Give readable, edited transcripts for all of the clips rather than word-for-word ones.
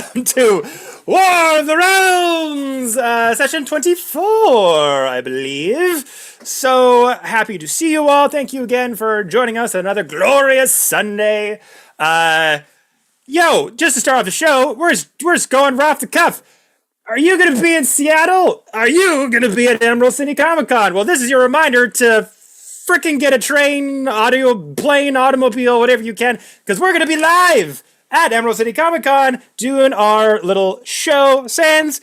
welcome to War of the Realms, session 24, I believe. So happy to see you all. Thank you again for joining us on another glorious Sunday. Just to start off the show, we're just going right off the cuff. Are you going to be in Seattle? Are you going to be at Emerald City Comic Con? Well, this is your reminder to freaking get a train, plane, automobile, whatever you can, because we're going to be live at Emerald City Comic Con doing our little show, sans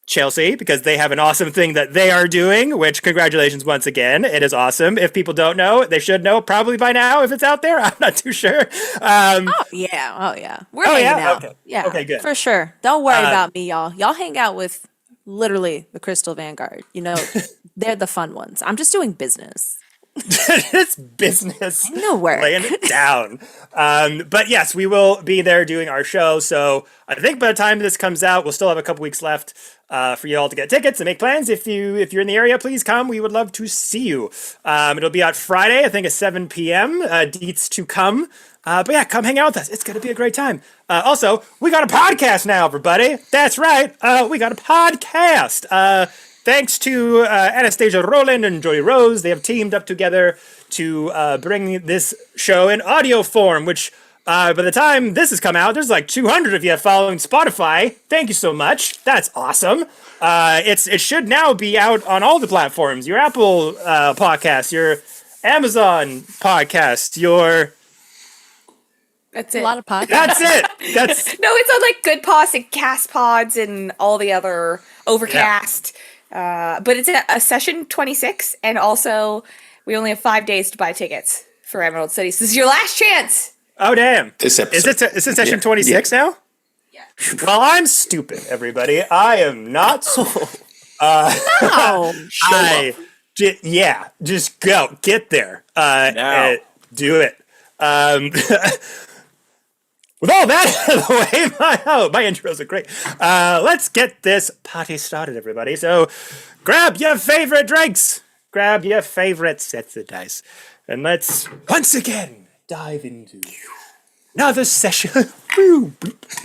Chelsea, because they have an awesome thing that they are doing, which congratulations once again. It is awesome. If people don't know, they should know probably by now if it's out there. I'm not too sure. Oh yeah. We're hanging out. Okay. Yeah. Okay, good. For sure. Don't worry about me, y'all. Y'all hang out with literally the Crystal Vanguard. You know, they're the fun ones. I'm just doing business. It's business. No work. Laying it down. But yes, we will be there doing our show. So I think by the time this comes out, we'll still have a couple weeks left for you all to get tickets and make plans. If you're in the area, please come. We would love to see you. It'll be out Friday, I think at 7 p.m. Deets to come. But yeah, come hang out with us. It's going to be a great time. Also, we got a podcast now, everybody. That's right. We got a podcast. Thanks to Anastasia Roland and Joy Rose, they have teamed up together to bring this show in audio form, which by the time this has come out, there's like 200 of you following Spotify. Thank you so much. That's awesome. It should now be out on all the platforms. Your Apple podcast, your Amazon podcast, your... That's it. A lot of podcasts. That's it. No, it's on like Good Pods and Cast Pods and all the other Overcast. Yeah. But it's a session 26, and also we only have 5 days to buy tickets for Emerald City. So this is your last chance. Oh, damn. This episode. Is it session 26 now? Yeah. Well, I'm stupid, everybody. I am not stupid. No. Just go. Get there. Do it. With all that out of the way, my intros are great. Let's get this party started, everybody. So grab your favorite drinks. Grab your favorite sets of dice. And let's once again dive into another session.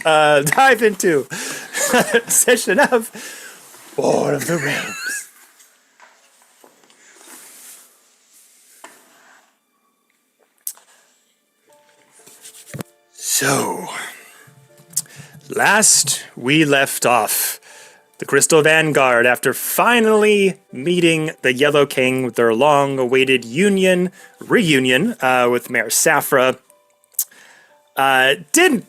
Dive into a session of War of the Realms. So, last we left off, the Crystal Vanguard, after finally meeting the Yellow King with their long-awaited reunion with Mayor Saffra, didn't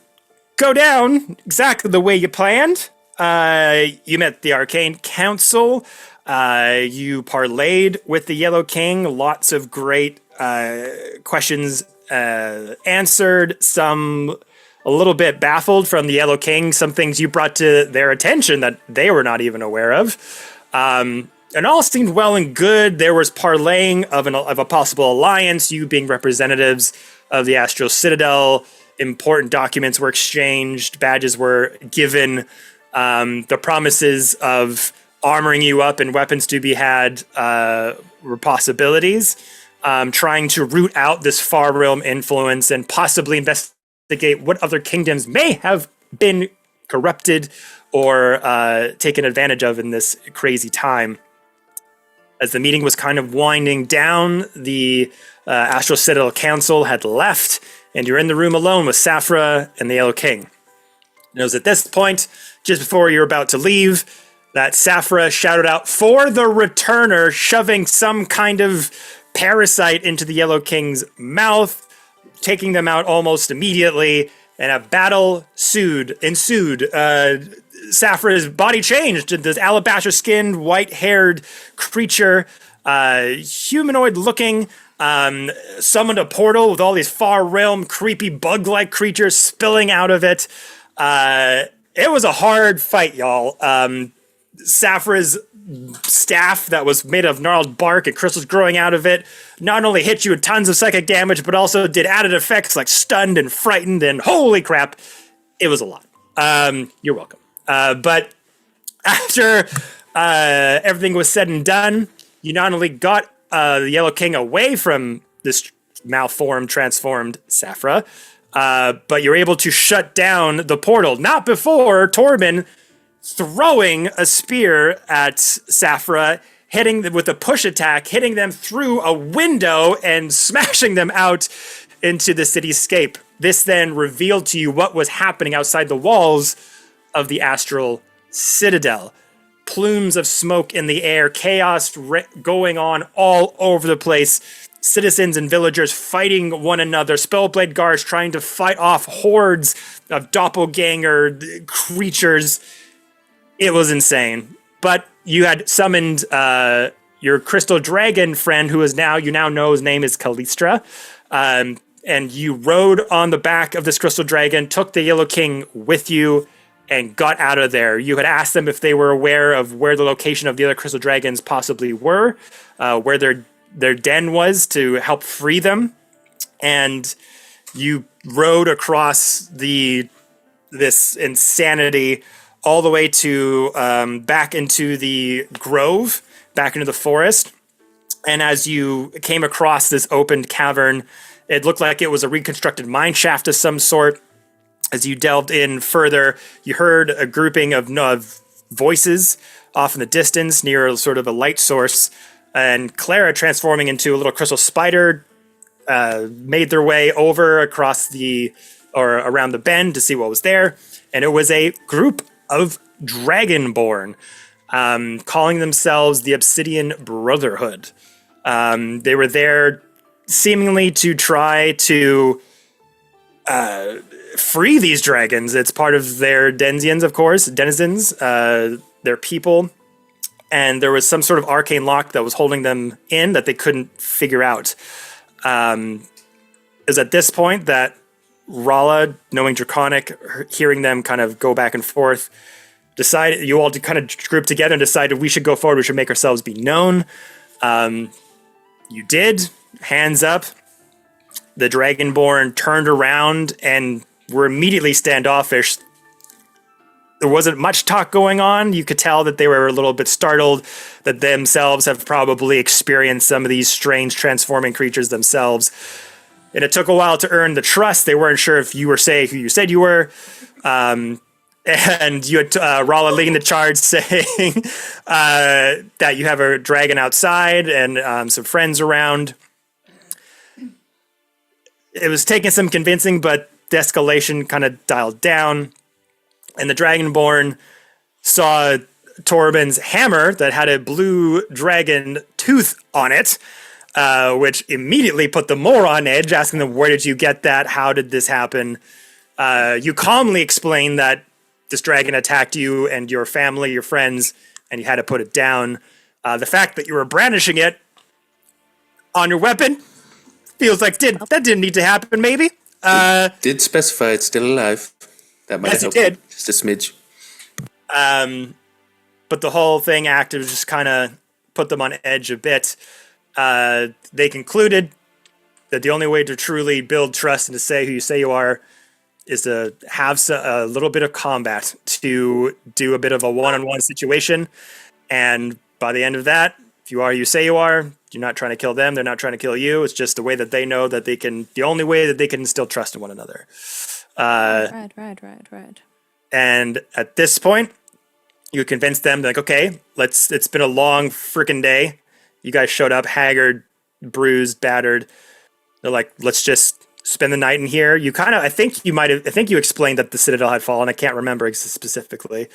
go down exactly the way you planned. You met the Arcane Council. You parlayed with the Yellow King. Lots of great questions answered, some a little bit baffled from the Yellow King, some things you brought to their attention that they were not even aware of. And all seemed well and good. There was parlaying of a possible alliance, you being representatives of the Astral Citadel. Important documents were exchanged, badges were given, the promises of armoring you up and weapons to be had were possibilities. Trying to root out this far realm influence and possibly investigate what other kingdoms may have been corrupted or taken advantage of in this crazy time. As the meeting was kind of winding down, the Astral Citadel Council had left, and you're in the room alone with Saffra and the Yellow King. And it was at this point, just before you're about to leave, that Saffra shouted out, "For the returner," shoving some kind of parasite into the Yellow King's mouth, taking them out almost immediately, and a battle ensued. Saffra's body changed into this alabaster-skinned, white-haired creature, humanoid-looking, summoned a portal with all these far realm, creepy bug-like creatures spilling out of it. It was a hard fight, y'all. Saffra's staff that was made of gnarled bark and crystals growing out of it not only hit you with tons of psychic damage, but also did added effects like stunned and frightened, and holy crap, it was a lot. You're welcome. But after everything was said and done, you not only got the Yellow King away from this malformed, transformed Saffra, but you're able to shut down the portal. Not before Torben throwing a spear at Safra, hitting them with a push attack, hitting them through a window and smashing them out into the cityscape. This then revealed to you what was happening outside the walls of the Astral Citadel. Plumes of smoke in the air, chaos going on all over the place. Citizens and villagers fighting one another, Spellblade guards trying to fight off hordes of doppelganger creatures. It was insane. But you had summoned your crystal dragon friend, who is now, you now know his name is Callistra. And you rode on the back of this crystal dragon, took the Yellow King with you, and got out of there. You had asked them if they were aware of where the location of the other crystal dragons possibly were, where their den was, to help free them. And you rode across this insanity all the way to back into the grove, back into the forest. And as you came across this opened cavern, it looked like it was a reconstructed mine shaft of some sort. As you delved in further, you heard a grouping of voices off in the distance near sort of a light source. And Clara, transforming into a little crystal spider, made their way over across around the bend to see what was there. And it was a group of Dragonborn, calling themselves the Obsidian Brotherhood. They were there seemingly to try to free these dragons. It's part of their denizens, of course, their people. And there was some sort of arcane lock that was holding them in that they couldn't figure out. It was at this point that Rala, knowing Draconic, hearing them kind of go back and forth, decided, you all kind of grouped together and decided we should go forward, we should make ourselves be known. You did, hands up. The Dragonborn turned around and were immediately standoffish. There wasn't much talk going on. You could tell that they were a little bit startled, that themselves have probably experienced some of these strange transforming creatures themselves. And it took a while to earn the trust. They weren't sure if you were who you said you were. And you had Rala leading the charge, saying that you have a dragon outside and some friends around. It was taking some convincing, but the escalation kind of dialed down. And the Dragonborn saw Torben's hammer that had a blue dragon tooth on it, which immediately put them more on edge, asking them, where did you get that? How did this happen? You calmly explained that this dragon attacked you and your family, your friends, and you had to put it down. The fact that you were brandishing it on your weapon feels like that didn't need to happen, maybe. Did specify it's still alive. That might yes, help. It did. Just a smidge. But the whole thing acted just kind of put them on edge a bit. They concluded that the only way to truly build trust and to say who you say you are is to have a little bit of combat, to do a bit of a one-on-one situation. And by the end of that, if you are who you say you are, you're not trying to kill them, they're not trying to kill you. It's just the way that they know that the only way that they can instill trust in one another. Right. And at this point, you convince them, like, okay, it's been a long freaking day. You guys showed up haggard, bruised, battered. They're like, let's just spend the night in here. I think you explained that the Citadel had fallen. I can't remember specifically.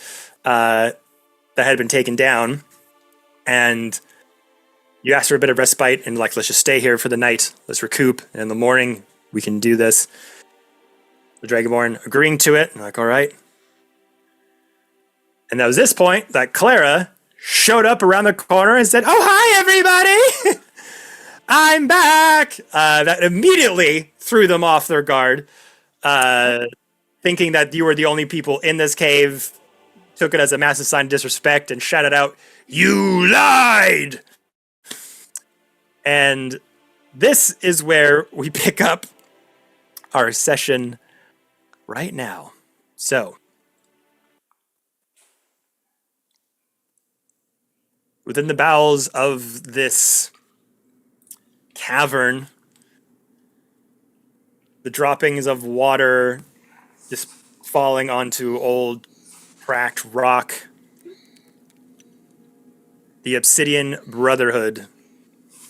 That had been taken down. And you asked for a bit of respite and like, let's just stay here for the night. Let's recoup. And in the morning, we can do this. The Dragonborn agreeing to it. I'm like, all right. And that was this point that Clara showed up around the corner and said, oh, hi, everybody. I'm back. That immediately threw them off their guard, thinking that you were the only people in this cave, took it as a massive sign of disrespect and shouted out, you lied. And this is where we pick up our session right now. So, within the bowels of this cavern, the droppings of water just falling onto old cracked rock. The Obsidian Brotherhood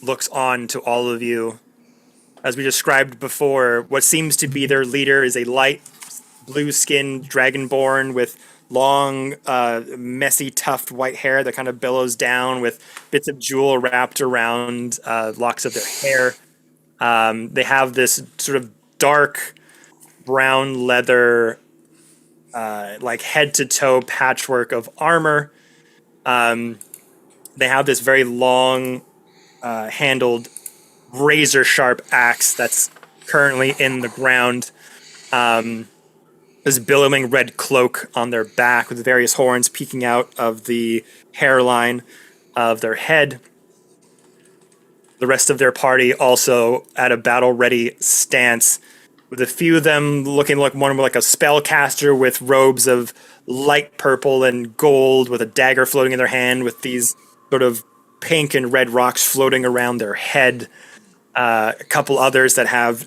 looks on to all of you. As we described before, what seems to be their leader is a light blue-skinned dragonborn with long, messy, tufted white hair that kind of billows down with bits of jewel wrapped around locks of their hair. They have this sort of dark brown leather, like head-to-toe patchwork of armor. They have this very long handled razor sharp axe that's currently in the ground. This billowing red cloak on their back with various horns peeking out of the hairline of their head. The rest of their party also at a battle ready stance, with a few of them looking like one like a spellcaster with robes of light purple and gold with a dagger floating in their hand with these sort of pink and red rocks floating around their head. A couple others that have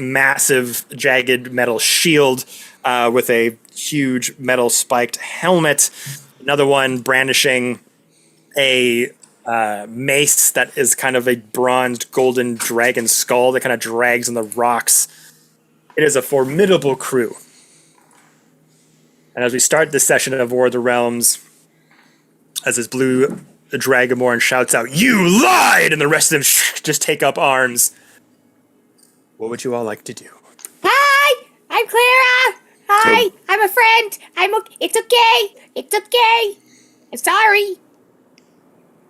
massive jagged metal shield with a huge metal spiked helmet. Another one brandishing a mace that is kind of a bronzed golden dragon skull that kind of drags in the rocks. It is a formidable crew. And as we start this session of War of the Realms, as this blue Dragonborn shouts out, "You lied!" and the rest of them just take up arms. What would you all like to do? Hi, I'm Clara. Hi, I'm a friend. It's okay. It's okay. I'm sorry.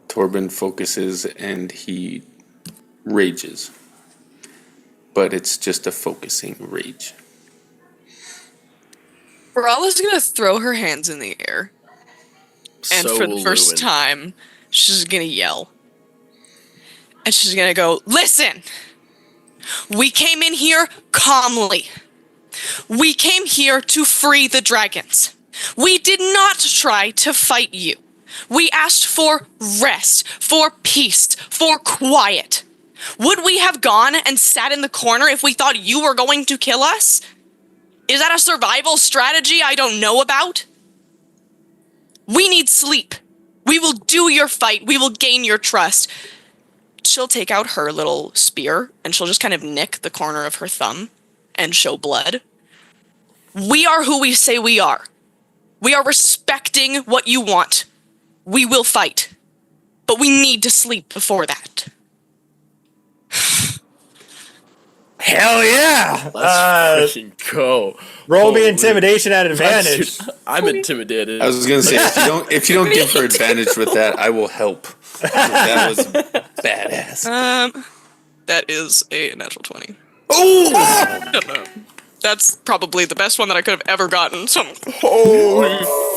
Torben focuses and he rages. But it's just a focusing rage. Baralla's gonna throw her hands in the air. And So for the will first Lewin. time, she's gonna yell. And she's gonna go, "Listen! We came in here calmly. We came here to free the dragons. We did not try to fight you. We asked for rest, for peace, for quiet. Would we have gone and sat in the corner if we thought you were going to kill us? Is that a survival strategy I don't know about? We need sleep. We will do your fight. We will gain your trust." She'll take out her little spear and she'll just kind of nick the corner of her thumb and show blood. We are who we say we are. We are respecting what you want. We will fight. But we need to sleep before that. Hell yeah! Let's freaking go. Roll me Holy- intimidation at advantage. I'm intimidated. I was gonna say if you don't give her advantage with that, I will help. That was badass. That is a natural 20. Oh! That's probably the best one that I could have ever gotten. So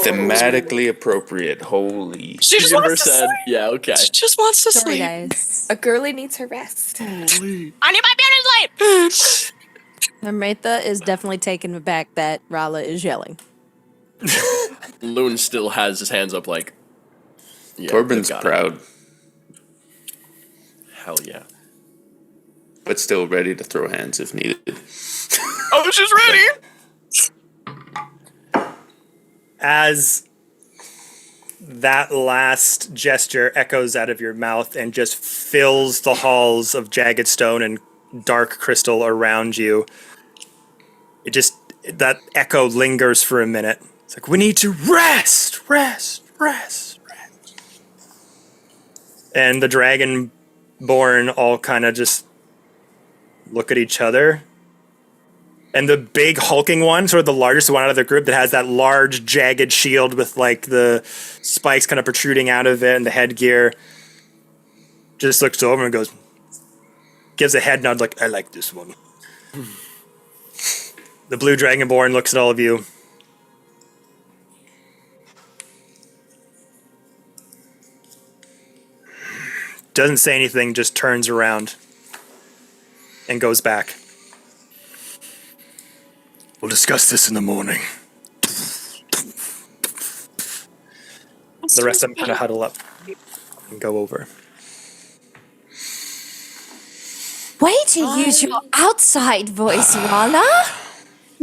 Thematically appropriate. Holy. she just wants to 100%. sleep. Yeah, okay. She just wants to Sorry, sleep. guys. A girly needs her rest. I need my beauty sleep. Amrita is definitely taken aback that Rala is yelling. Loon still has his hands up like... Yeah, Torben's got it. proud, Hell yeah. but still ready to throw hands if needed. Oh, she's ready. As that last gesture echoes out of your mouth and just fills the halls of jagged stone and dark crystal around you, that echo lingers for a minute. It's like, we need to rest. And the Dragonborn all kind of just look at each other. And the big hulking one, sort of the largest one out of the group that has that large jagged shield with like the spikes kind of protruding out of it and the headgear, just looks over and goes, gives a head nod like, "I like this one." The blue Dragonborn looks at all of you. Doesn't say anything, just turns around and goes back. "We'll discuss this in the morning." The rest of them kind of huddle up and go over. Wait! to use your outside voice, Walla.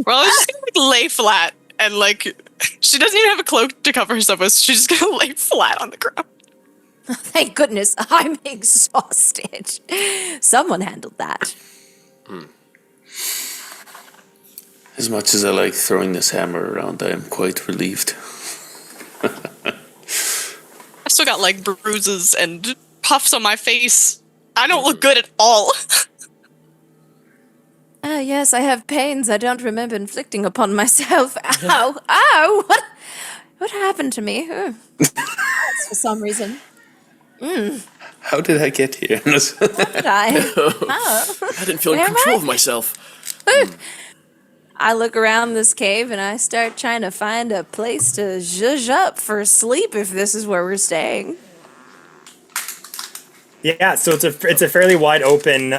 Well, I was just gonna lay flat and she doesn't even have a cloak to cover herself with. She's just gonna lay flat on the ground. Thank goodness, I'm exhausted. Someone handled that. As much as I like throwing this hammer around, I am quite relieved. I still got bruises and puffs on my face. I don't look good at all. Yes, I have pains I don't remember inflicting upon myself. Ow, ow, what happened to me? For some reason. How did I get here? Did I? I didn't feel in control of myself. I look around this cave and I start trying to find a place to zhuzh up for sleep if this is where we're staying. Yeah, so it's a fairly wide open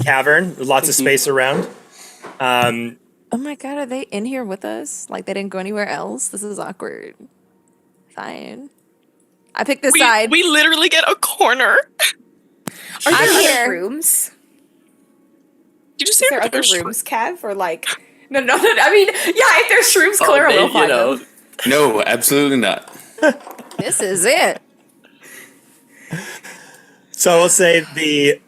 cavern, lots of space around. Oh my god, are they in here with us? Like they didn't go anywhere else? This is awkward. Fine. I picked this side. We literally get a corner. Are there I'm other here. rooms? You just Is say there other rooms, Kev? Or no. I mean, yeah. If there's shrooms, Clara will find them. No, absolutely not. This is it. So I will say the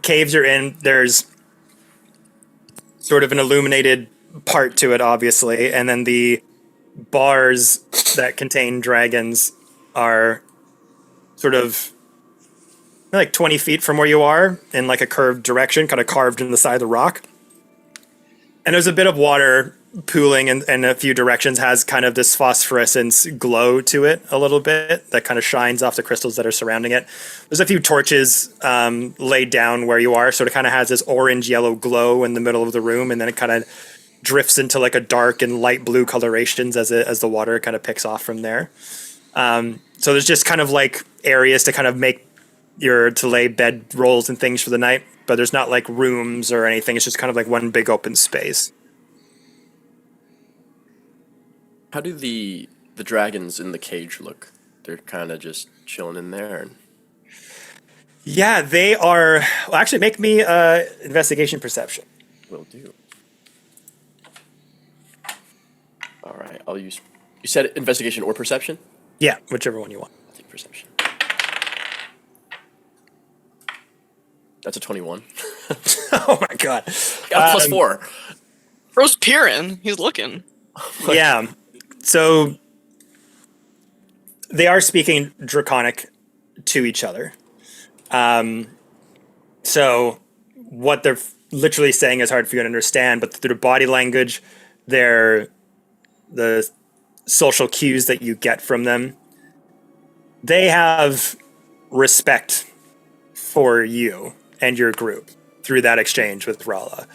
caves you're in, there's sort of an illuminated part to it, obviously, and then the bars that contain dragons are sort of 20 feet from where you are in a curved direction, kind of carved in the side of the rock. And there's a bit of water pooling in a few directions, has kind of this phosphorescence glow to it a little bit that kind of shines off the crystals that are surrounding it. There's a few torches laid down where you are, so it kind of has this orange-yellow glow in the middle of the room, and then it kind of drifts into a dark and light blue colorations as the water kind of picks off from there. So there's just kind of areas to kind of to lay bed rolls and things for the night, but there's not rooms or anything. It's just kind of one big open space. How do the dragons in the cage look? They're kind of just chilling in there. Yeah, they are. Well, actually, make me investigation perception. Will do. All right, I'll use. You said investigation or perception? Yeah, whichever one you want. I'll take perception. That's a 21. Oh my god. Got a +4. Bro's peering. He's looking. Yeah. So they are speaking Draconic to each other. So what they're literally saying is hard for you to understand, but through the body language, the social cues that you get from them, they have respect for you and your group through that exchange with Rala.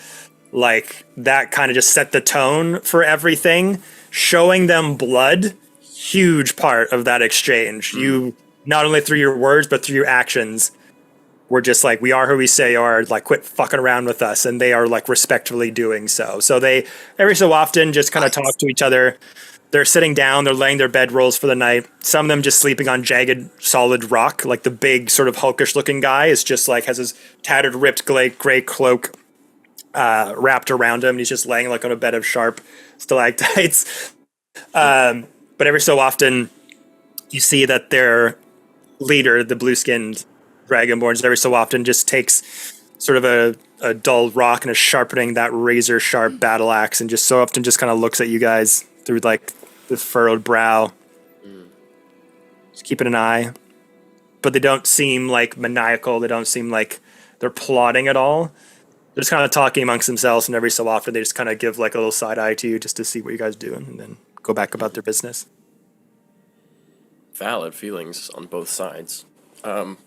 That kind of just set the tone for everything. Showing them blood, huge part of that exchange. You, not only through your words, but through your actions, were just we are who we say are, quit fucking around with us. And they are respectfully doing so. So they, every so often, just kind of talk to each other. They're sitting down, they're laying their bed rolls for the night. Some of them just sleeping on jagged, solid rock. The big sort of hulkish looking guy is just has his tattered, ripped gray cloak wrapped around him. And he's just laying on a bed of sharp stalactites. But every so often you see that their leader, the blue-skinned dragonborns, every so often just takes sort of a dull rock and is sharpening that razor sharp battle axe, and just so often just kind of looks at you guys through the furrowed brow. Just keeping an eye. But they don't seem maniacal. They don't seem like they're plotting at all. They're just kind of talking amongst themselves, and every so often they just kind of give a little side eye to you just to see what you guys are doing, and then go back about their business. Valid feelings on both sides. I'm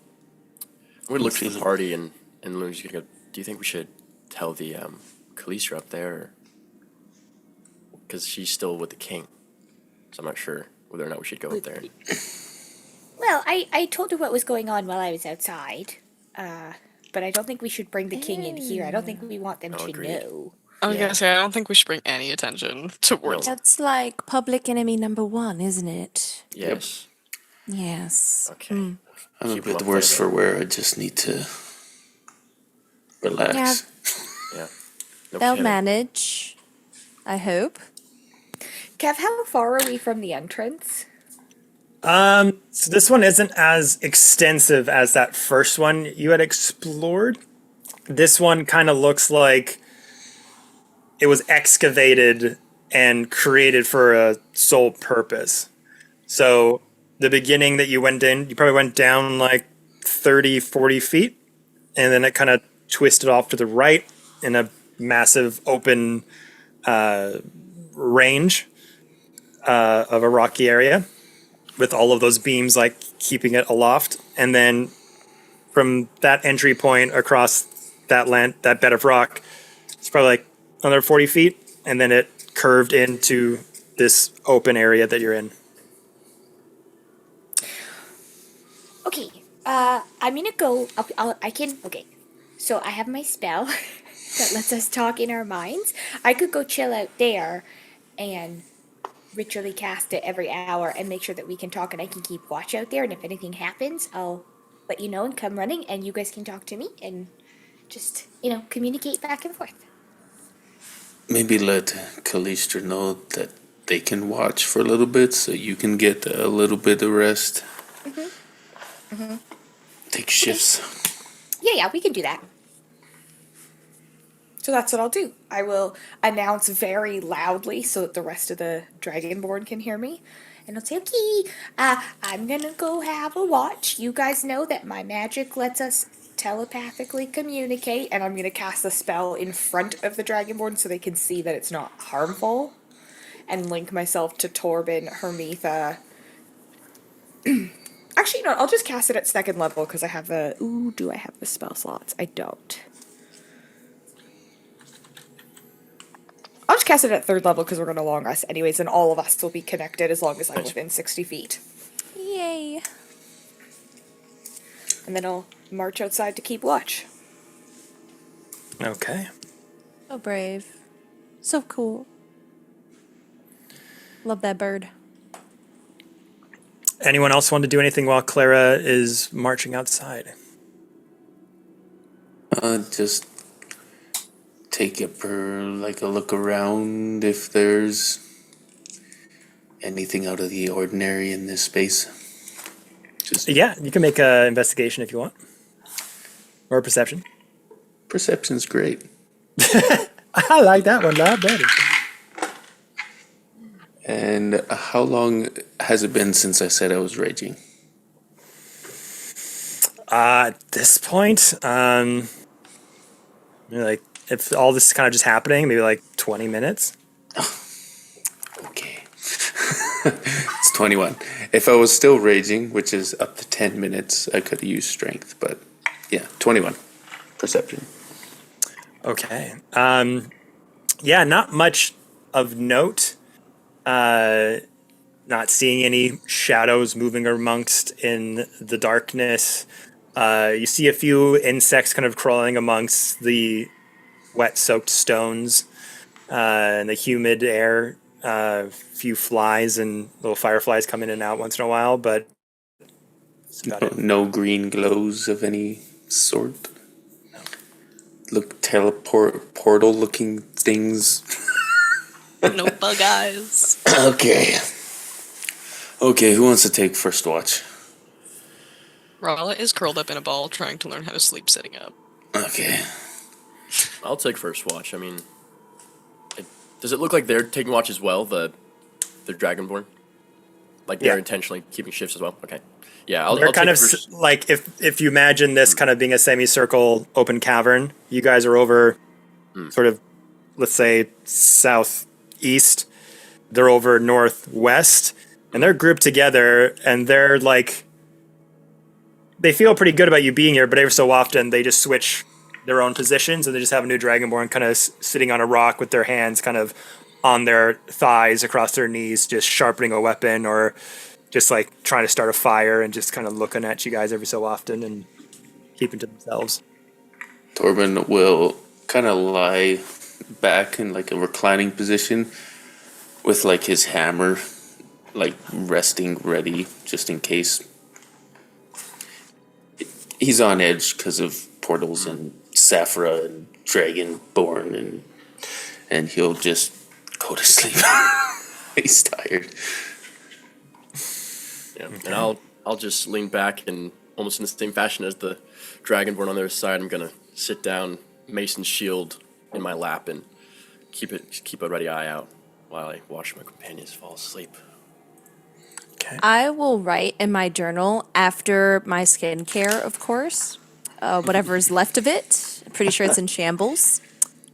gonna look for the party and Luna's gonna go, do you think we should tell the Khaleesi up there? Because she's still with the king. So I'm not sure whether or not we should go up there. Well, I told her what was going on while I was outside. But I don't think we should bring the king in here. I don't think we want them to agreed. know. I was gonna say, I don't think we should bring any attention to words. That's public enemy number 1, isn't it? Yes. Yes. Okay. I'm a Keep bit them worse up for there. wear. I just need to Relax. Yeah. No They'll kidding. manage. I hope. Kev, how far are we from the entrance? So this one isn't as extensive as that first one you had explored. This one kind of looks like it was excavated and created for a sole purpose. So the beginning that you went in, you probably went down like 30, 40 feet, and then it kind of twisted off to the right in a massive open range of a rocky area with all of those beams like keeping it aloft. And then from that entry point across that bed of rock, it's probably like another 40 feet, and then it curved into this open area that you're in. Okay, I'm gonna go. Okay, so I have my spell that lets us talk in our minds. I could go chill out there and ritually cast it every hour and make sure that we can talk and I can keep watch out there. And if anything happens, I'll let you know and come running, and you guys can talk to me and just, communicate back and forth. Maybe let Callister know that they can watch for a little bit so you can get a little bit of rest. Take shifts. Yeah, we can do that. So that's what I'll do. I will announce very loudly so that the rest of the Dragonborn can hear me. And I'll say, okay, I'm gonna go have a watch. You guys know that my magic lets us telepathically communicate, and I'm gonna cast a spell in front of the Dragonborn so they can see that it's not harmful. And link myself to Torben, Hermetha. Actually, no, I'll just cast it at 2nd level because I have the... Ooh, do I have the spell slots? I don't. I'll just cast it at 3rd level because we're going to long rest anyways, and all of us will be connected as long as I'm within 60 feet. Yay. And then I'll march outside to keep watch. Okay. So brave. So cool. Love that bird. Anyone else want to do anything while Clara is marching outside? Just take a look around if there's anything out of the ordinary in this space. Yeah, you can make an investigation if you want. Or a perception. Perception's great. I like that one a lot better. And how long has it been since I said I was raging? At this point, like if all this is kind of just happening, maybe like 20 minutes. Okay. It's 21. If I was still raging, which is up to 10 minutes, I could have used strength, but yeah, 21. Perception. Okay. Yeah, not much of note. Not seeing any shadows moving amongst in the darkness. You see a few insects kind of crawling amongst the wet-soaked stones and the humid air. A few flies and little fireflies come in and out once in a while, but that's about it. No green glows of any sort? Look, portal looking things. No bug eyes. Okay. Okay, who wants to take first watch? Rala is curled up in a ball trying to learn how to sleep sitting up. Okay. I'll take first watch. I mean, does it look like they're taking watch as well, the Dragonborn? Like they're intentionally keeping shifts as well? Okay. Yeah, I'll They're take kind of first. like if you imagine this kind of being a semicircle open cavern, you guys are over sort of, let's say, southeast. They're over northwest, and they're grouped together, and they're like, they feel pretty good about you being here, but every so often they just switch their own positions, and they just have a new Dragonborn kind of sitting on a rock with their hands kind of on their thighs across their knees, just sharpening a weapon or just like trying to start a fire and just kind of looking at you guys every so often and keeping to themselves. Torben will kind of lie back in like a reclining position with like his hammer like resting ready just in case. He's on edge because of portals and Saphira and Dragonborn, and he'll just go to sleep. He's tired. Yeah, and I'll just lean back and almost in the same fashion as the Dragonborn on the other side. I'm gonna sit down, Mason's shield in my lap, and keep a ready eye out while I watch my companions fall asleep. Okay. I will write in my journal after my skincare, of course, whatever is left of it. I'm pretty sure it's in shambles.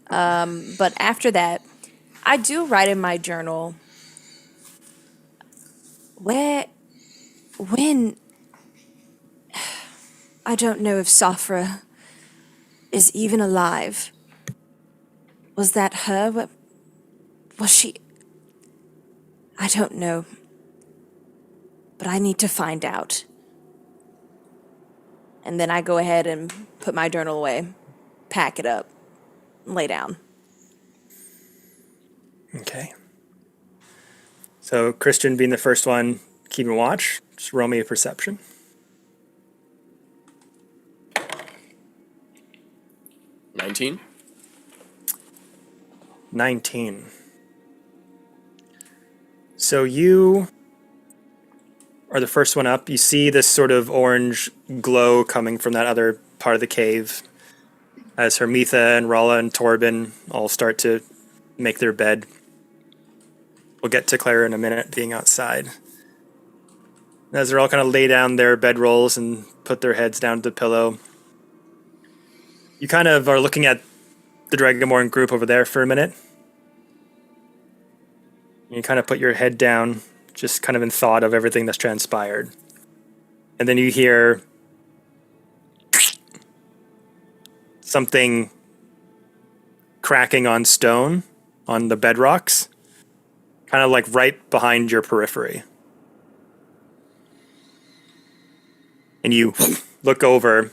But after that, I do write in my journal when, I don't know if Saphira is even alive. Was that her? Was she? I don't know. But I need to find out. And then I go ahead and put my journal away, pack it up, and lay down. Okay. So Christian being the first one, keeping watch. Just roll me a perception. 19. 19. So you are the first one up. You see this sort of orange glow coming from that other part of the cave as Hermitha and Rala and Torben all start to make their bed. We'll get to Clara in a minute being outside. As they're all kind of lay down their bedrolls and put their heads down to the pillow, you kind of are looking at the Dragonborn group over there for a minute. You kind of put your head down, just kind of in thought of everything that's transpired. And then you hear something cracking on stone on the bedrocks, kind of like right behind your periphery. And you look over,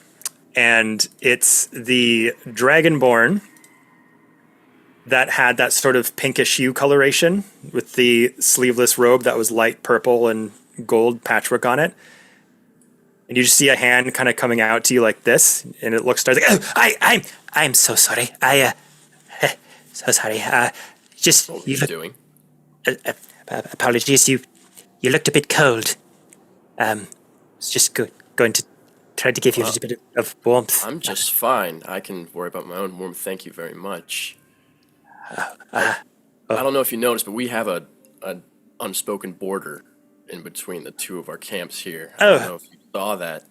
and it's the Dragonborn that had that sort of pinkish hue coloration with the sleeveless robe that was light purple and gold patchwork on it. And you just see a hand kind of coming out to you like this, and it looks like, oh, I'm so sorry. So sorry. Just What were you doing? Apologies. You looked a bit cold. It's just going to try to give you a little bit of warmth. I'm just fine. I can worry about my own warmth. Thank you very much. I don't know if you noticed, but we have a unspoken border in between the two of our camps here. I don't know if you saw that.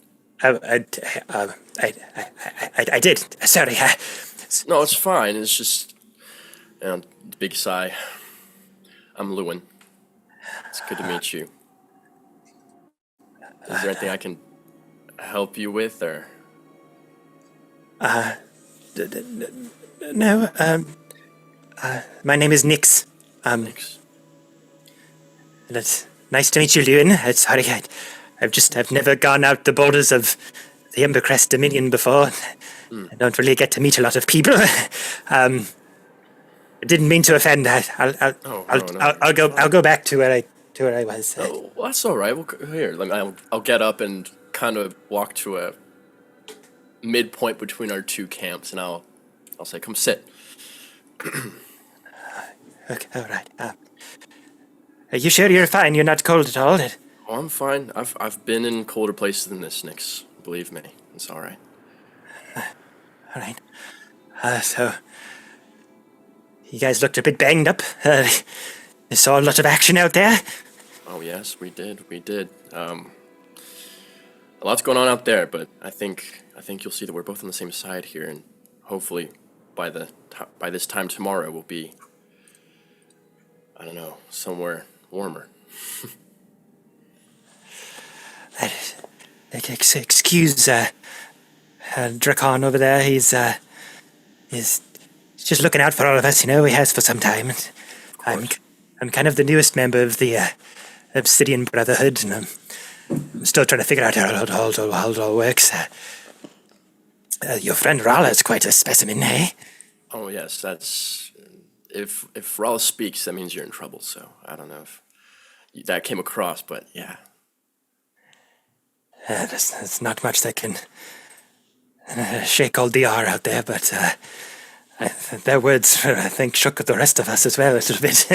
I did. Sorry. No, it's fine. It's just, big sigh. I'm Lewin. It's good to meet you. Is there anything I can help you with, or? No. My name is Nix. Thanks. And it's nice to meet you, Lewin. Sorry, I've never gone out the borders of the Embercrest Dominion before. I don't really get to meet a lot of people. I didn't mean to offend. I'll go back to where I was. Oh, well, that's all right. Well, here, I'll get up and kind of walk to a midpoint between our two camps, and I'll say, "Come sit." Okay, all right. Are you sure you're fine? You're not cold at all? Oh, I'm fine. I've been in colder places than this, Nix. Believe me, it's all right. All right. So you guys looked a bit banged up. You saw a lot of action out there. Oh yes, we did. A lot's going on out there, but I think you'll see that we're both on the same side here, and hopefully by this time tomorrow we'll be, I don't know, somewhere warmer. Excuse Drakon over there. He's just looking out for all of us. He has for some time. I'm kind of the newest member of the Obsidian Brotherhood, and I'm still trying to figure out how it all works. Your friend Rala is quite a specimen, eh? Oh yes, that's if Rala speaks, that means you're in trouble. So I don't know if that came across, but yeah. There's not much that can shake all DR out there, but their words, I think, shook the rest of us as well a little bit.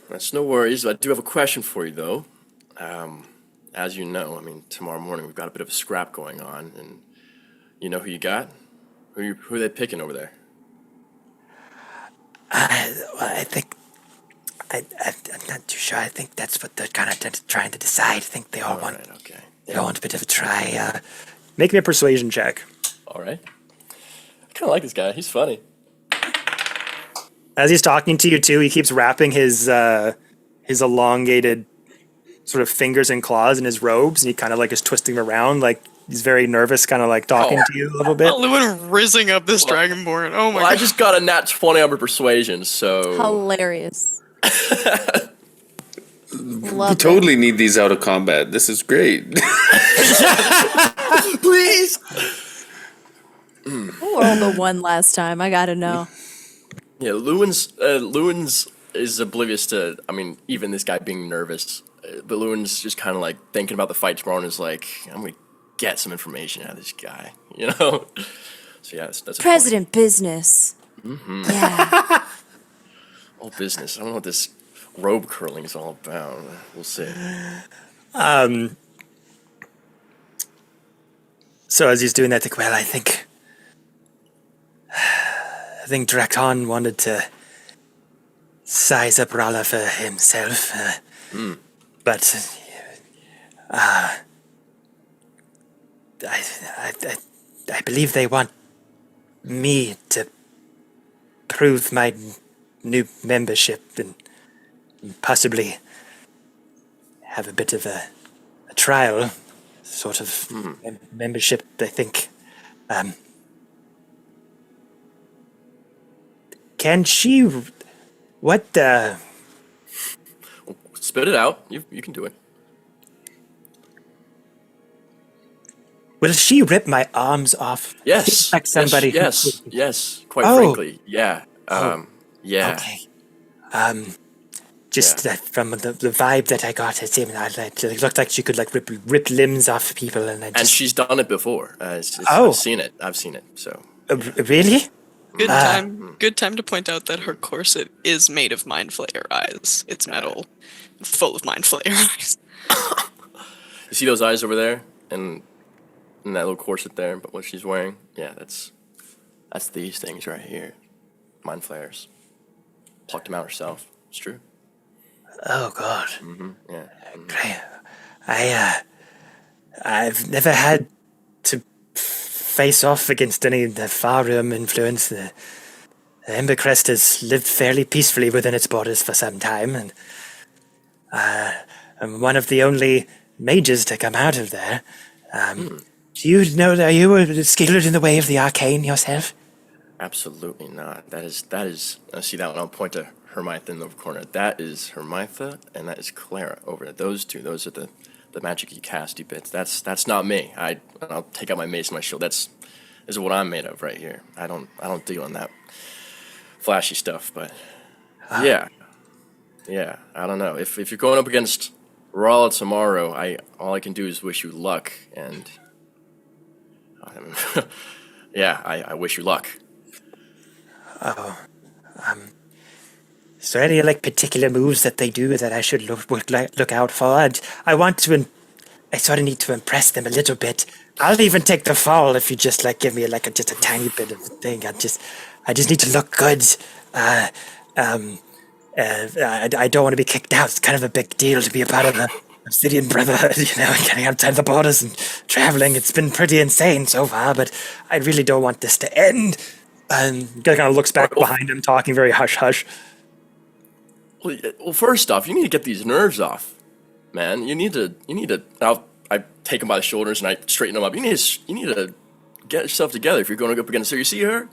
That's no worries. I do have a question for you, though. As you know, tomorrow morning we've got a bit of a scrap going on, and you know who you got? Who are they picking over there? I think I'm not too sure. I think that's what they're kind of trying to decide. I think they all want. Right, okay. They all want a bit of a try. Make me a persuasion check. All right. I kind of like this guy. He's funny. As he's talking to you too, he keeps wrapping his elongated sort of fingers and claws in his robes, and he kind of like is twisting them around, like he's very nervous, kind of like talking to you a little bit. Lewin rizzing up this dragonborn. Oh my god! I just got a nat 20 on my persuasion, so Hilarious. We Love totally need these out of combat. This is great. please. Who rolled the one last time? I gotta know. Yeah, Lewin's is oblivious to, even this guy being nervous. But Lewin's just kind of like thinking about the fight tomorrow and is like, I'm going to get some information out of this guy, you know? So yeah, that's a President business. Mm-hmm. Yeah. all business. I don't know what this robe curling is all about. We'll see. So as he's doing that, I think Drakon wanted to size up Rala for himself, but I believe they want me to prove my new membership and possibly have a bit of a trial sort of membership, I think. Can she... What, Spit it out. You can do it. Will she rip my arms off? Yes. Like somebody. Yes. Quite frankly, yeah. Yeah. Okay. Just that from the vibe that I got, it seemed it looked like she could like rip limbs off people, and and she's done it before. I've seen it. So. Really? Good time to point out that her corset is made of mind flayer eyes. It's metal, full of mind flayer eyes. You see those eyes over there, and that little corset there. But what she's wearing, yeah, that's these things right here, mind flayers. Plucked them out herself. It's true. Oh God. Mm-hmm. Yeah. Great. I've never had to face off against any of the Farum influence. The Embercrest has lived fairly peacefully within its borders for some time, and I'm one of the only mages to come out of there. Do you know, are you skilled in the way of the arcane yourself? Absolutely not. That is. I see that one. I'll point to Hermitha in the corner. That is Hermitha, and that is Clara over there. Those two. Those are the magic-y casty bits. That's not me. I'll take out my mace and my shield. This is what I'm made of right here. I don't deal in that flashy stuff. But yeah. I don't know. If you're going up against Rala tomorrow, all I can do is wish you luck. And I wish you luck. Is there any particular moves that they do that I should look out for? I want to. I sort of need to impress them a little bit. I'll even take the fall if you just give me just a tiny bit of a thing. I just need to look good. I don't want to be kicked out. It's kind of a big deal to be a part of the Obsidian Brotherhood, getting outside the borders and traveling. It's been pretty insane so far, but I really don't want this to end. He kind of looks back behind him, talking very hush-hush. Well, first off, you need to get these nerves off, man. You need to. I take him by the shoulders and I straighten him up. You need to get yourself together if you're going to go up against her. You see her?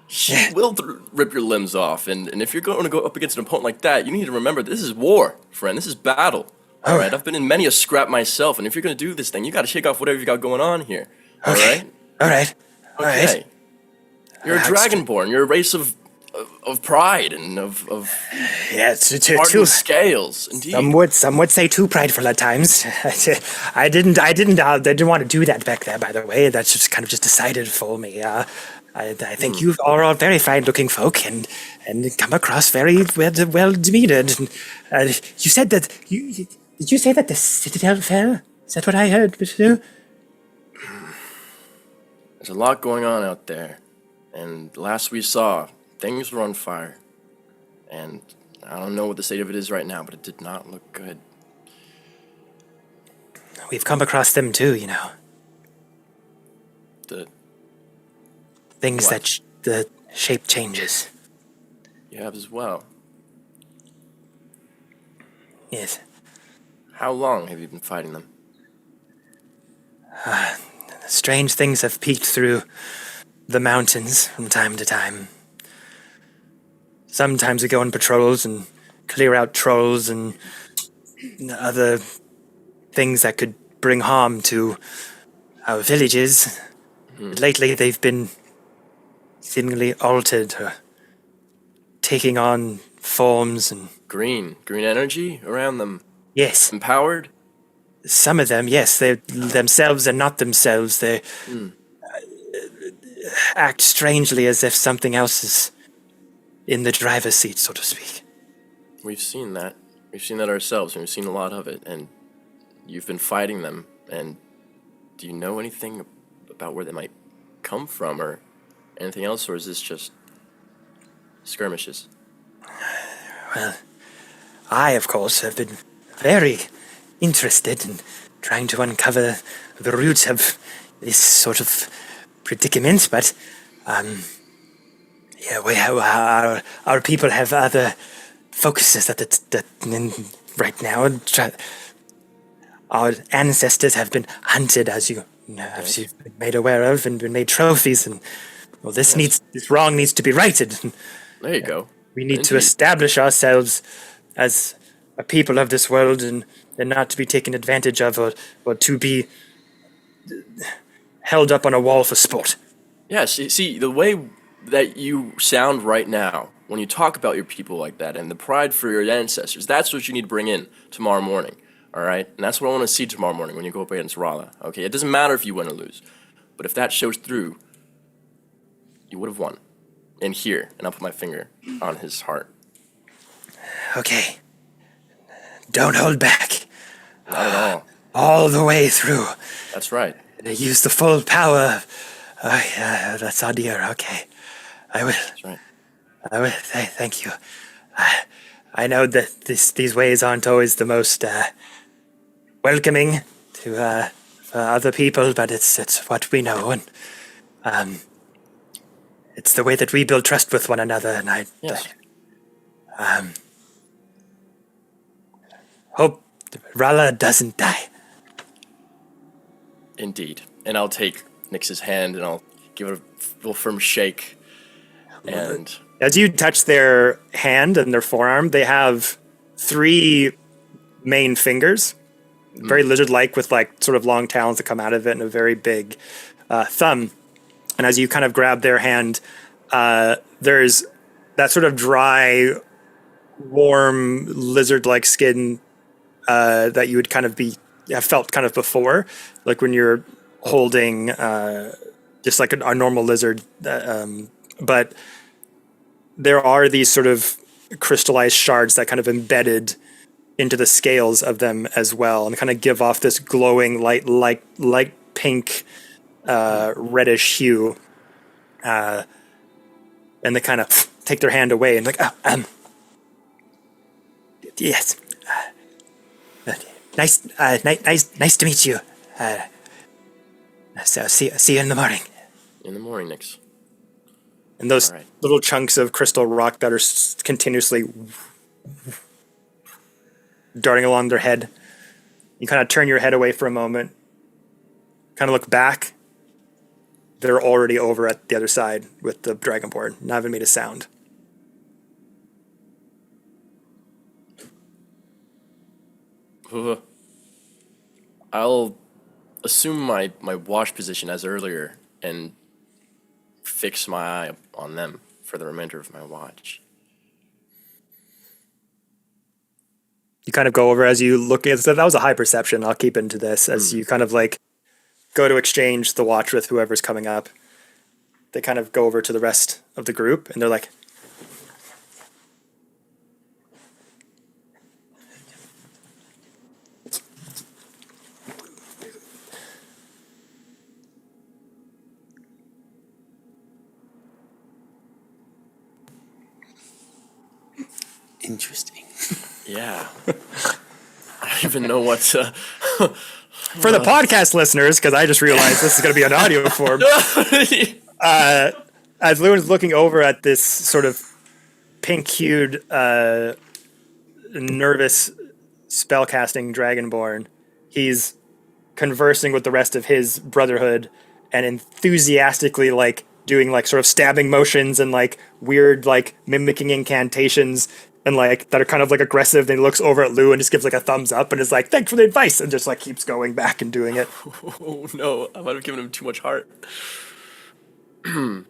She will rip your limbs off. And if you're going to go up against an opponent like that, you need to remember this is war, friend. This is battle. All right? I've been in many a scrap myself, and if you're going to do this thing, you got to shake off whatever you got going on here. All right? All right. Okay. You're a dragonborn. You're a race of of pride and of Yes, hardened scales. Indeed. some would say too prideful at times. I didn't want to do that back there. By the way, that's just kind of just decided for me. I think you are all very fine-looking folk and come across very well demeanored. You said that did you say that the Citadel fell? Is that what I heard, Mr. There's a lot going on out there, and last we saw, things were on fire. And I don't know what the state of it is right now, but it did not look good. We've come across them too, you know. The Things what? that the shape changes. You have as well. Yes. How long have you been fighting them? Strange things have peeked through the mountains from time to time. Sometimes we go on patrols and clear out trolls and other things that could bring harm to our villages. Lately, they've been seemingly altered, or taking on forms and... Green energy around them. Yes, Empowered? some of them, yes, they're themselves and not themselves. They act strangely as if something else is in the driver's seat, so to speak. We've seen that. We've seen that ourselves, and we've seen a lot of it, and you've been fighting them, and do you know anything about where they might come from, or anything else, or is this just skirmishes? Well, I, of course, have been very interested in trying to uncover the root of this sort of predicament, but we have, our people have other focuses right now. Our ancestors have been hunted, as you've been made aware of, and been made trophies, and well, this wrong needs to be righted. There you go. We need to Indeed. establish ourselves as a people of this world, and not to be taken advantage of, or to be held up on a wall for sport. Yes, see, the way that you sound right now, when you talk about your people like that, and the pride for your ancestors, that's what you need to bring in tomorrow morning, all right? And that's what I want to see tomorrow morning when you go up against Rala, okay? It doesn't matter if you win or lose, but if that shows through, you would have won. And here, and I'll put my finger on his heart. Okay. Don't hold back. Not at all. All the way through. That's right. Use the full power. That's Adir. Okay. I will. That's right. I will. Thank you. I know that these ways aren't always the most welcoming to other people, but it's what we know, and it's the way that we build trust with one another. And Yes. hope Rala doesn't die. Indeed. And I'll take Nix's hand and I'll give it a little firm shake. And As you touch their hand and their forearm, they have 3 main fingers, very lizard-like, with like sort of long talons that come out of it, and a very big thumb. And as you kind of grab their hand, there's that sort of dry, warm, lizard-like skin that you would kind of have felt kind of before, like when you're holding just like a normal lizard. But there are these sort of crystallized shards that kind of embedded into the scales of them as well, and kind of give off this glowing light pink, reddish hue. And they kind of take their hand away and like, yes, nice to meet you. So see you in the morning. in the morning, Nix. And those All right. little chunks of crystal rock that are continuously darting along their head. You kind of turn your head away for a moment, kind of look back. They're already over at the other side with the dragonborn, not even made a sound. I'll assume my watch position as earlier and fix my eye on them for the remainder of my watch. You kind of go over as you look at that was a high perception. I'll keep into this as you kind of like go to exchange the watch with whoever's coming up. They kind of go over to the rest of the group and they're like, Interesting. Yeah. I don't even know what to... for the podcast listeners, because I just realized this is going to be an audio form. As Lewin's looking over at this sort of pink-hued, nervous spellcasting dragonborn, he's conversing with the rest of his brotherhood and enthusiastically like doing like sort of stabbing motions and like weird like mimicking incantations and like that are kind of like aggressive. Then he looks over at Lou and just gives like a thumbs up and is like, "Thanks for the advice," and just like keeps going back and doing it. Oh no, I might have given him too much heart. I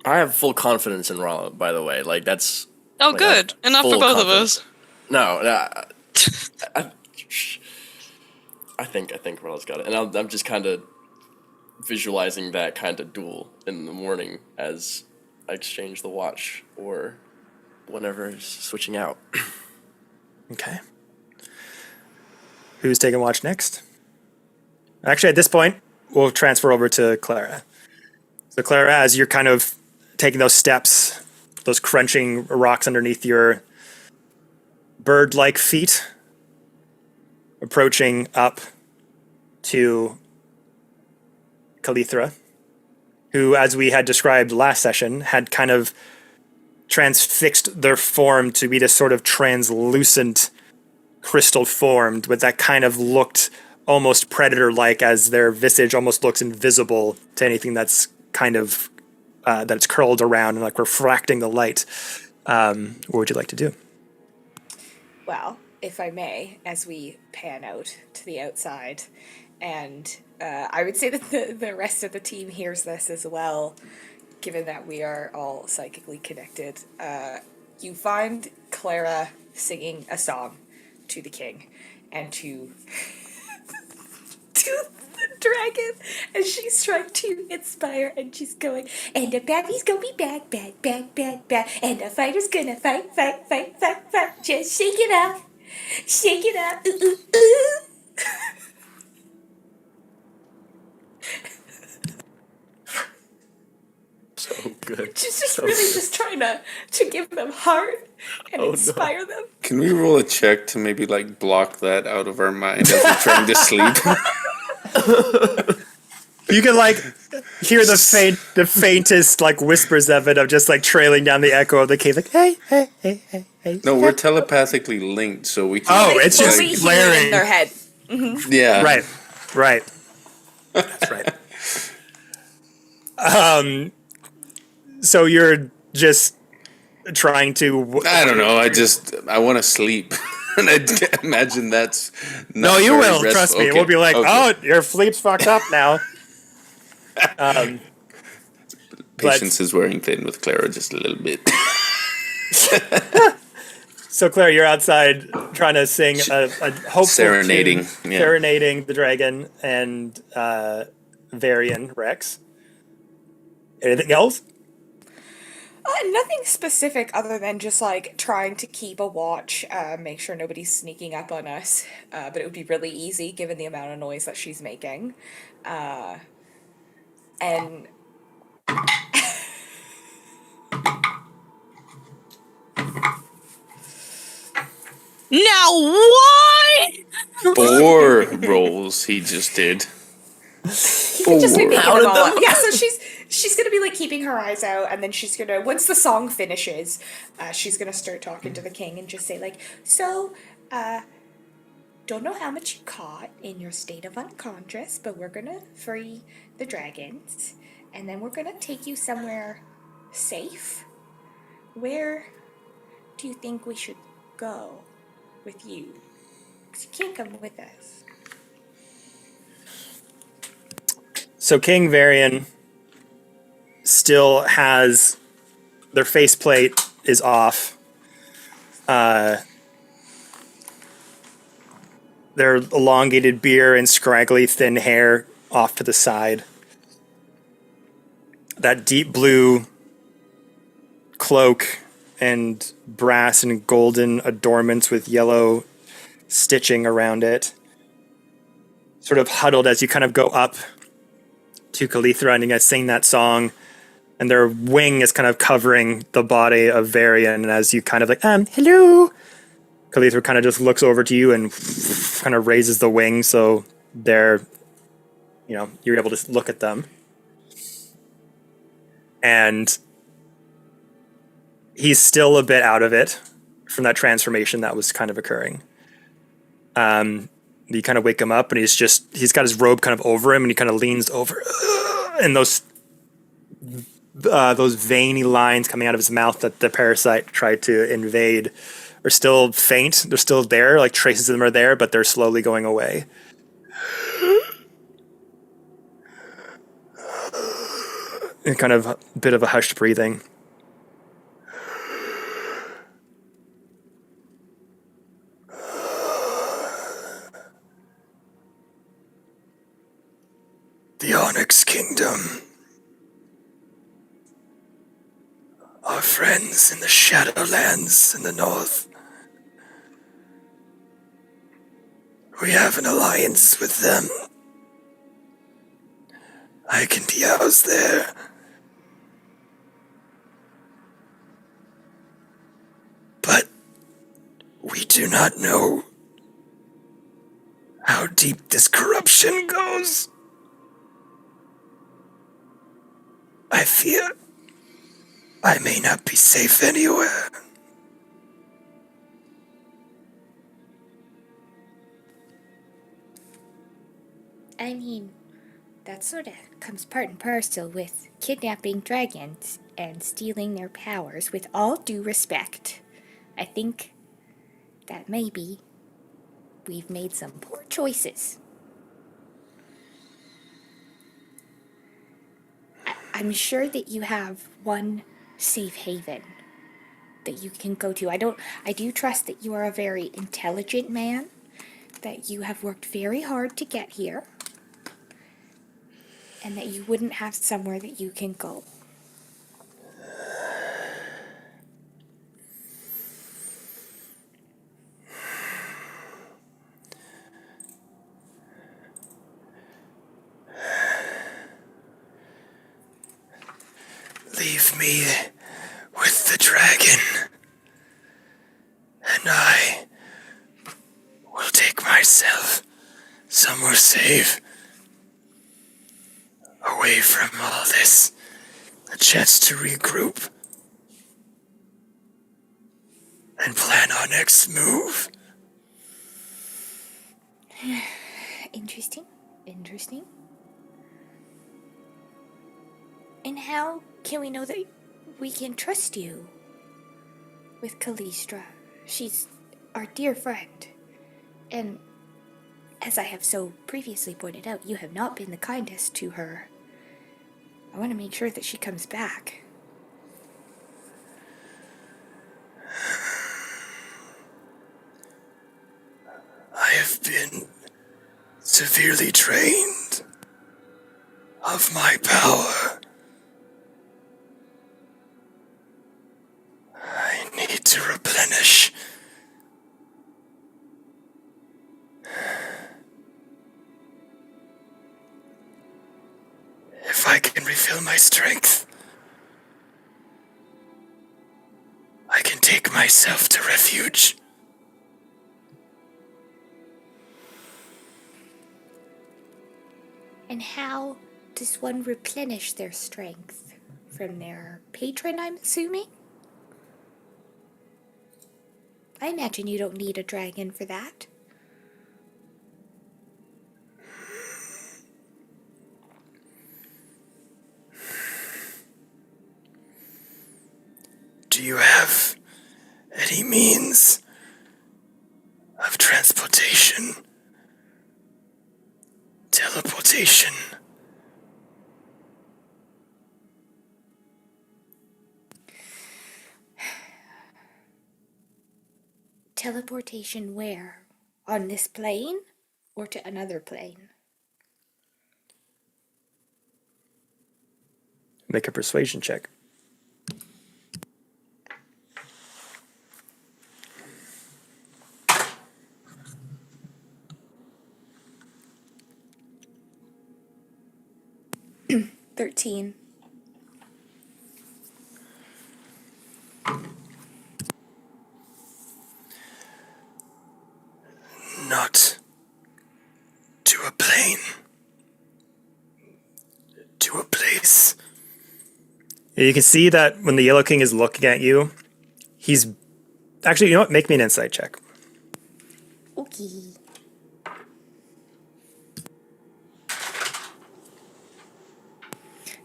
have full confidence in Rolla, by the way. Like that's Oh, like, good. Enough for full both of confidence. us. No, I think Rolla's got it, and I'm just kind of visualizing that kind of duel in the morning as I exchange the watch or whenever is switching out. Okay. Who's taking watch next? Actually, at this point, we'll transfer over to Clara. So Clara, as you're kind of taking those steps, those crunching rocks underneath your bird-like feet, approaching up to Calithra, who, as we had described last session, had kind of transfixed their form to be this sort of translucent crystal formed with that kind of looked almost predator-like as their visage almost looks invisible to anything that's kind of that's curled around and like refracting the light. What would you like to do? Well, if I may, as we pan out to the outside, and I would say that the rest of the team hears this as well, given that we are all psychically connected. You find Clara singing a song to the king and to the dragon, and she's trying to inspire, and she's going, and the baby's gonna be bad, bad, bad, bad, bad, and the fighter's gonna fight, fight, fight, fight, fight, just shake it up, ooh, ooh, ooh. So good. She's just So really good. just trying to give them heart and inspire them. Can we roll a check to maybe like block that out of our mind as we're trying to sleep? You can like hear the faintest like whispers of it, of just like trailing down the echo of the cave, like hey, hey, hey, hey, hey. No, we're telepathically linked, so we can. Oh, it's just Fully hear blaring. in their head. Yeah. Right. That's right. So you're just trying to. I don't know. I want to sleep, and I can't imagine that's. Not No, you very will. restful. Trust me. Okay. We'll be like, Okay. oh, your sleep's fucked up now. Patience is wearing thin with Clara just a little bit. So Claire, you're outside trying to sing a hopeful Serenading, tune, yeah. serenading the dragon and Varian Rex. Anything else? Nothing specific other than just like trying to keep a watch, make sure nobody's sneaking up on us. But it would be really easy given the amount of noise that she's making. And Now what? 4 rolls he just did. just like making them all up. Yeah, so she's gonna be like keeping her eyes out, and then she's gonna, once the song finishes, she's gonna start talking to the king and just say like, so, don't know how much you caught in your state of unconscious, but we're gonna free the dragons, and then we're gonna take you somewhere safe. Where do you think we should go with you? 'Cause you can't come with us. So King Varian still has their faceplate is off. Their elongated beard and scraggly thin hair off to the side. That deep blue cloak and brass and golden adornments with yellow stitching around it. Sort of huddled as you kind of go up to Calithra and you guys sing that song, and their wing is kind of covering the body of Varian, and as you kind of like, hello, Calithra kind of just looks over to you and kind of raises the wing so they're, you're able to look at them. And he's still a bit out of it from that transformation that was kind of occurring. You kind of wake him up and he's got his robe kind of over him and he kind of leans over and those veiny lines coming out of his mouth that the parasite tried to invade are still faint. They're still there, like traces of them are there, but they're slowly going away. And kind of a bit of a hushed breathing. The Onyx Kingdom. Our friends in the Shadowlands in the north. We have an alliance with them. I can be housed there. But we do not know how deep this corruption goes. I fear I may not be safe anywhere. I mean, that sort of comes part and parcel with kidnapping dragons and stealing their powers. With all due respect, I think that maybe we've made some poor choices. I'm sure that you have one safe haven that you can go to. I do trust that you are a very intelligent man, that you have worked very hard to get here, and that you wouldn't have somewhere that you can go. Leave me with the dragon, and I will take myself somewhere safe, away from all this, a chance to regroup and plan our next move. Interesting. And how can we know that we can trust you with Callistra? She's our dear friend. And as I have so previously pointed out, you have not been the kindest to her. I want to make sure that she comes back. I have been severely drained of my power. I need to replenish. If I can refill my strength, I can take myself to refuge. And how does one replenish their strength? From their patron, I'm assuming? I imagine you don't need a dragon for that. Do you have any means of transportation? Teleportation? Teleportation where? On this plane? Or to another plane? Make a persuasion check. $13. Not to a plane. To a place. You can see that when the Yellow King is looking at you, he's... Actually, you know what? Make me an insight check. Okay.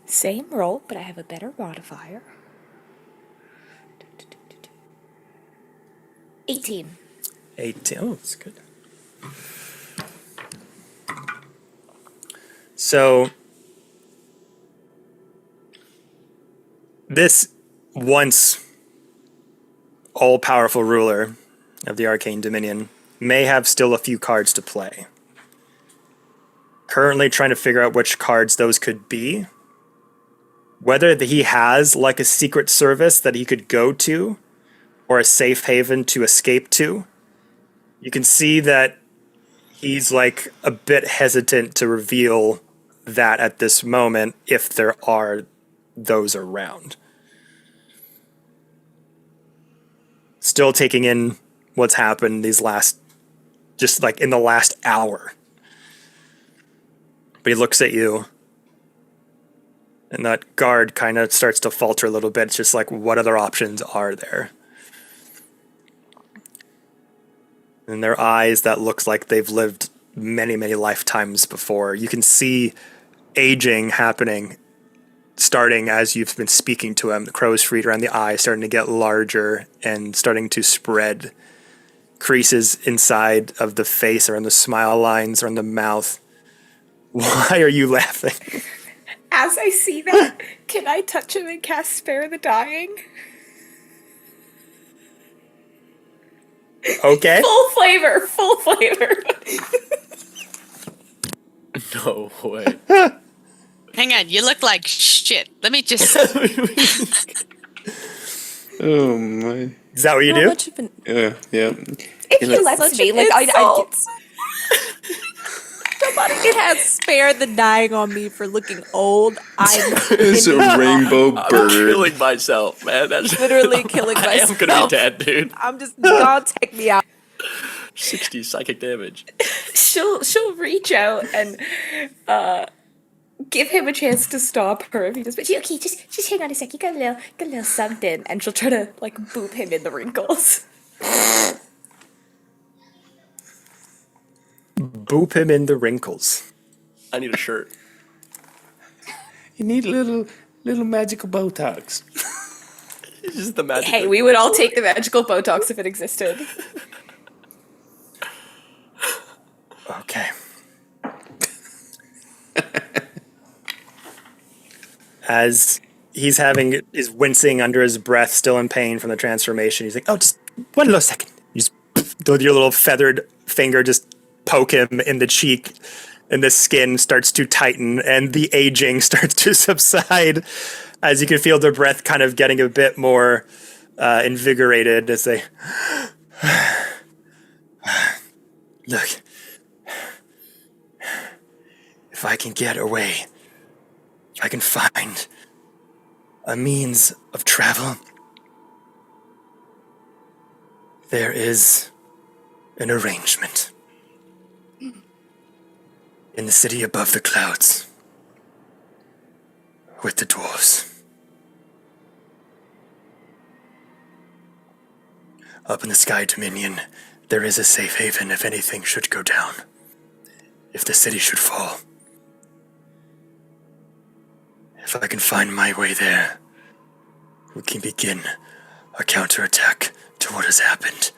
Same roll, but I have a better modifier. 18. 18. Oh, that's good. So, this once all-powerful ruler of the Arcane Dominion may have still a few cards to play. Currently trying to figure out which cards those could be. Whether he has like a secret service that he could go to or a safe haven to escape to. You can see that he's like a bit hesitant to reveal that at this moment if there are those around. Still taking in what's happened just like in the last hour. But he looks at you, and that guard kind of starts to falter a little bit. It's just like, what other options are there? In their eyes, that looks like they've lived many, many lifetimes before. You can see aging happening, starting as you've been speaking to him. The crow's feet around the eye starting to get larger and starting to spread. Creases inside of the face, around the smile lines, around the mouth. Why are you laughing? As I see that, can I touch him and cast Spare the Dying? Okay. Full flavor, full flavor. No way. Hang on, you look like shit. Let me just. Oh my. Is that what you How do? much of an If You he know- lets me, like I it has spare the dying on me for looking old. I'm It's a rainbow I'm bird. killing myself, man. That's literally killing I am myself. gonna be dead, dude. I'm just gonna take me out. 60 psychic damage. she'll reach out and give him a chance to stop her if he does. But Okay, just hang on a sec. You got a little something. and she'll try to like boop him in the wrinkles. Boop him in the wrinkles. I need a shirt. You need little magical Botox. It's just the magic. Hey, we would all take the magical Botox if it existed. Okay. As he's is wincing under his breath, still in pain from the transformation, he's like, "Oh, just one little second." You just with your little feathered finger, just poke him in the cheek, and the skin starts to tighten, and the aging starts to subside, as you can feel their breath kind of getting a bit more invigorated as they look. If I can get away, if I can find a means of travel, there is an arrangement in the city above the clouds with the dwarves. Up in the Skye Dominion, there is a safe haven if anything should go down, if the city should fall. If I can find my way there, we can begin a counterattack to what has happened.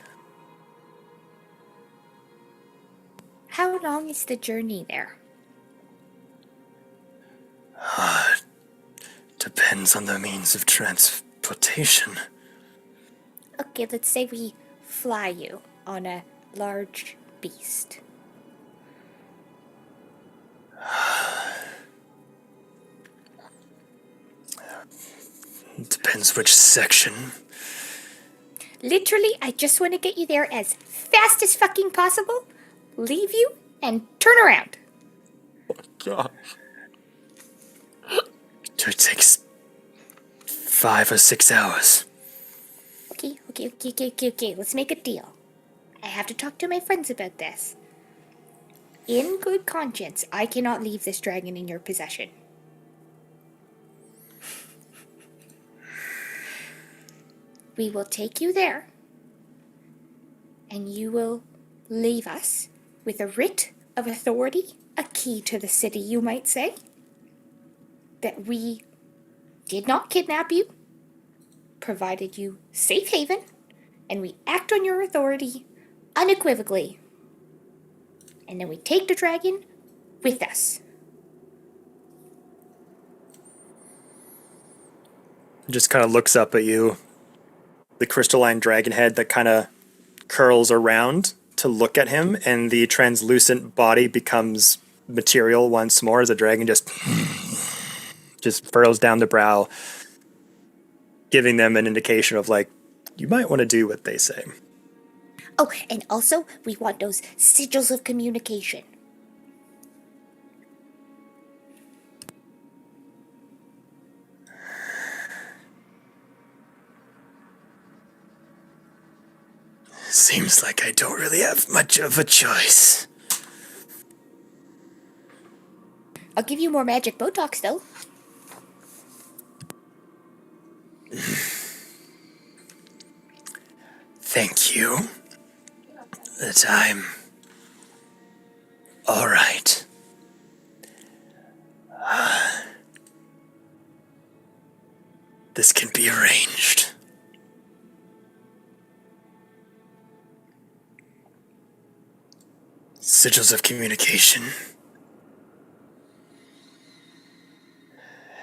How long is the journey there? Depends on the means of transportation. Okay, let's say we fly you on a large beast. Depends which section. Literally, I just want to get you there as fast as fucking possible, leave you, and turn around. God. It takes 5 or 6 hours. Okay. Let's make a deal. I have to talk to my friends about this. In good conscience, I cannot leave this dragon in your possession. We will take you there, and you will leave us with a writ of authority, a key to the city, you might say, that we did not kidnap you, provided you safe haven, and we act on your authority unequivocally. And then we take the dragon with us. Just kind of looks up at you. The crystalline dragon head that kind of curls around to look at him, and the translucent body becomes material once more as the dragon just furrows down the brow, giving them an indication of like, you might want to do what they say. Oh, and also, we want those sigils of communication. Seems like I don't really have much of a choice. I'll give you more magic Botox, though. Thank you. That I'm all right. This can be arranged. Sigils of communication.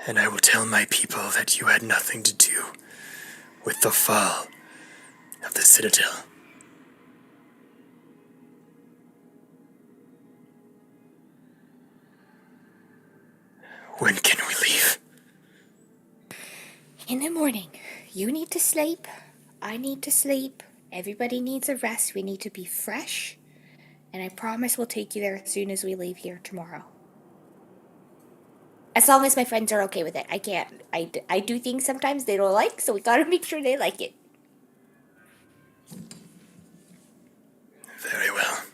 And I will tell my people that you had nothing to do with the fall of the Citadel. When can we leave? In the morning. You need to sleep. I need to sleep. Everybody needs a rest. We need to be fresh. And I promise we'll take you there as soon as we leave here tomorrow. As long as my friends are okay with it. I can't. I do things sometimes they don't like, so we gotta make sure they like it. Very well.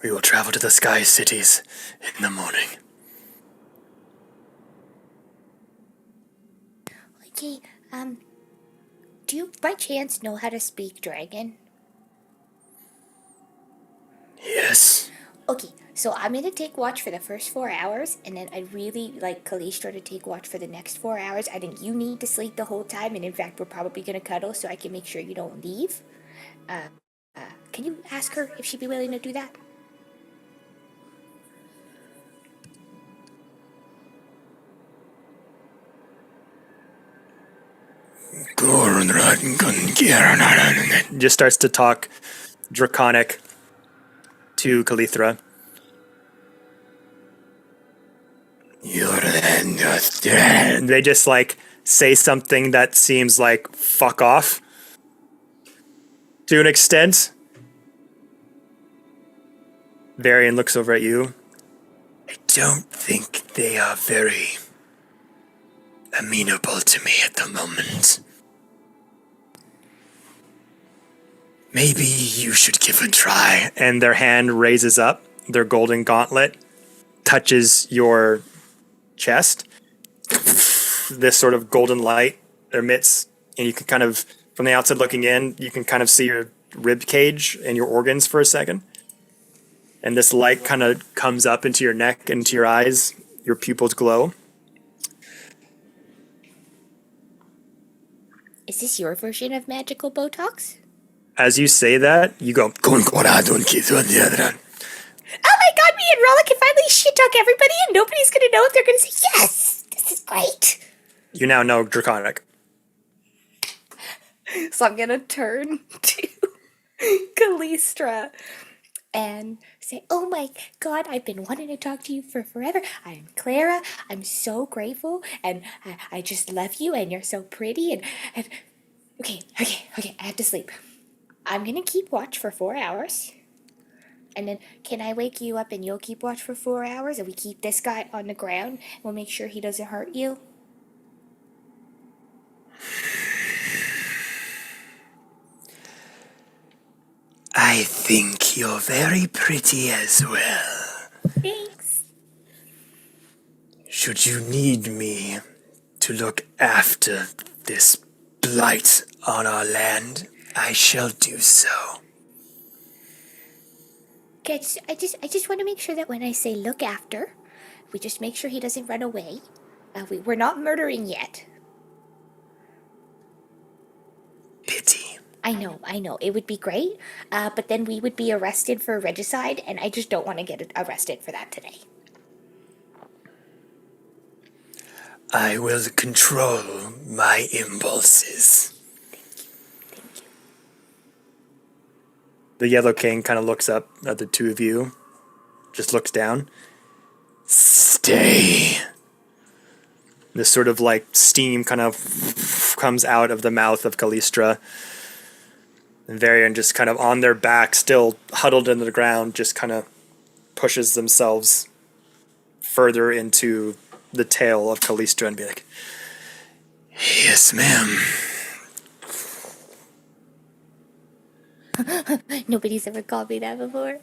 We will travel to the Skye cities in the morning. Okay, do you by chance know how to speak dragon? Yes. Okay, so I'm gonna take watch for the first 4 hours, and then I'd really like Callistra to take watch for the next 4 hours. I think you need to sleep the whole time, and in fact, we're probably gonna cuddle so I can make sure you don't leave. Can you ask her if she'd be willing to do that? Just starts to talk Draconic to Calithra. They just like say something that seems like fuck off to an extent. Varian looks over at you. I don't think they are very amenable to me at the moment. Maybe you should give a try. And their hand raises up. Their golden gauntlet touches your chest. This sort of golden light emits, and you can kind of, from the outside looking in, you can kind of see your rib cage and your organs for a second. And this light kind of comes up into your neck, into your eyes. Your pupils glow. Is this your version of magical Botox? As you say that, you go, Oh my god, me and Rollo can finally shit talk everybody and nobody's gonna know if they're gonna say, yes, this is great. you now know Draconic. So I'm gonna turn to Callistra And say, "Oh my God, I've been wanting to talk to you for forever. I'm Clara. I'm so grateful, and I just love you, and you're so pretty. And okay, I have to sleep. I'm gonna keep watch for 4 hours, and then can I wake you up and you'll keep watch for 4 hours, and we keep this guy on the ground, and we'll make sure he doesn't hurt you." I think you're very pretty as well. Thanks. Should you need me to look after this blight on our land, I shall do so. I just want to make sure that when I say look after, we just make sure he doesn't run away. We're not murdering yet. Pity. I know. It would be great, but then we would be arrested for regicide, and I just don't want to get arrested for that today. I will control my impulses. Thank you. The Yellow King kind of looks up at the two of you, just looks down. Stay. This sort of like steam kind of comes out of the mouth of Callistra. And Varian just kind of on their back, still huddled into the ground, just kind of pushes themselves further into the tail of Callistra and be like, "Yes, ma'am." Nobody's ever called me that before.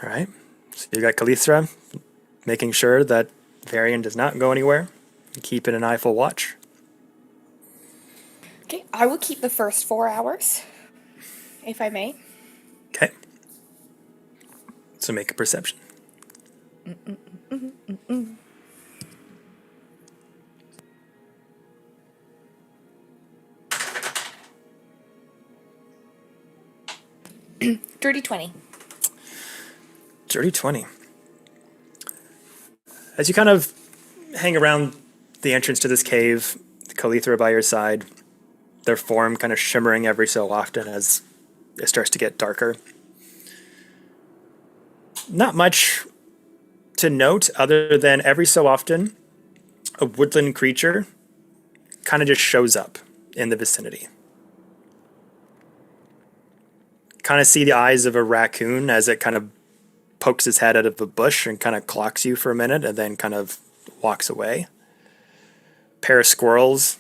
All right. So you got Callistra making sure that Varian does not go anywhere. Keeping an eyeful watch. Okay, I will keep the first 4 hours, if I may. Okay. So make a perception. Dirty 20. Dirty 20. As you kind of hang around the entrance to this cave, Calithra by your side, their form kind of shimmering every so often as it starts to get darker. Not much to note other than every so often a woodland creature kind of just shows up in the vicinity. Kind of see the eyes of a raccoon as it kind of pokes its head out of the bush and kind of clocks you for a minute and then kind of walks away. Pair of squirrels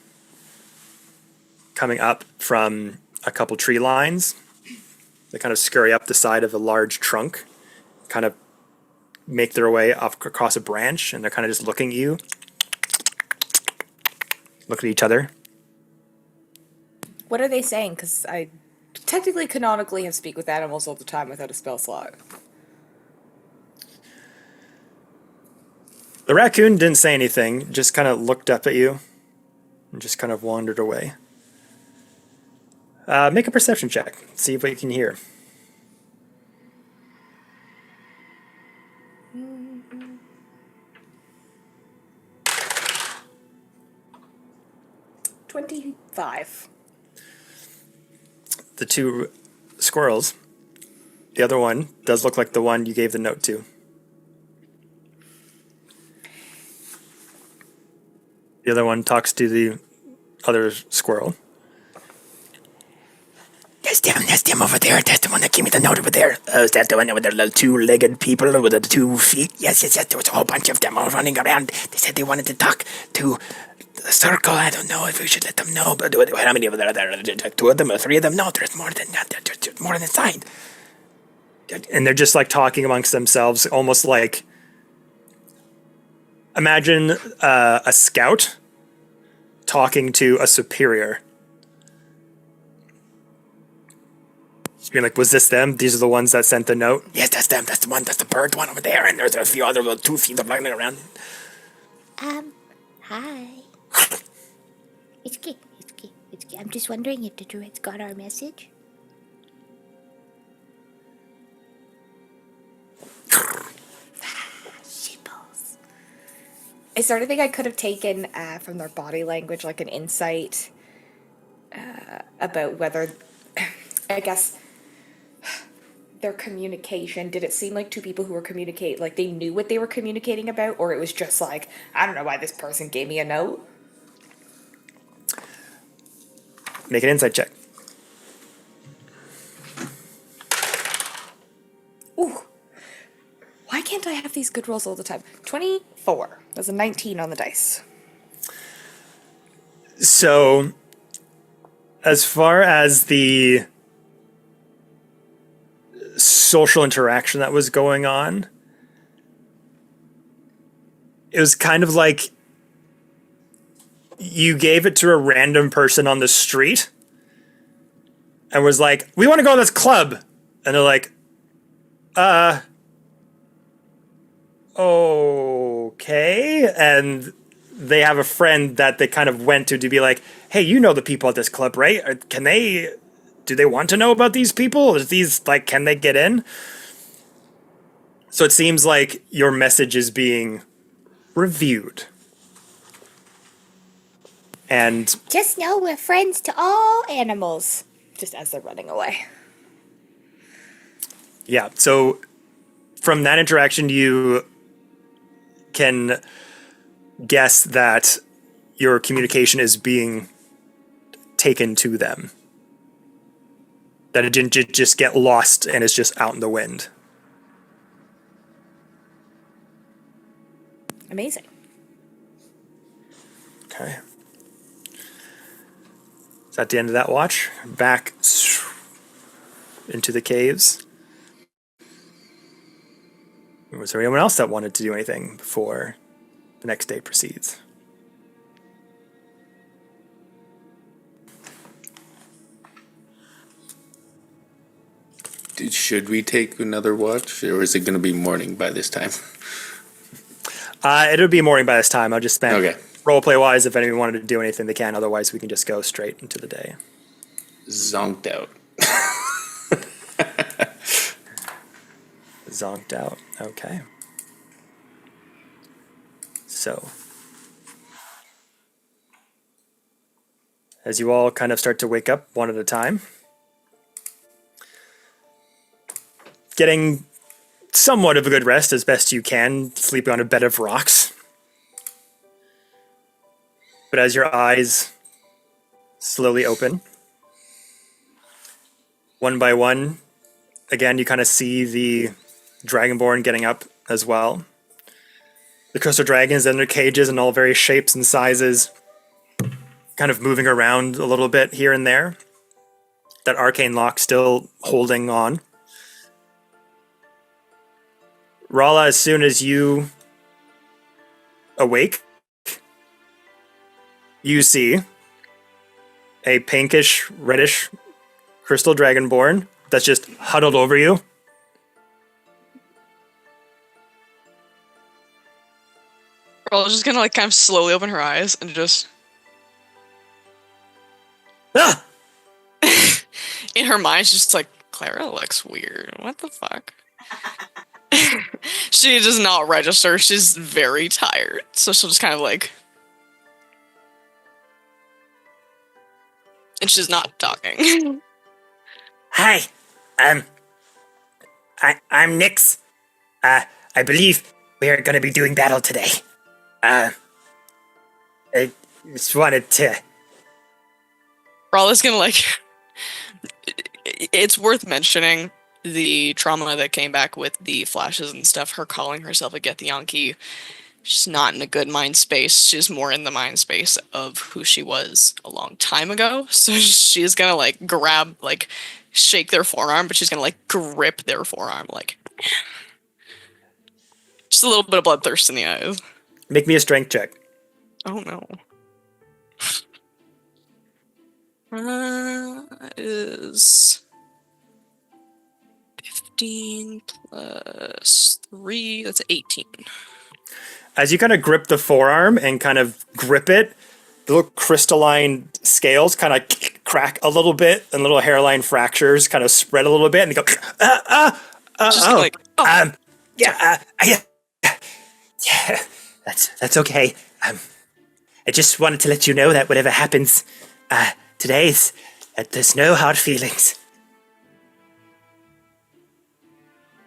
coming up from a couple tree lines. They kind of scurry up the side of a large trunk, kind of make their way up across a branch, and they're kind of just looking at you. Look at each other. What are they saying? Because I technically canonically have speak with animals all the time without a spell slot. The raccoon didn't say anything, just kind of looked up at you and just kind of wandered away. Make a perception check. See what you can hear. $25. The two squirrels, the other one does look like the one you gave the note to. The other one talks to the other squirrel. That's them over there. That's the one that gave me the note over there. Oh, is that the one with the little two-legged people with the 2 feet? Yes. There was a whole bunch of them all running around. They said they wanted to talk to the circle. I don't know if we should let them know. But how many of them are there? 2 of them or 3 of them? No, there's more than that. There's more inside. And they're just like talking amongst themselves, almost like imagine a scout talking to a superior. You're like, was this them? These are the ones that sent the note? Yes, that's them. That's the one. That's the bird one over there. And there's a few other little 2 feet of lightning around. Hi. It's okay. I'm just wondering if the druids got our message. Shitballs. Is there anything I could have taken from their body language, like an insight about whether, I guess, their communication, did it seem like two people who were like they knew what they were communicating about, or it was just like, I don't know why this person gave me a note? Make an insight check. Ooh. Why can't I have these good rolls all the time? 24. There's a 19 on the dice. So, as far as the social interaction that was going on, it was kind of like you gave it to a random person on the street and was like, we want to go to this club. And they're like, okay. And they have a friend that they kind of went to be like, hey, you know the people at this club, right? Do they want to know about these people? Is these, like, can they get in? So it seems like your message is being reviewed. And Just know we're friends to all animals. Just as they're running away. yeah, so from that interaction, you can guess that your communication is being taken to them. That it didn't just get lost and it's just out in the wind. Amazing. Okay. Is that the end of that watch? Back into the caves. Was there anyone else that wanted to do anything before the next day proceeds? Should we take another watch, or is it going to be morning by this time? It'll be morning by this time. I'll just spend Okay. roleplay wise. If anyone wanted to do anything, they can. Otherwise, we can just go straight into the day. Zonked out. Zonked out. Okay. So, as you all kind of start to wake up one at a time, getting somewhat of a good rest as best you can, sleeping on a bed of rocks. But as your eyes slowly open, one by one, again, you kind of see the Dragonborn getting up as well. The crystal dragons in their cages in all various shapes and sizes, kind of moving around a little bit here and there. That arcane lock still holding on. Rala, as soon as you awake, you see a pinkish, reddish crystal dragonborn that's just huddled over you. Rola's just gonna like kind of slowly open her eyes and just Ah! in her mind she's just like, Clara looks weird. What the fuck? She does not register. She's very tired. So she'll just kind of like, and she's not talking. Hi, I'm Nyx. I believe we're gonna be doing battle today. I just wanted to. Rala's gonna like, it's worth mentioning the trauma that came back with the flashes and stuff, her calling herself a Githyanki. She's not in a good mind space. She's more in the mind space of who she was a long time ago. So she's gonna like grab, like shake their forearm, but she's gonna like grip their forearm, like just a little bit of bloodthirst in the eyes. Make me a strength check. Oh no. Is 15 plus 3, that's 18. As you kind of grip the forearm and kind of grip it, the little crystalline scales kind of crack a little bit, and little hairline fractures kind of spread a little bit, and they go, Just like, oh. yeah, That's okay. I just wanted to let you know that whatever happens today, that there's no hard feelings.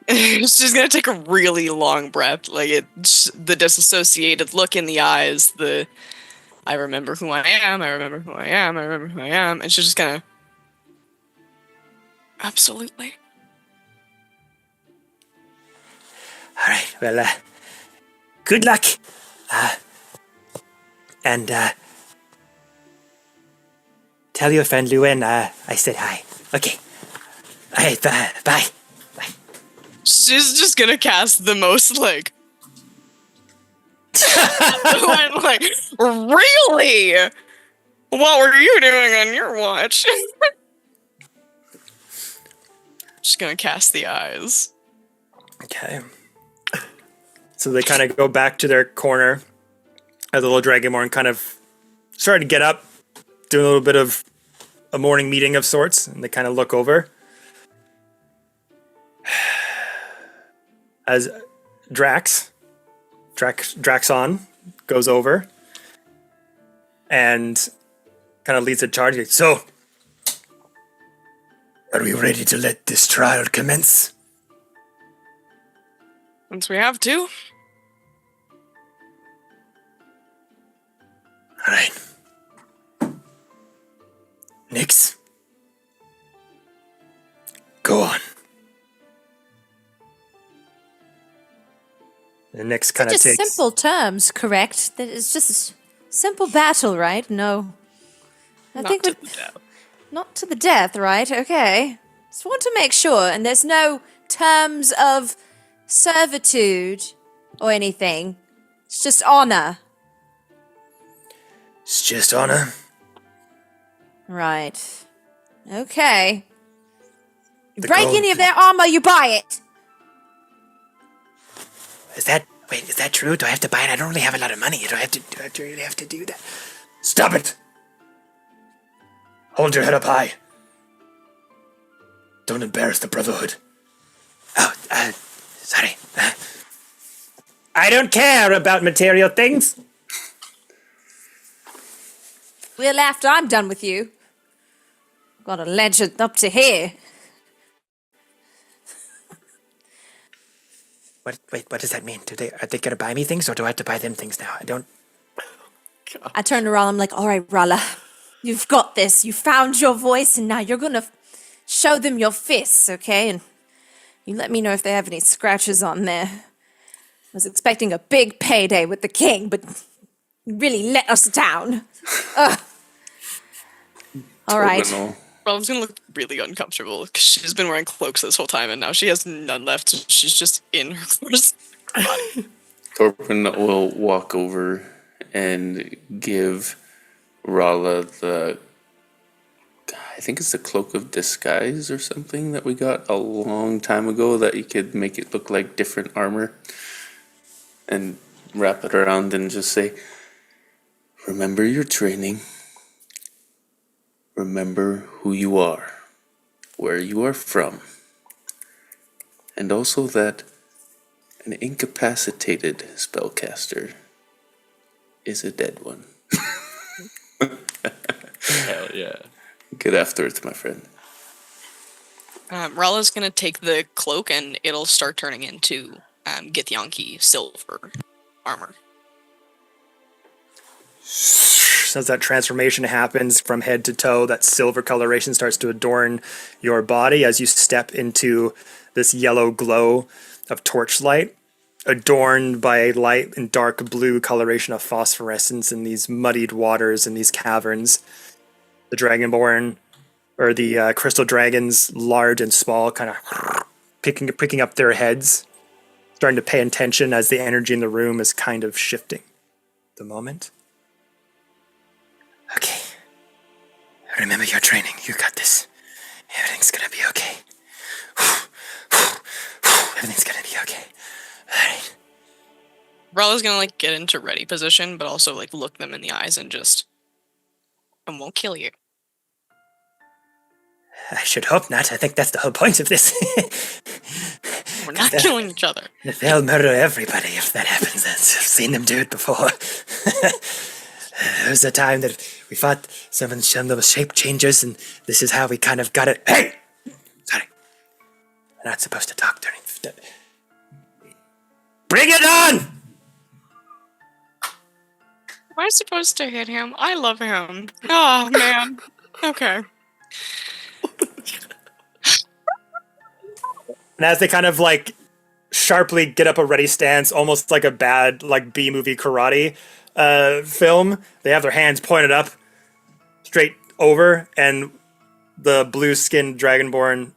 She's gonna take a really long breath, like it's the disassociated look in the eyes, the I remember who I am, I remember who I am, I remember who I am, and she's just gonna absolutely. All right, well, good luck. And tell your friend Luan I said hi. Okay. All right, bye. She's just gonna cast the most like Luan, like, really? What were you doing on your watch? Just gonna cast the eyes. Okay. So they kind of go back to their corner as the little dragonborn kind of started to get up, doing a little bit of a morning meeting of sorts, and they kind of look over. As Draxon goes over and kind of leads a charge. So, are we ready to let this trial commence? Once we have to. All right. Nyx, go on. The Nyx kind of Just takes... simple terms, correct? That it's just a simple battle, right? No. Not to the death. Not to the death, right? Okay. Just want to make sure. And there's no terms of servitude or anything. It's just honor. It's just honor. Right. Okay. You The break gold- any of their armor, you buy it. Is that true? Do I have to buy it? I don't really have a lot of money. Do I really have to do that? Stop it! Hold your head up high. Don't embarrass the Brotherhood. Oh, sorry. I don't care about material things. Well, after I'm done with you. Got a legend up to here. What does that mean? Are they gonna buy me things, or do I have to buy them things now? I don't... I turn around, I'm like, all right, Rala, you've got this. You found your voice, and now you're gonna show them your fists, okay? And you let me know if they have any scratches on there. I was expecting a big payday with the king, but you really let us down. Ugh. All right. Terminal. Robin's gonna look really uncomfortable because she's been wearing cloaks this whole time and now she has none left. So she's just in her clothes. Torpin will walk over and give Rala I think it's the Cloak of Disguise or something that we got a long time ago that you could make it look like different armor and wrap it around and just say, remember your training. Remember who you are, where you are from, and also that an incapacitated spellcaster is a dead one. Hell yeah. Get after it, my friend. Rala's gonna take the cloak and it'll start turning into Githyanki silver armor. As that transformation happens from head to toe, that silver coloration starts to adorn your body as you step into this yellow glow of torchlight, adorned by light and dark blue coloration of phosphorescence in these muddied waters in these caverns. The dragonborn, or the crystal dragons, large and small, kind of picking up their heads, starting to pay attention as the energy in the room is kind of shifting. The moment. Okay. Remember your training. You got this. Everything's gonna be okay. Everything's gonna be okay. Alright. Rala's gonna get into ready position, but also look them in the eyes and won't kill you. I should hope not. I think that's the whole point of this. We're not killing each other. They'll murder everybody if that happens. I've seen them do it before. There was a time that we fought some of the shape changers, and this is how we kind of got it. Hey! Sorry. We're not supposed to talk during... Bring it on! Am I supposed to hit him? I love him. Oh, man. Okay. And as they kind of like sharply get up a ready stance, almost like a bad like B-movie karate film, they have their hands pointed up straight over, and the blue-skinned dragonborn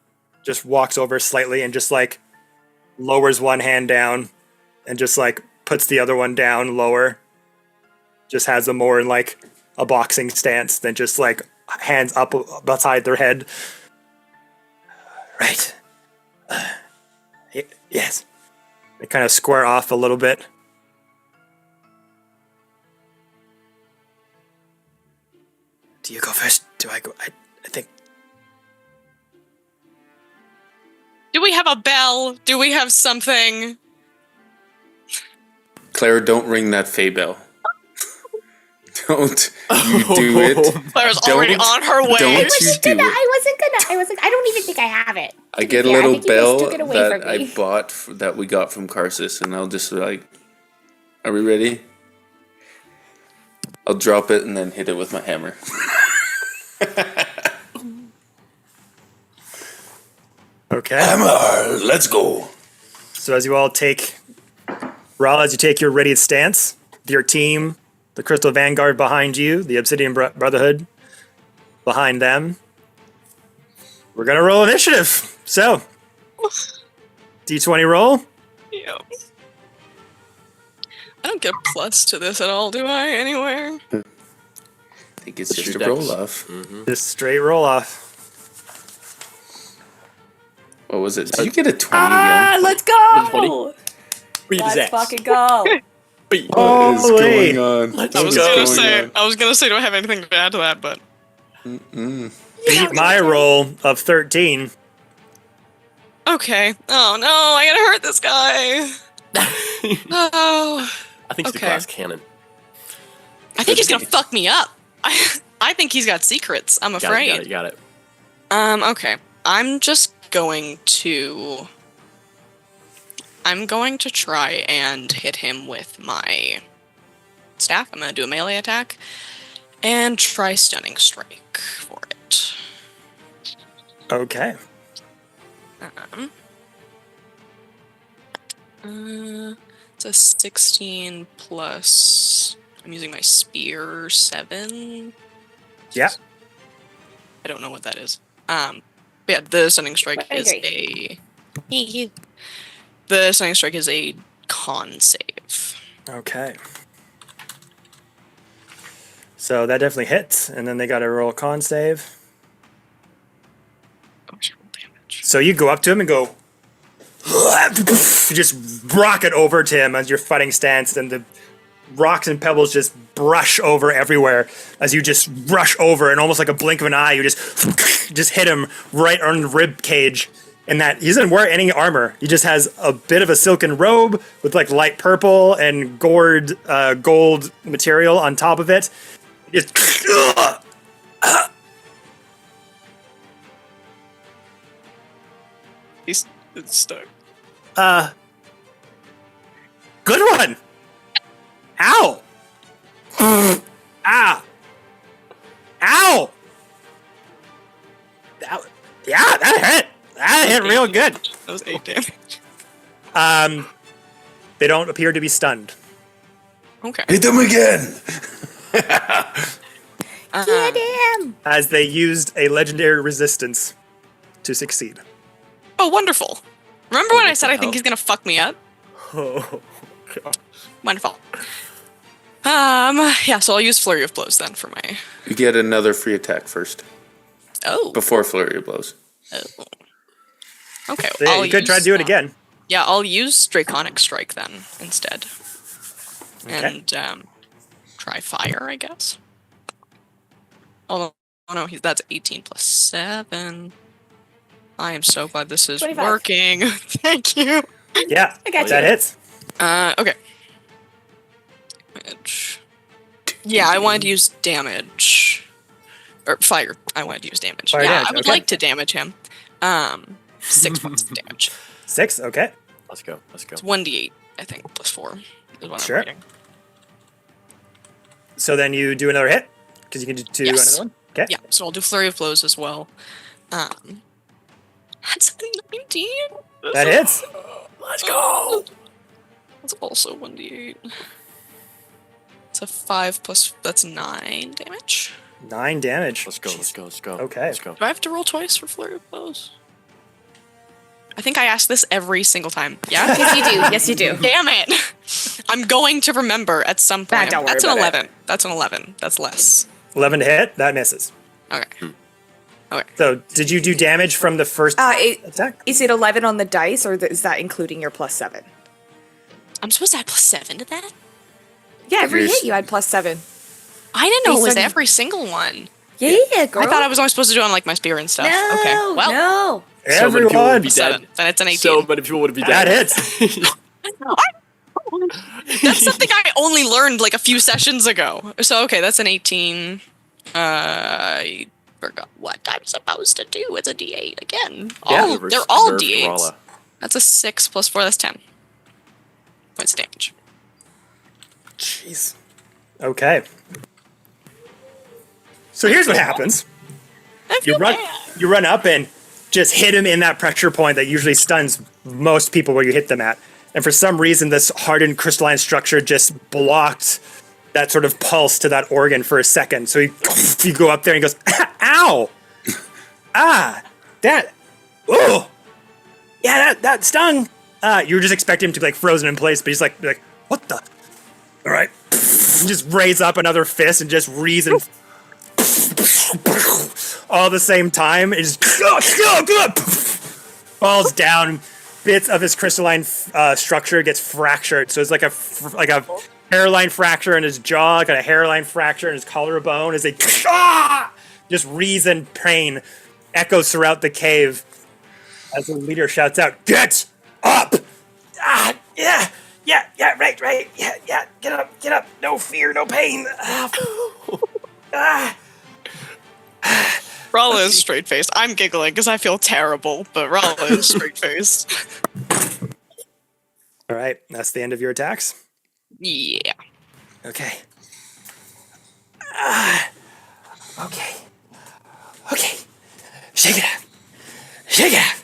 just walks over slightly and just like lowers one hand down and just like puts the other one down lower. Just has them more in like a boxing stance than just like hands up beside their head. Right. Yes. They kind of square off a little bit. Do you go first? Do I go? I think. Do we have a bell? Do we have something? Claire, don't ring that Fey bell. Don't you do it. Claire's already on her way. I wasn't gonna. I don't even think I have it. I get a little bell that I bought that we got from Karsus, and I'll just like, are we ready? I'll drop it and then hit it with my hammer. Okay. Hammer, let's go. So as you all take, Ral, as you take your ready stance, your team, the Crystal Vanguard behind you, the Obsidian Brotherhood behind them, we're gonna roll initiative. So, D20 roll. Yeah. I don't get plus to this at all, do I? Anywhere? I think it's just a roll off. Just straight roll off. What was it? Did you get a 20 again? Let's go! Let's fucking go! What is Holy. going on? I was gonna say, do I have anything to add to that? But Beat my roll of 13. okay. Oh no, I gotta hurt this guy. Oh, I think it's the Okay. glass cannon. I think he's gonna fuck me up. I think he's got secrets. I'm afraid. Got it. Okay. I'm just going to try and hit him with my staff. I'm gonna do a melee attack and try stunning strike for it. Okay. It's a 16 plus. I'm using my spear 7. Yeah. I don't know what that is. But yeah, the stunning strike I is agree. the stunning strike is a con save. Okay. So that definitely hits, and then they got to roll a con save. Oh, she rolled damage. So you go up to him and go, you just rocket over to him as your fighting stance, and the rocks and pebbles just brush over everywhere as you just rush over, and almost like a blink of an eye, you just hit him right on the rib cage. And that he doesn't wear any armor. He just has a bit of a silken robe with like light purple and gold material on top of it. Just He's stuck. good one. Ow. Ah. Ow. Yeah, that hit. That hit real good. That was 8 damage. They don't appear to be stunned. Okay. Hit them again. Get him! As they used a legendary resistance to succeed. Oh, wonderful. Remember when I said I think he's gonna fuck me up? Oh, God. Wonderful. Yeah, so I'll use Flurry of Blows then for my... You get another free attack first, Oh. before Flurry of Blows. Oh. Okay, So yeah, you could try to do it again. Yeah, I'll use Draconic Strike then instead. Okay. And try Fire, I guess. Oh no, that's 18 plus 7. I am so glad this is 25. working. Thank you. Yeah, I got that you. hits. Okay. Damage. Yeah, I wanted to use damage. Or fire. I wanted to use damage. Fire yeah, damage, I would okay. like to damage him. 6 points of damage. 6, okay. Let's go. Let's go. It's 1d8, I think, plus 4 is what Sure. I'm reading. So then you do another hit, because you can do Yes. another one. Okay. Yeah, so I'll do Flurry of Blows as well. That's a 19. That hits. Let's go. That's also 1d8. It's a 5 plus, that's 9 damage. 9 damage. Let's go. Let's go. Let's go. Okay. Let's go. Do I have to roll twice for Flurry of Blows? I think I ask this every single time. Yeah? Yes, you do. Yes, you do. Damn it! I'm going to remember at some point. Don't worry That's an about it. 11. That's an 11. That's less. 11 to hit. That misses. Okay. Okay. So did you do damage from the first attack? Is it 11 on the dice, or is that including your plus 7? I'm supposed to add plus 7 to that? Yeah, every Yours- hit you had plus 7. I didn't know it Based was on- every single one. Yeah, girl. I thought I was only supposed to do it on like my spear and stuff. No, Okay. Well, no. So many people would Everyone. be seven. dead. Then it's an 18. So many people would be That dead. hits. That's something I only learned like a few sessions ago. So okay, that's an 18. I forgot what I'm supposed to do with a D8 again. Yeah. They're all Reserve D8s. Kerala. That's a 6 plus 4. That's 10 points of damage. Jeez. Okay. So here's what happens. You run up and just hit him in that pressure point that usually stuns most people where you hit them at. And for some reason, this hardened crystalline structure just blocked that sort of pulse to that organ for a second. So you go up there and he goes, ow! Oh! Yeah, that stung! You were just expecting him to be like frozen in place, but he's like what the? All right. Just raise up another fist and just reason all at the same time. It just falls down. Bits of his crystalline structure gets fractured. So it's like a hairline fracture in his jaw, like a hairline fracture in his collarbone. As they just reason pain echoes throughout the cave as the leader shouts out, "Get up! Yeah, right, yeah, get up, no fear, no pain." Rala is straight faced. I'm giggling because I feel terrible, but Rala is straight faced. All right, that's the end of your attacks. Yeah. Okay. Okay. Shake it up. Shake it up.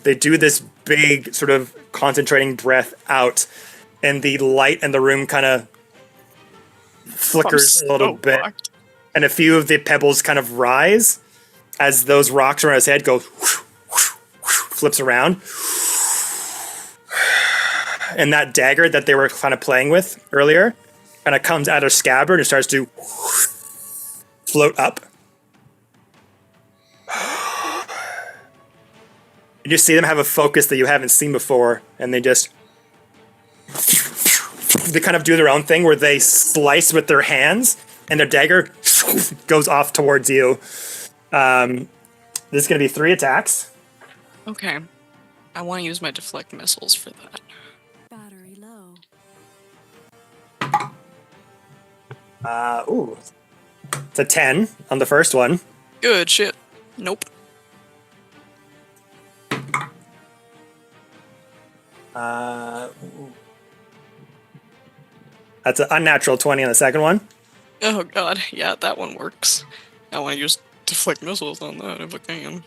They do this big sort of concentrating breath out, and the light in the room kind of flickers a little bit, and a few of the pebbles kind of rise as those rocks around his head go flips around. And that dagger that they were kind of playing with earlier kind of comes out of scabbard and starts to float up. You just see them have a focus that you haven't seen before, and they kind of do their own thing where they slice with their hands, and their dagger goes off towards you. This is going to be 3 attacks. Okay. I want to use my deflect missiles for that. Battery low. It's a 10 on the first one. Good shit. Nope. That's an unnatural 20 on the second one. Oh god, yeah, that one works. I want to use deflect missiles on that if I can.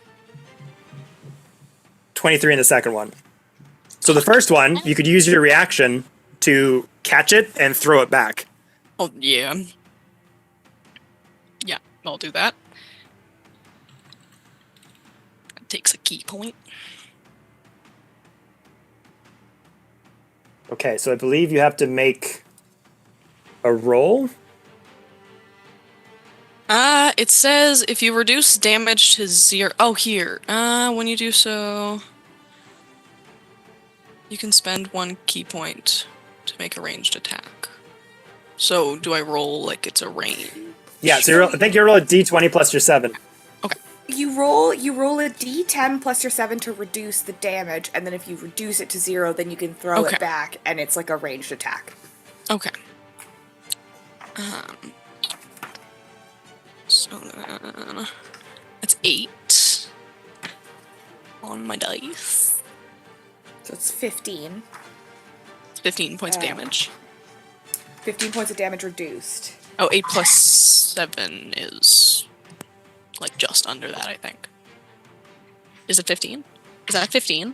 23 in the second one. So the first one, you could use your reaction to catch it and throw it back. Oh, yeah. Yeah, I'll do that. That takes a key point. Okay, so I believe you have to make a roll. It says if you reduce damage to 0. Oh, here. When you do so, you can spend 1 key point to make a ranged attack. So do I roll like it's a range? Yeah, so I think you roll a d20 plus your 7. Okay. You roll a d10 plus your 7 to reduce the damage, and then if you reduce it to 0, then you can throw Okay. it back, and it's like a ranged attack. Okay. So then that's 8 on my dice. So it's 15. 15 points of damage. 15 points of damage reduced. Oh, 8 plus 7 is like just under that, I think. Is it 15? Is that 15?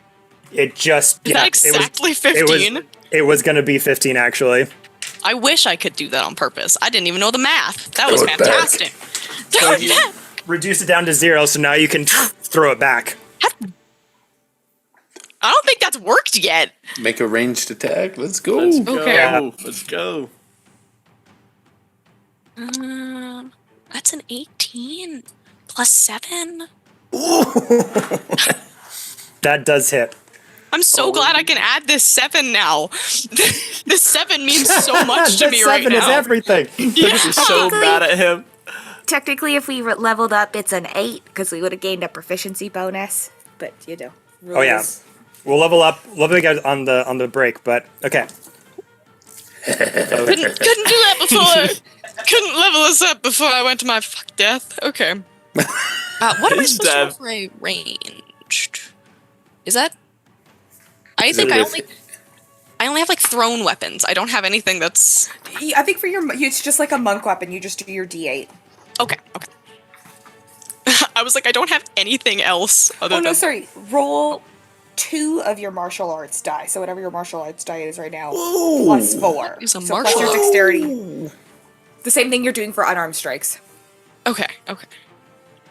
It just Is that exactly 15? It was going to be 15 actually. I wish I could do that on purpose. I didn't even know the math. That was fantastic. Throw it back. Reduce it down to 0, so now you can throw it back. I don't think that's worked yet. Make a ranged attack. Let's go. Let's go. Okay. Let's go. That's an 18 plus 7. That does hit. I'm so glad I can add this 7 now. This 7 means so much to That me right 7 is now. everything. You're so mad at him. Technically, if we leveled up, it's an 8 because we would have gained a proficiency bonus. But, you know. Oh yeah. rules. We'll level up guys on the break, but okay. Couldn't do that before. Couldn't level us up before I went to my death. Okay. What am I His supposed to death. roll for a ranged? Is that? I think I only have like thrown weapons. I don't have anything that's. I think for it's just like a monk weapon. You just do your d8. Okay. I was like, I don't have anything else other Oh, than. no, sorry. Roll 2 of your martial arts die. So whatever your martial arts die is right now, plus 4. Use a So martial plus your art. dexterity. The same thing you're doing for unarmed strikes. Okay.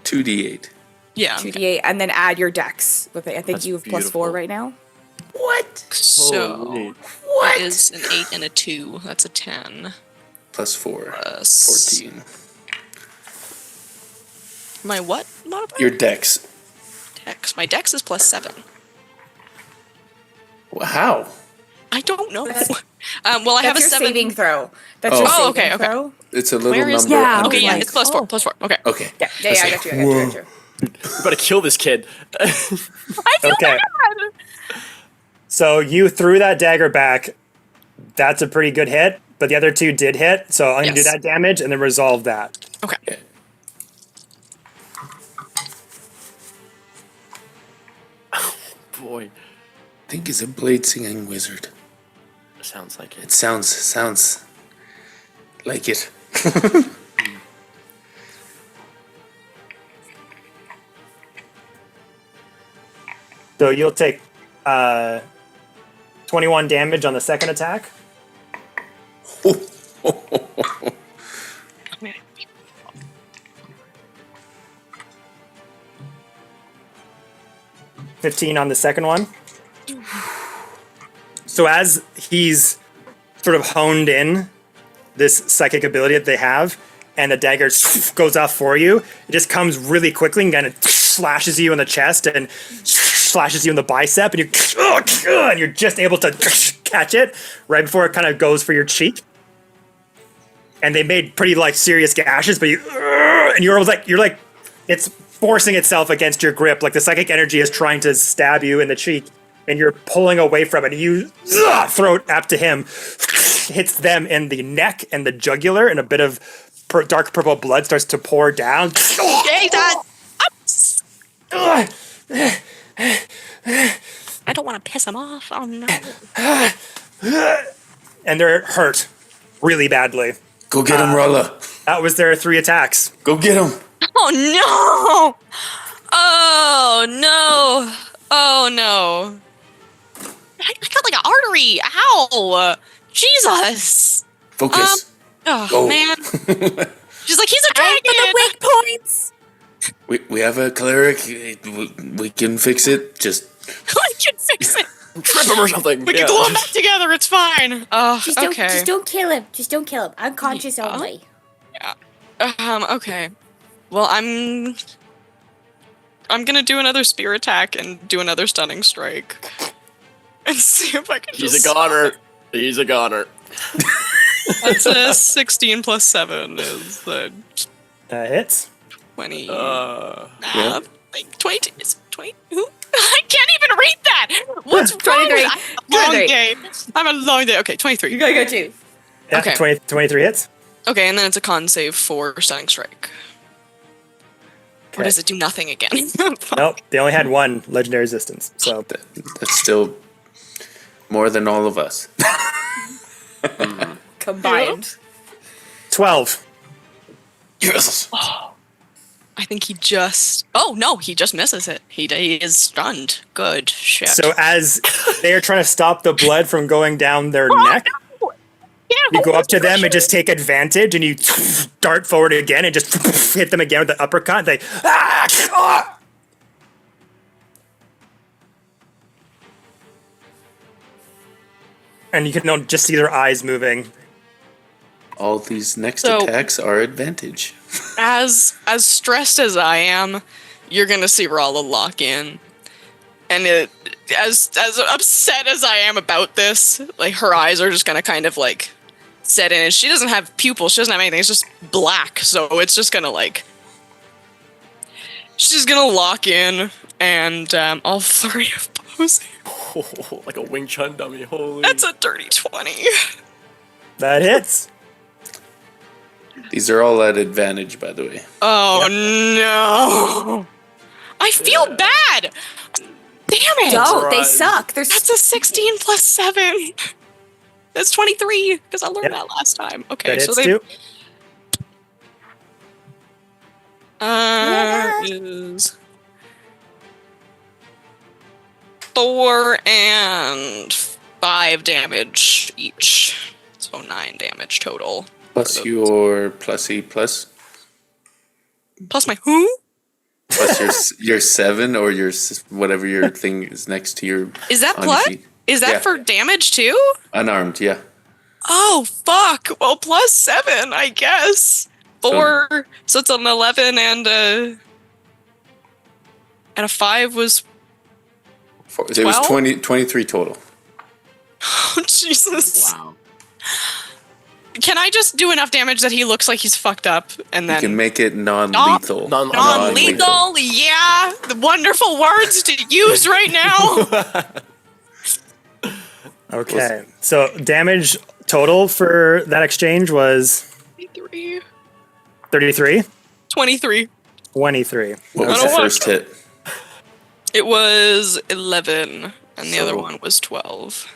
2d8. Yeah. 2d8, and then add your dex. I think That's you have plus 4 beautiful. right now. So Holy. that is an 8 and a 2. That's a 10. Plus 4. Plus 14. My what modifier? Your dex. Dex. My dex is plus 7. How? I don't know. Well, I have a That's your 7. saving throw. That's Oh. your Oh, saving okay. throw. It's a little Where is number. Yeah, under Okay, I yeah, like- it's plus 4. Plus 4. Okay. Okay. Yeah, I got you. I got you. We better kill this kid. I feel Okay. bad. So you threw that dagger back. That's a pretty good hit, but the other 2 did hit. So I'm gonna do Yes. that damage and then resolve that. Okay. Yeah. Boy, Think is a blade singing wizard. sounds like It it. sounds like it. So you'll take 21 damage on the second attack. $15 on the second one. So as he's sort of honed in this psychic ability that they have, and the dagger goes off for you, it just comes really quickly and kind of slashes you in the chest and slashes you in the bicep, and you're just able to catch it right before it kind of goes for your cheek. And they made pretty like serious gashes, but you're like it's forcing itself against your grip, like the psychic energy is trying to stab you in the cheek, and you're pulling away from it. And you throw it up to him, hits them in the neck and the jugular, and a bit of dark purple blood starts to pour down. Yay, Dad! I don't want to piss him off. Oh no. And they're hurt really badly. Go get him, Rolla. That was their 3 attacks. Go get him. Oh no! Oh no! Oh no! I got like an artery. Ow! Jesus! Focus. Oh Go. man! She's like, he's a dragon. Weak points. We have a cleric. We can fix it. Just I can fix it. Trip him or something. We can glue them back together. It's fine. Just Okay. don't kill him. Just don't kill him. Unconscious only. Okay. Well, I'm gonna do another spear attack and do another stunning strike, and see if I can. He's just a goner. He's a goner. That's a 16 plus 7 is the That hits. 20. Yeah. Like 22. Is 20? Who? I can't even read that. What's wrong 23. with I have a long 23. day. I have a long day. Okay, 23. You gotta go too. Yeah, Okay. 23 hits. Okay, and then it's a con save for stunning strike. Or Okay. does it do nothing again? Nope, they only had one legendary resistance. So That's still more than all of us. Combined. 12. Yes. I think he just. Oh no, he just misses it. He is stunned. Good shit. So as they are trying to stop the blood from going down their neck, you go up to them and just take advantage, and you dart forward again and just hit them again with the uppercut. They and you can just see their eyes moving. All these next So- attacks are advantage. As stressed as I am, you're gonna see Rala lock in, and as upset as I am about this, like her eyes are just gonna kind of like set in. And she doesn't have pupils. She doesn't have anything. It's just black. So it's just gonna like. She's gonna lock in, and all flurry of blows. Oh, like a Wing Chun dummy. Holy. That's a dirty 20. That hits. These are all at advantage, by the way. Oh no! I feel bad. Damn it! Don't. They Right. suck. They're That's a 16 plus 7. That's 23 because I learned Yep. that last time. Okay, That so hits they too. is 4 and 5 damage each, so 9 damage total. Plus your plus E plus. Plus my who? Plus your 7 or your whatever your thing is next to your. Is that on your plus? sheet. Is that Yeah. for damage too? Unarmed? Yeah. Oh fuck! Well, plus 7, I guess. 4, so it's an 11 and a 5 was. It was 12? 23 total. Oh Jesus! Wow. Can I just do enough damage that he looks like he's fucked up, and You then can make it non-lethal. non-lethal? Yeah, the wonderful words to use right now. Okay, so damage total for that exchange was 23. 33, 23. 23. What was I the don't first hit? It was 11, and the other So- one was 12.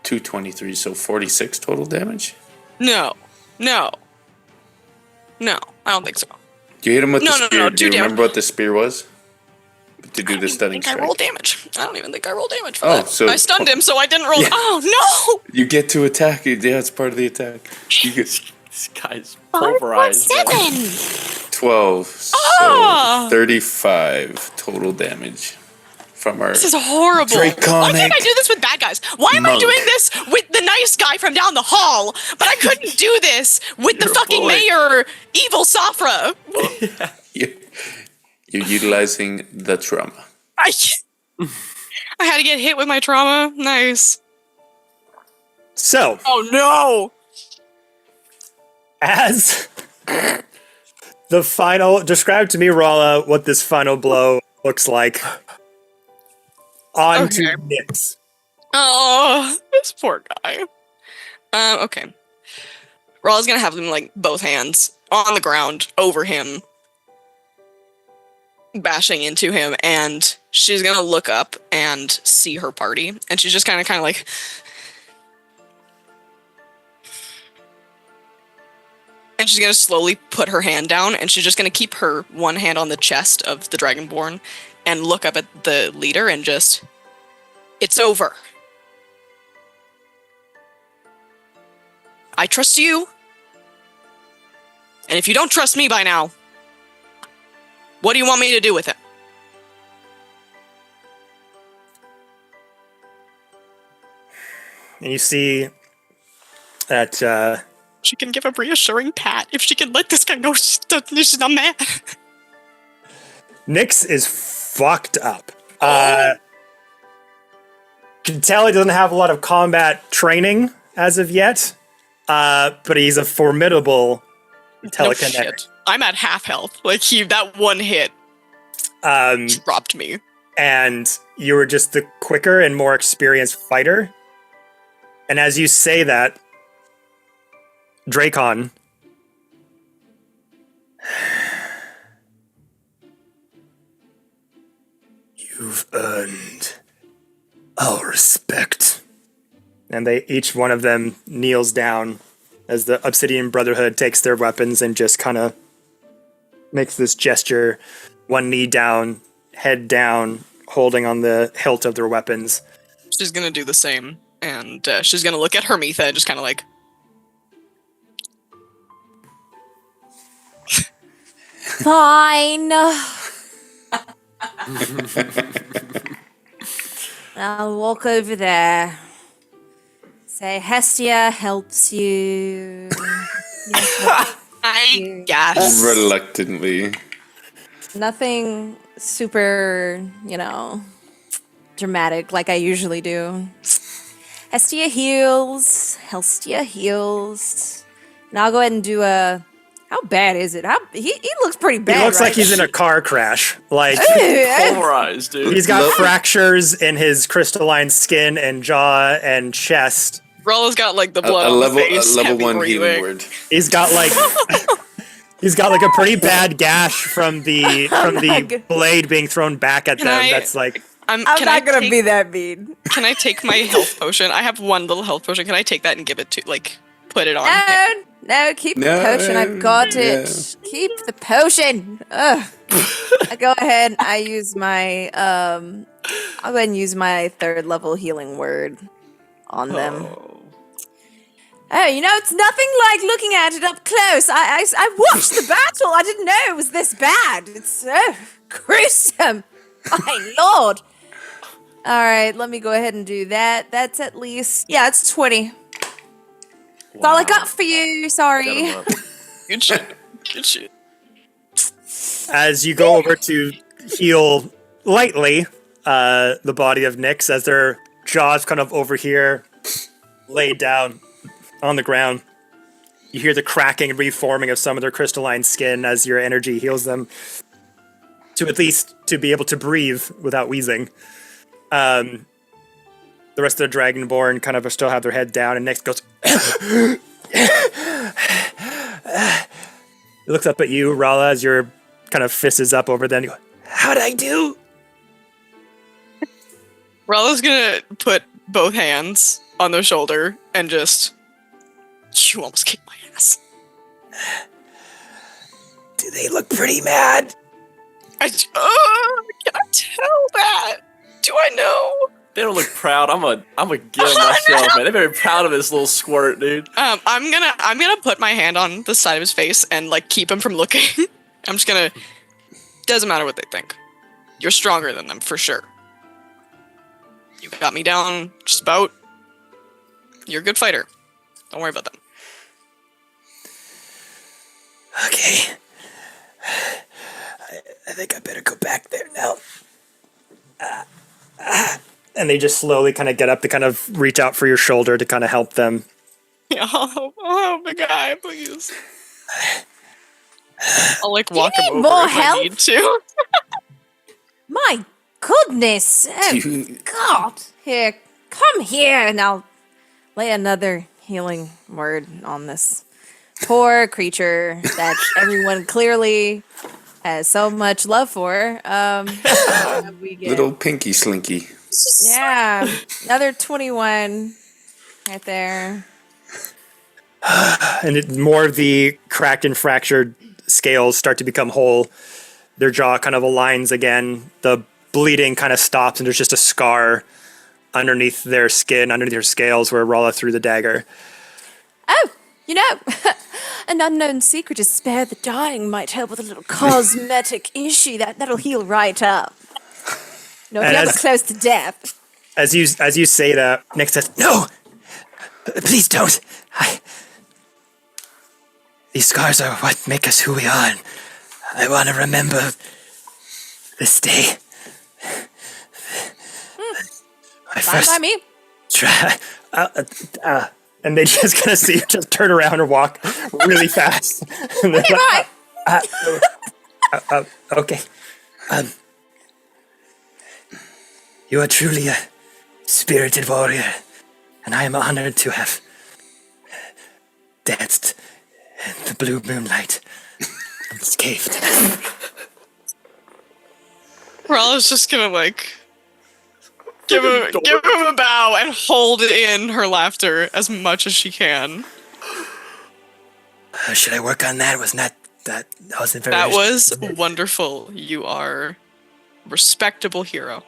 223, so 46 total damage? No, I don't think so. You hit him with No, the no, spear. no, Do you 2 remember what the spear was? To do the I stunning think I strike. rolled damage. I don't even think I rolled damage for Oh, that. so- I stunned him, so I didn't roll. Yeah. Oh no! You get to attack. Yeah, it's part of the attack. You get This guy's pulverized. man. 12. So Ah! 35 total damage from our. This is horrible. Why can't Draconic I do this with bad guys? Why am I monk. doing this with the nice guy from down the hall, but I couldn't do this with the Your fucking boy. mayor, evil Safra? You're utilizing the trauma. I had to get hit with my trauma. Nice. So, Oh no! as the final, describe to me, Rala, what this final blow looks like. On to Okay. Nyx. Oh, this poor guy. Okay. Ra's gonna have him like both hands on the ground over him, bashing into him, and she's gonna look up and see her party, and she's just kind of like, and she's gonna slowly put her hand down, and she's just gonna keep her one hand on the chest of the Dragonborn, and look up at the leader and just, it's over. I trust you. And if you don't trust me by now, what do you want me to do with it? And you see that She can give a reassuring pat if she can let this guy know she's not mad. Nyx is fucked up. can tell he doesn't have a lot of combat training as of yet, but he's a formidable No telekinetic. shit. I'm at half health. Like, that one hit dropped me. And you were just the quicker and more experienced fighter. And as you say that, Dracon, you've earned our respect. And each one of them kneels down as the Obsidian Brotherhood takes their weapons and just kind of makes this gesture, one knee down, head down, holding on the hilt of their weapons. She's gonna do the same, and she's gonna look at Hermitha and just kind of like... Fine. I'll walk over there. Say, Hestia helps you. I guess. Reluctantly. Nothing super, dramatic like I usually do. Hestia heals. And I'll go ahead and do a... How bad is it? He looks pretty bad. He looks right? like he's in a car crash. Like, Polarized, dude. he's got fractures in his crystalline skin and jaw and chest. Rolla's got like the A blood on the face. level heavy 1 breathing. healing word. He's got like a pretty bad gash from the blade being thrown back at them. That's like I'm not gonna be that mean. Can I take my health potion? I have one little health potion. Can I take that and give it to, put it on him? No, keep the potion. I've got it. Keep the potion. Ugh. I go ahead. I use my I'll go ahead and use my 3rd level healing word on them. Oh, it's nothing like looking at it up close. I watched the battle. I didn't know it was this bad. It's so gruesome. My lord. All right, let me go ahead and do that. That's at least... Yeah, it's 20. That's all I got for you. Sorry. Good shit. Good shit. as you go over to heal lightly the body of Nyx as their jaws kind of over here laid down on the ground. You hear the cracking and reforming of some of their crystalline skin as your energy heals them to at least to be able to breathe without wheezing. The rest of the Dragonborn kind of still have their head down, and Nyx goes... He looks up at you, Rala, as your kind of fist is up over them. You go, how'd I do? Rala's gonna put both hands on their shoulder and just... You almost kicked my ass. Do they look pretty mad? Can I tell that? Do I know? They don't look proud. I'm a get myself, man. They're very proud of this little squirt, dude. I'm gonna put my hand on the side of his face and like keep him from looking. I'm just gonna. Doesn't matter what they think. You're stronger than them for sure. You got me down just about. You're a good fighter. Don't worry about them. Okay. I think I better go back there now. And they just slowly kind of get up to kind of reach out for your shoulder to kind of help them. Yeah, I'll help the guy, please. I'll like walk him over more if help? I need to. My goodness. Oh, God. Here, come here, and I'll lay another healing word on this poor creature that everyone clearly has so much love for. We get, Little pinky slinky. yeah, another 21 right there. And more of the cracked and fractured scales start to become whole. Their jaw kind of aligns again. The bleeding kind of stops, and there's just a scar underneath their skin, underneath their scales, where Rala threw the dagger. Oh, you know, an unknown secret to spare the dying might help with a little cosmetic issue. That'll heal right up. No, if And you're ever as- close to death. As you say that, Nyx says, "No, please don't. These scars are what make us who we are. And I want to remember this day. Fine by me. And they just kind of see you just turn around and walk really fast. And they're like, okay. You are truly a spirited warrior, and I am honored to have danced in the blue moonlight in this cave today. Ralla's just gonna give him a bow and hold in her laughter as much as she can. Should I work on that? Wasn't that wasn't very... That was wonderful. You are a respectable hero.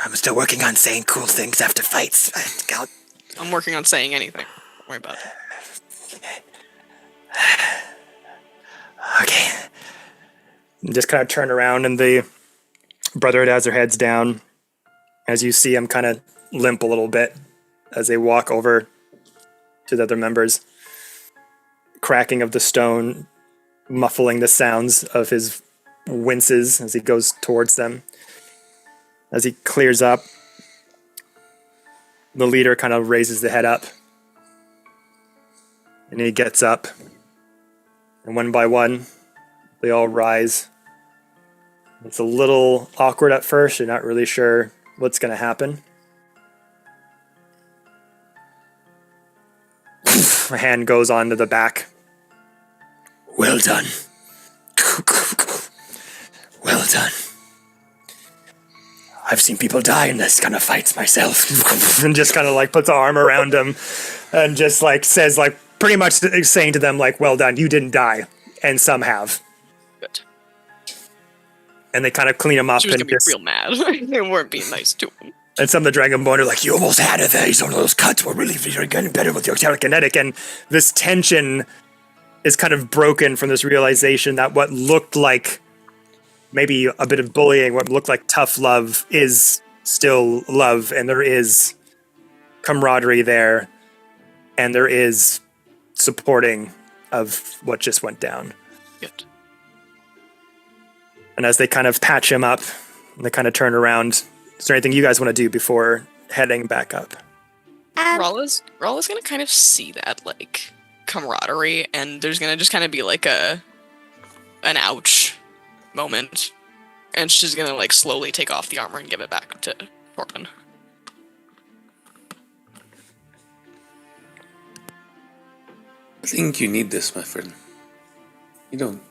I'm still working on saying cool things after fights. I'm working on saying anything. Don't worry about it. Okay. Just kind of turn around, and the Brotherhood has their heads down. As you see them kind of limp a little bit as they walk over to the other members. Cracking of the stone, muffling the sounds of his winces as he goes towards them. As he clears up, the leader kind of raises the head up. And he gets up. And one by one, they all rise. It's a little awkward at first. You're not really sure what's going to happen. A hand goes onto the back. Well done. Well done. I've seen people die in this kind of fights myself. And just kind of like puts an arm around him and just like says, like, pretty much saying to them, like, well done, you didn't die. And some have. Good. And they kind of clean him up. She was and gonna be real mad. They weren't being nice to him. And some of the Dragonborn are like, you almost had it there. Some of those cuts were really getting better with your telekinetic. And this tension is kind of broken from this realization that what looked like maybe a bit of bullying, what looked like tough love, is still love. And there is camaraderie there. And there is supporting of what just went down. Good. And as they kind of patch him up, and they kind of turn around, is there anything you guys want to do before heading back up? Ralla's gonna kind of see that, like, camaraderie, and there's gonna just kind of be like an ouch moment, and she's gonna like slowly take off the armor and give it back to Corbin. I think you need this, my friend. You don't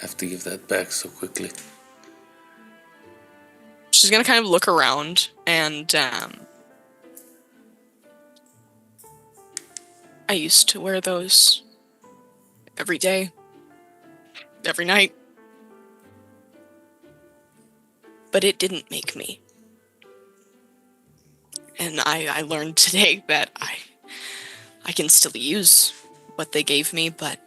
have to give that back so quickly. She's gonna kind of look around, and I used to wear those every day, every night, but it didn't make me. And I learned today that I can still use what they gave me, but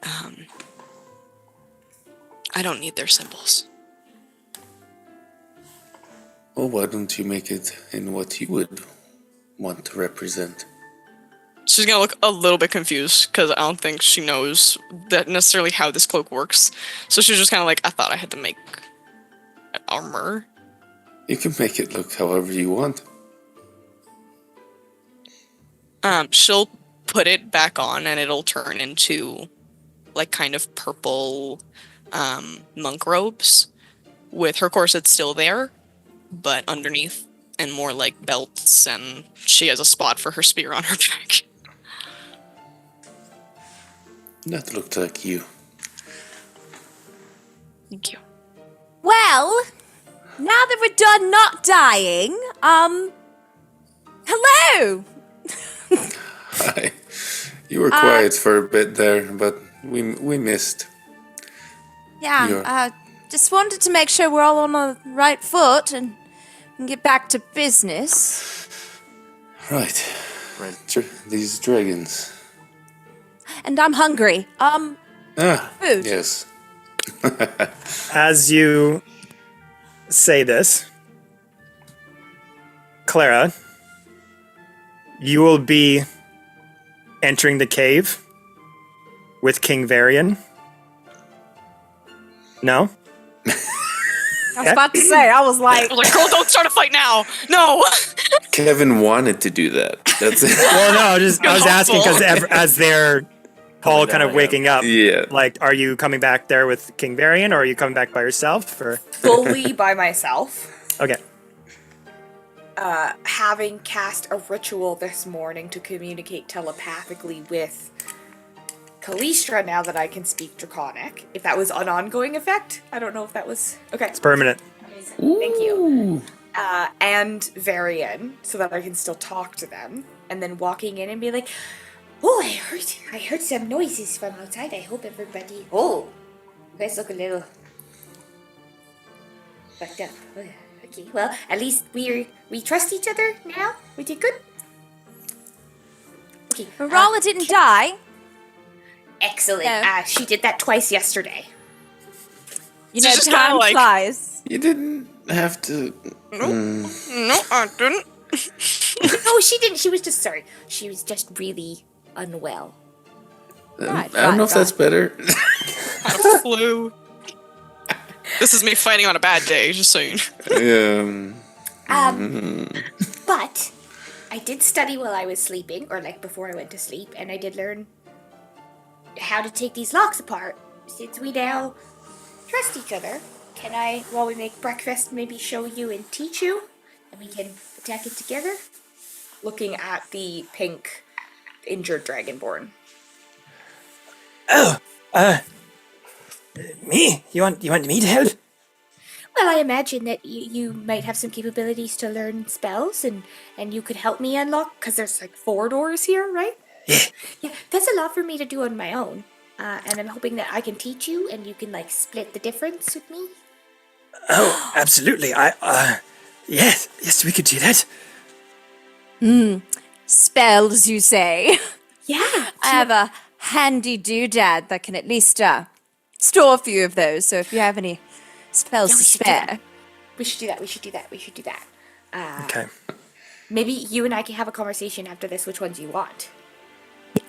I don't need their symbols. Well, why don't you make it in what you would want to represent? She's gonna look a little bit confused, because I don't think she knows that necessarily how this cloak works. So she's just kind of like, I thought I had to make armor. You can make it look however you want. She'll put it back on, and it'll turn into like kind of purple monk robes with her corset still there, but underneath, and more like belts, and she has a spot for her spear on her back. That looked like you. Thank you. Well, now that we're done not dying, hello! Hi. You were quiet for a bit there, but we missed. Yeah, just wanted to make sure we're all on the right foot and get back to business. Right. These dragons. And I'm hungry. Food. Yes. As you say this, Clara, you will be entering the cave with King Varian. No? I was about to say, I was like, Girl, don't start a fight now! No! Kevin wanted to do that. That's it. Well, no, I was asking because as they're all kind of down, waking up, Yeah. like, are you coming back there with King Varian, or are you coming back by yourself? Or Fully by myself. okay, Having cast a ritual this morning to communicate telepathically with Callistra now that I can speak Draconic. If that was an ongoing effect, I don't know if that was okay. it's permanent. Amazing. Thank you. And Varian, so that I can still talk to them, and then walking in and be like, Oh, I heard some noises from outside. I hope everybody. Oh, you guys look a little fucked up. Okay, well, at least we trust each other now. We did good. Okay, Rala didn't die. excellent. No. She did that twice yesterday. You know, just kinda time like- flies. You didn't have to. No, I didn't. No, she didn't. She was just sorry. She was just really unwell. I don't know if that's better. I flew. This is me fighting on a bad day, just saying. But I did study while I was sleeping, or like before I went to sleep, and I did learn how to take these locks apart. Since we now trust each other, can I, while we make breakfast, maybe show you and teach you, and we can attack it together? looking at the pink injured dragonborn. Me? You want me to help? Well, I imagine that you might have some capabilities to learn spells, and you could help me unlock, because there's like 4 doors here, right? Yeah. Yeah, that's a lot for me to do on my own. And I'm hoping that I can teach you, and you can like split the difference with me. Oh, absolutely. Yes, we could do that. Spells, you say? Yeah. I have a handy doodad that can at least store a few of those. So if you have any spells Yeah, to we should do spare. that. We should do that. Okay. Maybe you and I can have a conversation after this, which ones you want.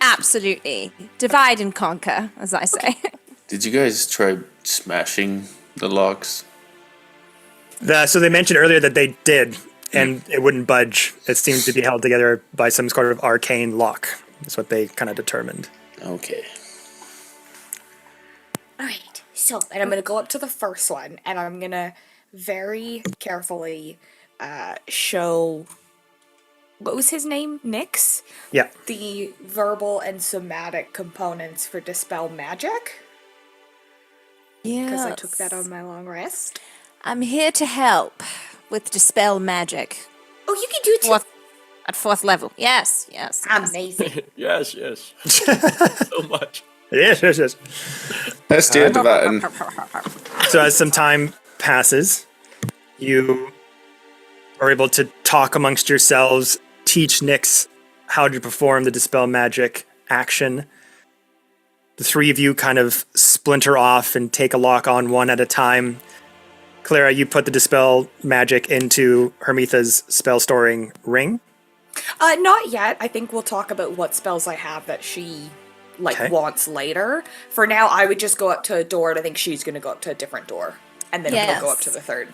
Absolutely. Divide and conquer, as I say. Did you guys try smashing the locks? So they mentioned earlier that they did, and it wouldn't budge. It seemed to be held together by some sort of arcane lock. That's what they kind of determined. Okay. All right. So, And I'm going to go up to the first one, and I'm going to very carefully show... What was his name? Nyx? Yeah. The verbal and somatic components for Dispel Magic. Yeah. Because I took that on my long rest. I'm here to help with Dispel Magic. oh, you can do it too. At 4th level. Yes. Amazing. Yes. So much. Yes. Let's do it, Tibetan. So as some time passes, you are able to talk amongst yourselves, teach Nyx how to perform the Dispel Magic action. The 3 of you kind of splinter off and take a lock on one at a time. Clara, you put the Dispel Magic into Hermitha's spell storing ring. Not yet. I think we'll talk about what spells I have that she Okay. wants later. For now, I would just go up to a door, and I think she's going to go up to a different door, and then we'll go up to the third.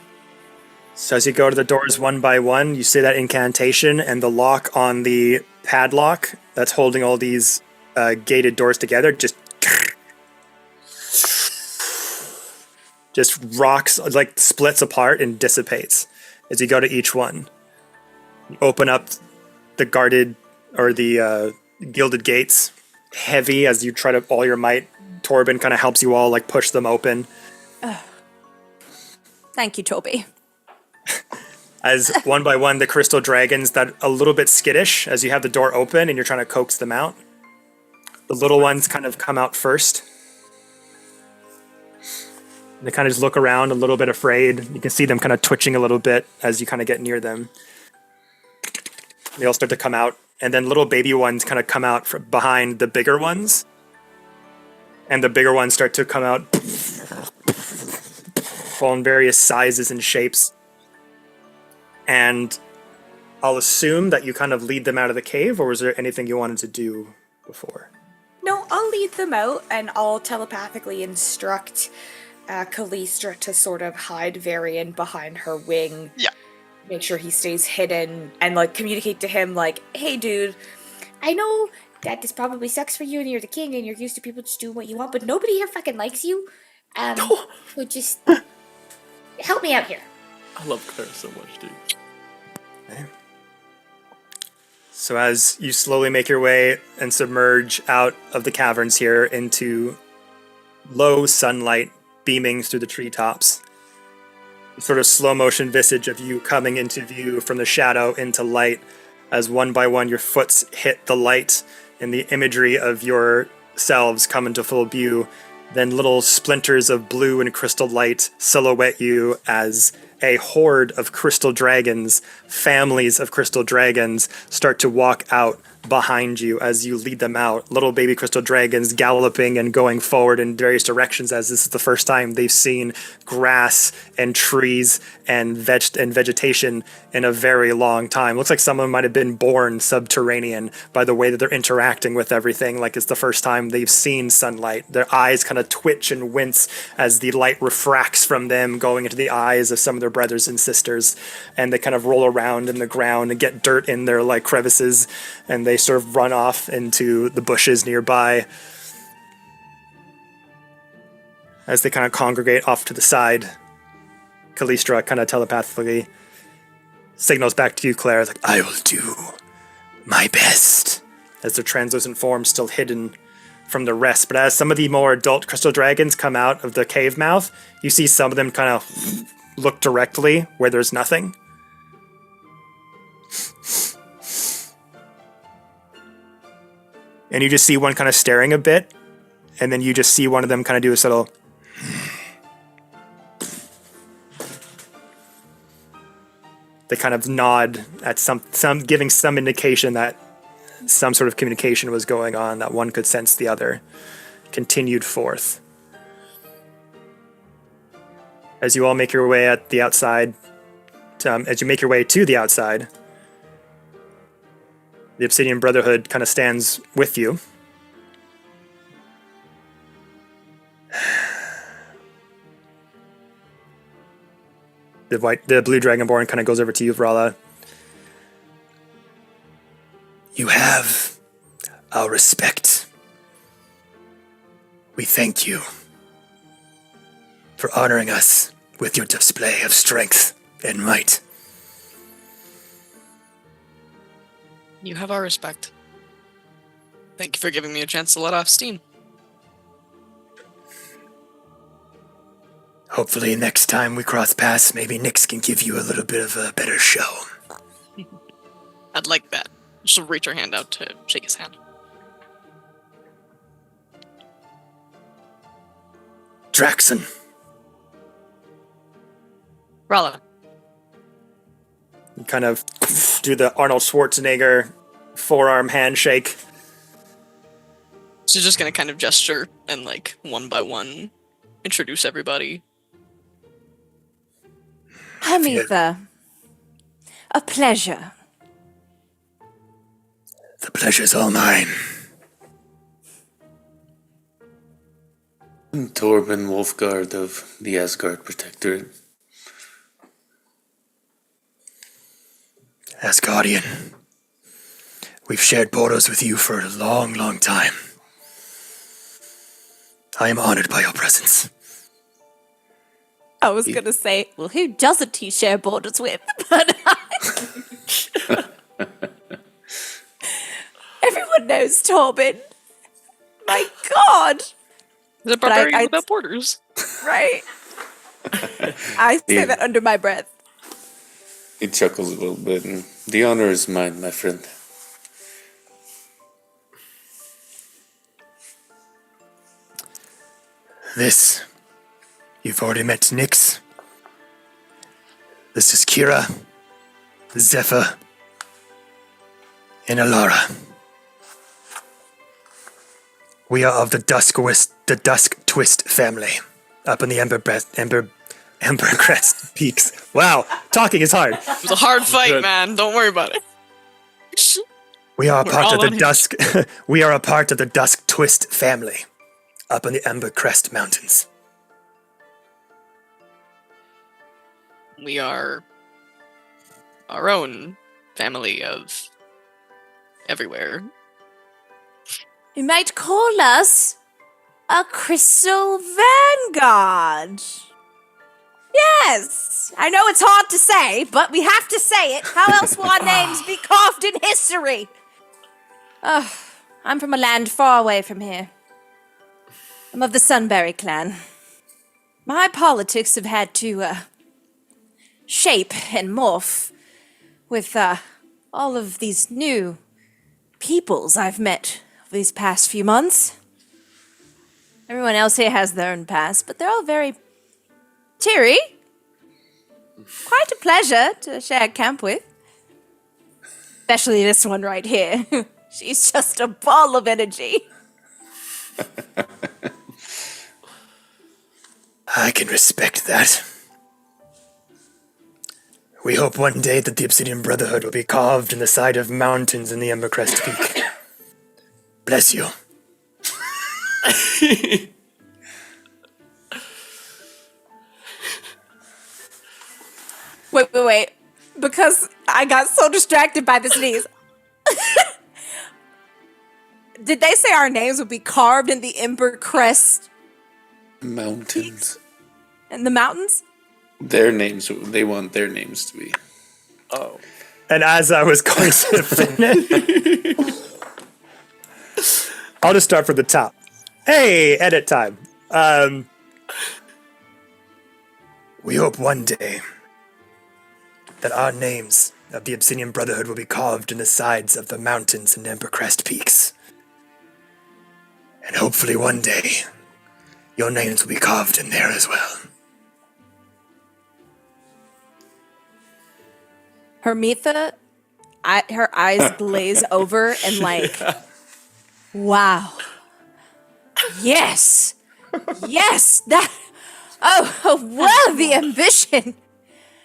So as you go to the doors one by one, you say that incantation, and the lock on the padlock that's holding all these gated doors together just rocks, like splits apart and dissipates as you go to each one. You open up the guarded or the gilded gates, heavy as you try to all your might. Torben kind of helps you all like push them open. Thank you, Toby. As one by one, the crystal dragons that a little bit skittish as you have the door open and you're trying to coax them out. The little ones kind of come out first. They kind of just look around a little bit afraid. You can see them kind of twitching a little bit as you kind of get near them. They all start to come out, and then little baby ones kind of come out from behind the bigger ones. And the bigger ones start to come out all in various sizes and shapes. And I'll assume that you kind of lead them out of the cave, or was there anything you wanted to do before? No, I'll lead them out, and I'll telepathically instruct Callistra to sort of hide Varian behind her wing. Yeah. make sure he stays hidden and like communicate to him like, hey dude, I know that this probably sucks for you and you're the king and you're used to people just doing what you want, but nobody here fucking likes you. So just help me out here. I love Claire so much, dude. So as you slowly make your way and submerge out of the caverns here into low sunlight beaming through the treetops, sort of slow motion visage of you coming into view from the shadow into light, as one by one your foots hit the light and the imagery of yourselves come into full view. Then little splinters of blue and crystal light silhouette you as a horde of crystal dragons, families of crystal dragons, start to walk out behind you as you lead them out. Little baby crystal dragons galloping and going forward in various directions, as this is the first time they've seen grass and trees and vegetation in a very long time. Looks like someone might have been born subterranean by the way that they're interacting with everything, like it's the first time they've seen sunlight. Their eyes kind of twitch and wince as the light refracts from them, going into the eyes of some of their brothers and sisters, and they kind of roll around in the ground and get dirt in their like crevices, and they sort of run off into the bushes nearby as they kind of congregate off to the side. Callistra kind of telepathically signals back to you, Claire, like, I will do my best, as their translucent forms still hidden from the rest. But as some of the more adult crystal dragons come out of the cave mouth, you see some of them kind of look directly where there's nothing. And you just see one kind of staring a bit, and then you just see one of them kind of do a subtle... They kind of nod at some giving some indication that some sort of communication was going on, that one could sense the other. Continued forth. As you all make your way at the outside, as you make your way to the outside, the Obsidian Brotherhood kind of stands with you. The blue dragonborn kind of goes over to you, Vrala. You have our respect. We thank you for honoring us with your display of strength and might. You have our respect. Thank you for giving me a chance to let off steam. Hopefully next time we cross paths, maybe Nyx can give you a little bit of a better show. I'd like that. She'll reach her hand out to shake his hand. Draxon. Rala. You kind of do the Arnold Schwarzenegger forearm handshake. She's just gonna kind of gesture and, like, one by one, introduce everybody. Amitha, a pleasure. The pleasure's all mine. Torben Wolfgard of the Asgard Protectorate. Asgardian. We've shared borders with you for a long, long time. I am honored by your presence. I was going to say, well, who doesn't he share borders with? But everyone knows Torben. My God. The barbarian without borders. Right? I say that under my breath. He chuckles a little bit, and the honor is mine, my friend. This, you've already met Nyx. This is Kira, Zephyr, and Alara. We are of the Dusk Twist family, up in the Ember Crest Peaks. Wow, talking is hard. It was a hard fight, man. Don't worry about it. We are a We're part all of the on here. Dusk. We are a part of the Dusk Twist family, up in the Ember Crest Mountains. We are our own family of everywhere. You might call us a Crystal Vanguard. Yes, I know it's hard to say, but we have to say it. How else will our names be carved in history? I'm from a land far away from here. I'm of the Sunbury clan. My politics have had to shape and morph with all of these new peoples I've met these past few months. Everyone else here has their own past, but they're all very cheery. Quite a pleasure to share camp with. Especially this one right here. She's just a ball of energy. I can respect that. We hope one day that the Obsidian Brotherhood will be carved in the side of mountains in the Embercrest Peak. Bless you. Wait. Because I got so distracted by the sneeze. Did they say our names would be carved in the Embercrest Mountains. and the mountains? Their names, they want their names to be. Oh. And as I was going to finish, I'll just start from the top. Hey, edit time. We hope one day that our names of the Obsidian Brotherhood will be carved in the sides of the mountains and Embercrest peaks. And hopefully one day, your names will be carved in there as well. Hermitha, her eyes glaze over and wow. Yes, that, well, the ambition.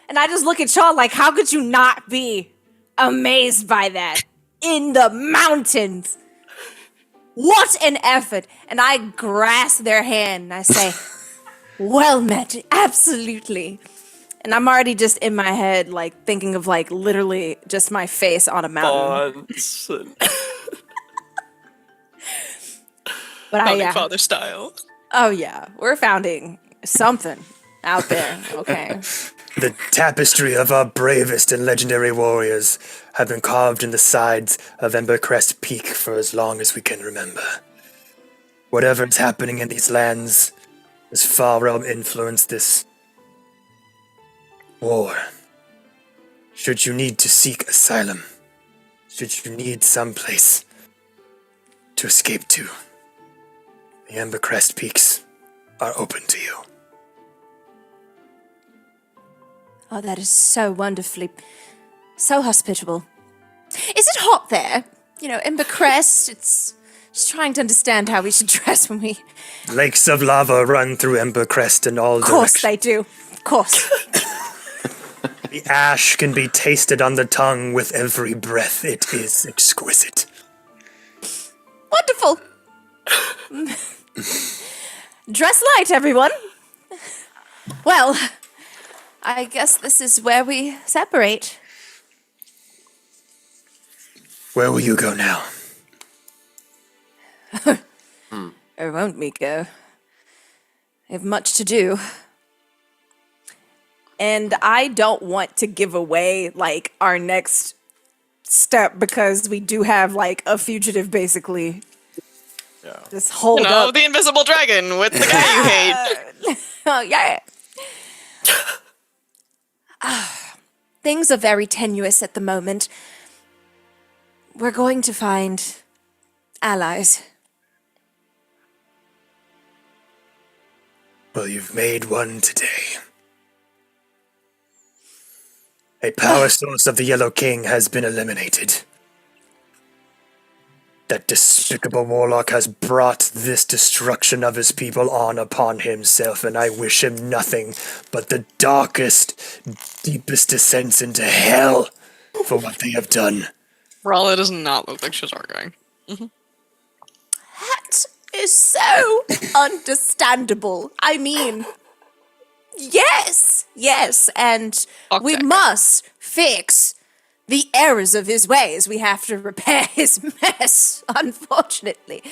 And I just look at Shaw like, how could you not be amazed by that? In the mountains. What an effort. And I grasp their hand and I say, well met, absolutely. And I'm already just in my head, thinking of, literally just my face on a mountain. But Founding father style. Oh, yeah. We're founding something out there, okay? The tapestry of our bravest and legendary warriors have been carved in the sides of Embercrest Peak for as long as we can remember. Whatever is happening in these lands has far realm influenced this war. Should you need to seek asylum, should you need someplace to escape to, the Embercrest Peaks are open to you. Oh, that is so wonderfully, so hospitable. Is it hot there? Embercrest, it's just trying to understand how we should dress when we... Lakes of lava run through Embercrest in all Of course directions. they do. Of course. The ash can be tasted on the tongue with every breath. It is exquisite. Wonderful. Dress light, everyone. Well, I guess this is where we separate. Where will you go now? Or won't we go? I have much to do. And I don't want to give away, our next step because we do have, a fugitive, basically. Yeah. Just hold up. The invisible dragon with the guy you hate. Oh, yeah. Things are very tenuous at the moment. We're going to find allies. Well, you've made one today. A power source of the Yellow King has been eliminated. That despicable warlock has brought this destruction of his people on upon himself, and I wish him nothing but the darkest, deepest descents into hell for what they have done. Rala does not look like she's arguing. That is so understandable. I mean, yes, and Fuck we that guy. must fix the errors of his ways. We have to repair his mess, unfortunately.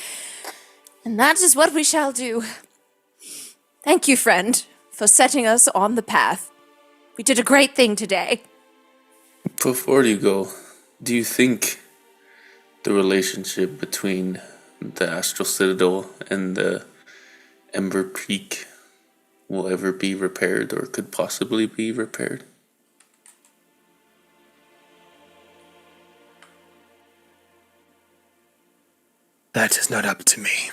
And that is what we shall do. Thank you, friend, for setting us on the path. We did a great thing today. Before you go, do you think the relationship between the Astral Citadel and the Ember Peak will ever be repaired or could possibly be repaired? That is not up to me.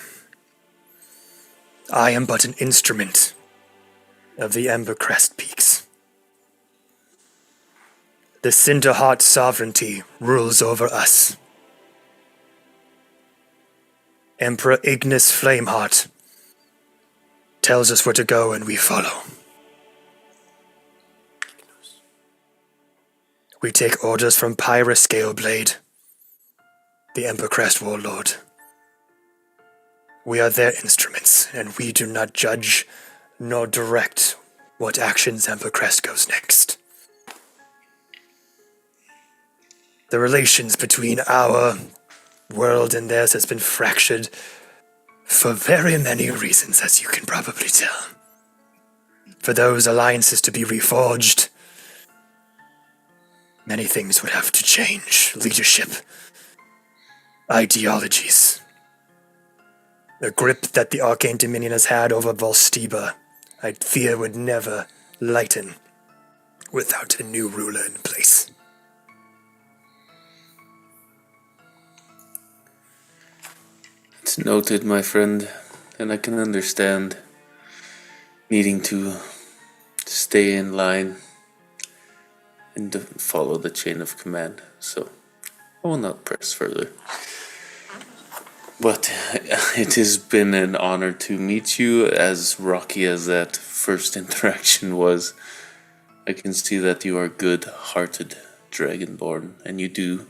I am but an instrument of the Embercrest Peaks. The Cinderheart sovereignty rules over us. Emperor Ignis Flameheart tells us where to go and we follow. We take orders from Pyra Scaleblade, the Embercrest warlord. We are their instruments, and we do not judge nor direct what actions Embercrest goes next. The relations between our world and theirs has been fractured for very many reasons, as you can probably tell. For those alliances to be reforged, many things would have to change. Leadership, ideologies. The grip that the Arcane Dominion has had over Volstiba, I fear would never lighten without a new ruler in place. It's noted, my friend, and I can understand needing to stay in line and to follow the chain of command, so I will not press further. But it has been an honor to meet you, as rocky as that first interaction was. I can see that you are good-hearted Dragonborn, and you do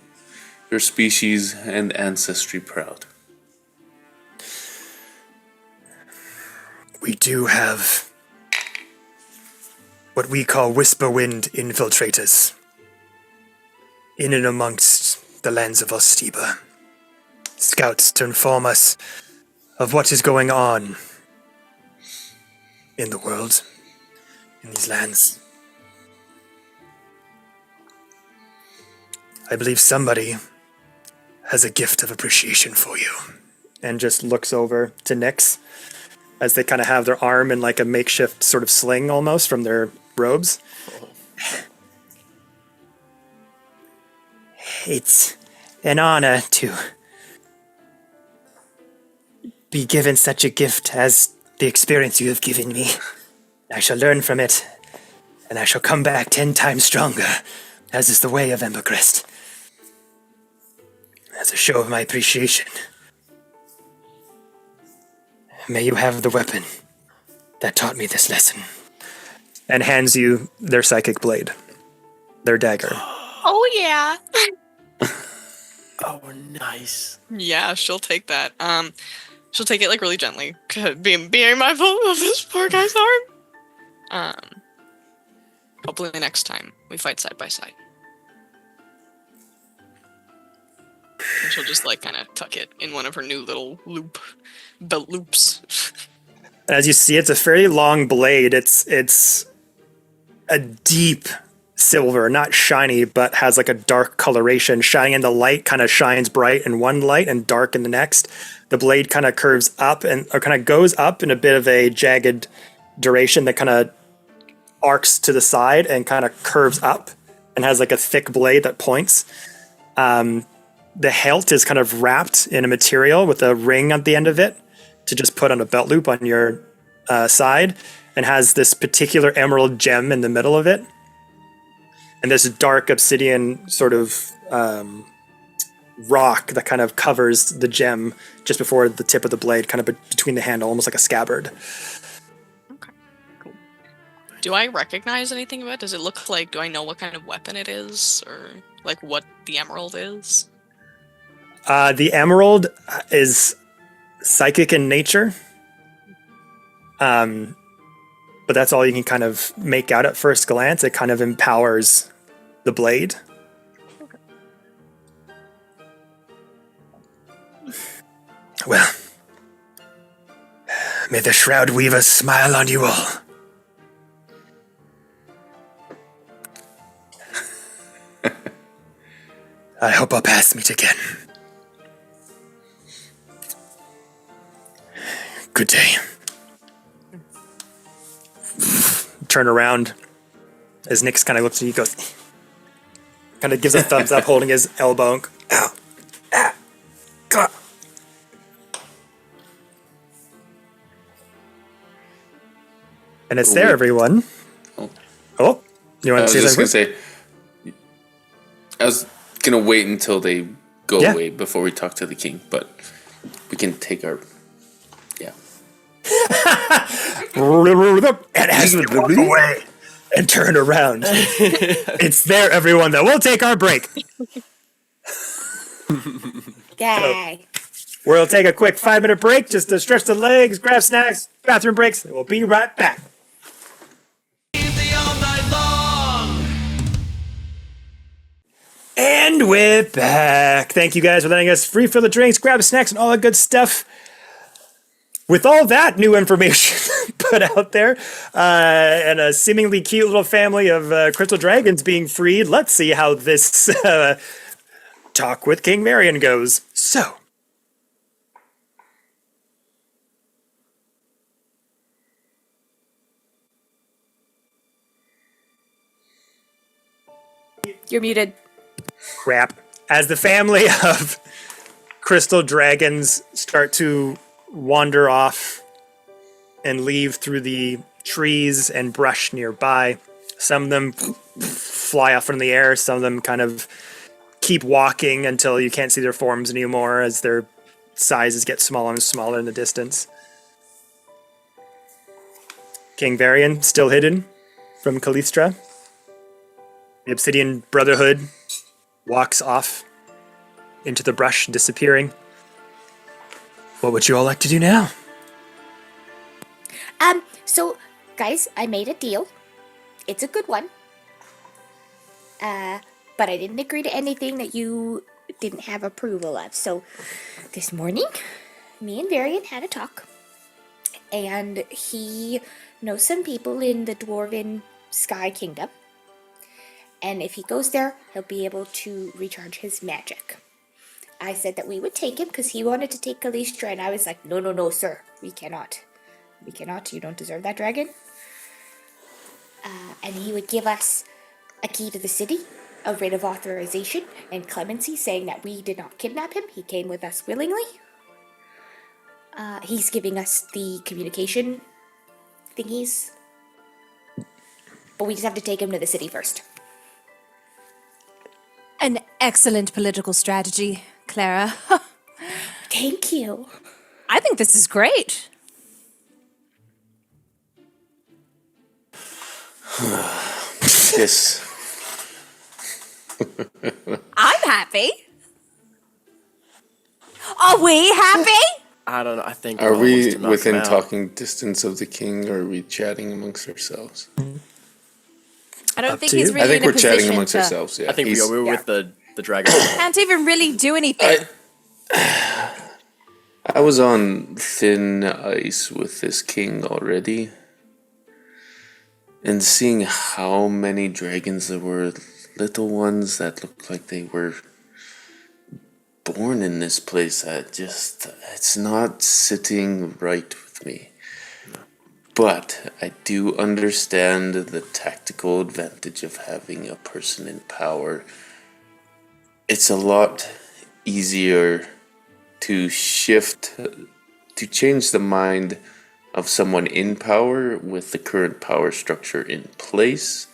your species and ancestry proud. We do have what we call Whisperwind infiltrators in and amongst the lands of Volstiba. Scouts to inform us of what is going on in the world, in these lands. I believe somebody has a gift of appreciation for you. And just looks over to Nyx as they kind of have their arm in like a makeshift sort of sling almost from their robes. It's an honor to be given such a gift as the experience you have given me. I shall learn from it, and I shall come back 10 times stronger, as is the way of Embercrest. As a show of my appreciation, may you have the weapon that taught me this lesson. And hands you their psychic blade, their dagger. Oh yeah. Oh, nice. Yeah, she'll take that. She'll take it like really gently, being mindful of this poor guy's arm. Hopefully next time we fight side by side. And she'll just like kind of tuck it in one of her new little belt loops. As you see, it's a fairly long blade. It's a deep silver, not shiny, but has like a dark coloration. Shining in the light kind of shines bright in one light and dark in the next. The blade kind of curves up or kind of goes up in a bit of a jagged duration that kind of arcs to the side and kind of curves up and has like a thick blade that points. The hilt is kind of wrapped in a material with a ring at the end of it to just put on a belt loop on your side, and has this particular emerald gem in the middle of it. And this dark obsidian sort of rock that kind of covers the gem just before the tip of the blade, kind of between the handle, almost like a scabbard. Okay, cool. Do I recognize anything about it? Does it look like, do I know what kind of weapon it is? Or like what the emerald is? The emerald is psychic in nature. But that's all you can kind of make out at first glance. It kind of empowers the blade. Well, may the Shroud Weaver smile on you all. I hope our paths meet again. Good day. Turn around as Nyx kind of looks at you, goes, kind of gives a thumbs up, holding his elbow. Ow. Ah. God. And it's there, everyone. Oh, you want to say something? I was gonna wait until they go Yeah. away before we talk to the king, but we can take our And as we walk away and turn around, it's there, everyone. That we'll take our break. Yay. We'll take a quick 5-minute break just to stretch the legs, grab snacks, bathroom breaks, and we'll be right back. And we're back. Thank you guys for letting us free fill the drinks, grab snacks, and all that good stuff. With all that new information put out there, and a seemingly cute little family of crystal dragons being freed, let's see how this talk with King Varian goes. So, You're muted. crap. As the family of crystal dragons start to wander off and leave through the trees and brush nearby, some of them fly off in the air, some of them kind of keep walking until you can't see their forms anymore as their sizes get smaller and smaller in the distance. King Varian, still hidden from Callistra. The Obsidian Brotherhood walks off into the brush, disappearing. What would you all like to do now? So, guys, I made a deal. It's a good one. But I didn't agree to anything that you didn't have approval of. So, this morning, me and Varian had a talk. And he knows some people in the Dwarven Skye Kingdom. And if he goes there, he'll be able to recharge his magic. I said that we would take him because he wanted to take Callistra, and I was like, no, sir. We cannot. We cannot. You don't deserve that dragon. And he would give us a key to the city, a writ of authorization, and clemency, saying that we did not kidnap him. He came with us willingly. He's giving us the communication thingies. But we just have to take him to the city first. An excellent political strategy, Clara. Thank you. I think this is great. Yes. I'm happy. Are we happy? I don't know. I think. Are we're we almost to knock within him out. talking distance of the king, or are we chatting amongst ourselves? I don't Up think to he's you. really I think in a we're chatting position amongst to- ourselves. Yeah, I think we He's- are. We're with the dragon. Can't even really do anything. I was on thin ice with this king already. And seeing how many dragons there were, little ones that looked like they were born in this place, it's not sitting right with me. But I do understand the tactical advantage of having a person in power. It's a lot easier to change the mind of someone in power with the current power structure in place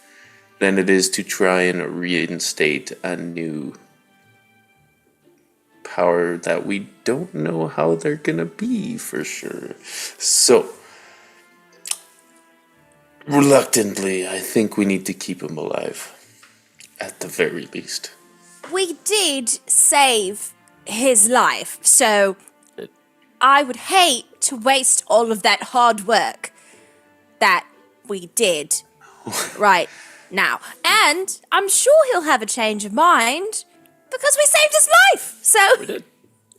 than it is to try and reinstate a new power that we don't know how they're gonna be for sure. So, reluctantly, I think we need to keep him alive, at the very least. We did save his life, so I would hate to waste all of that hard work that we did right now. And I'm sure he'll have a change of mind because we saved his life. So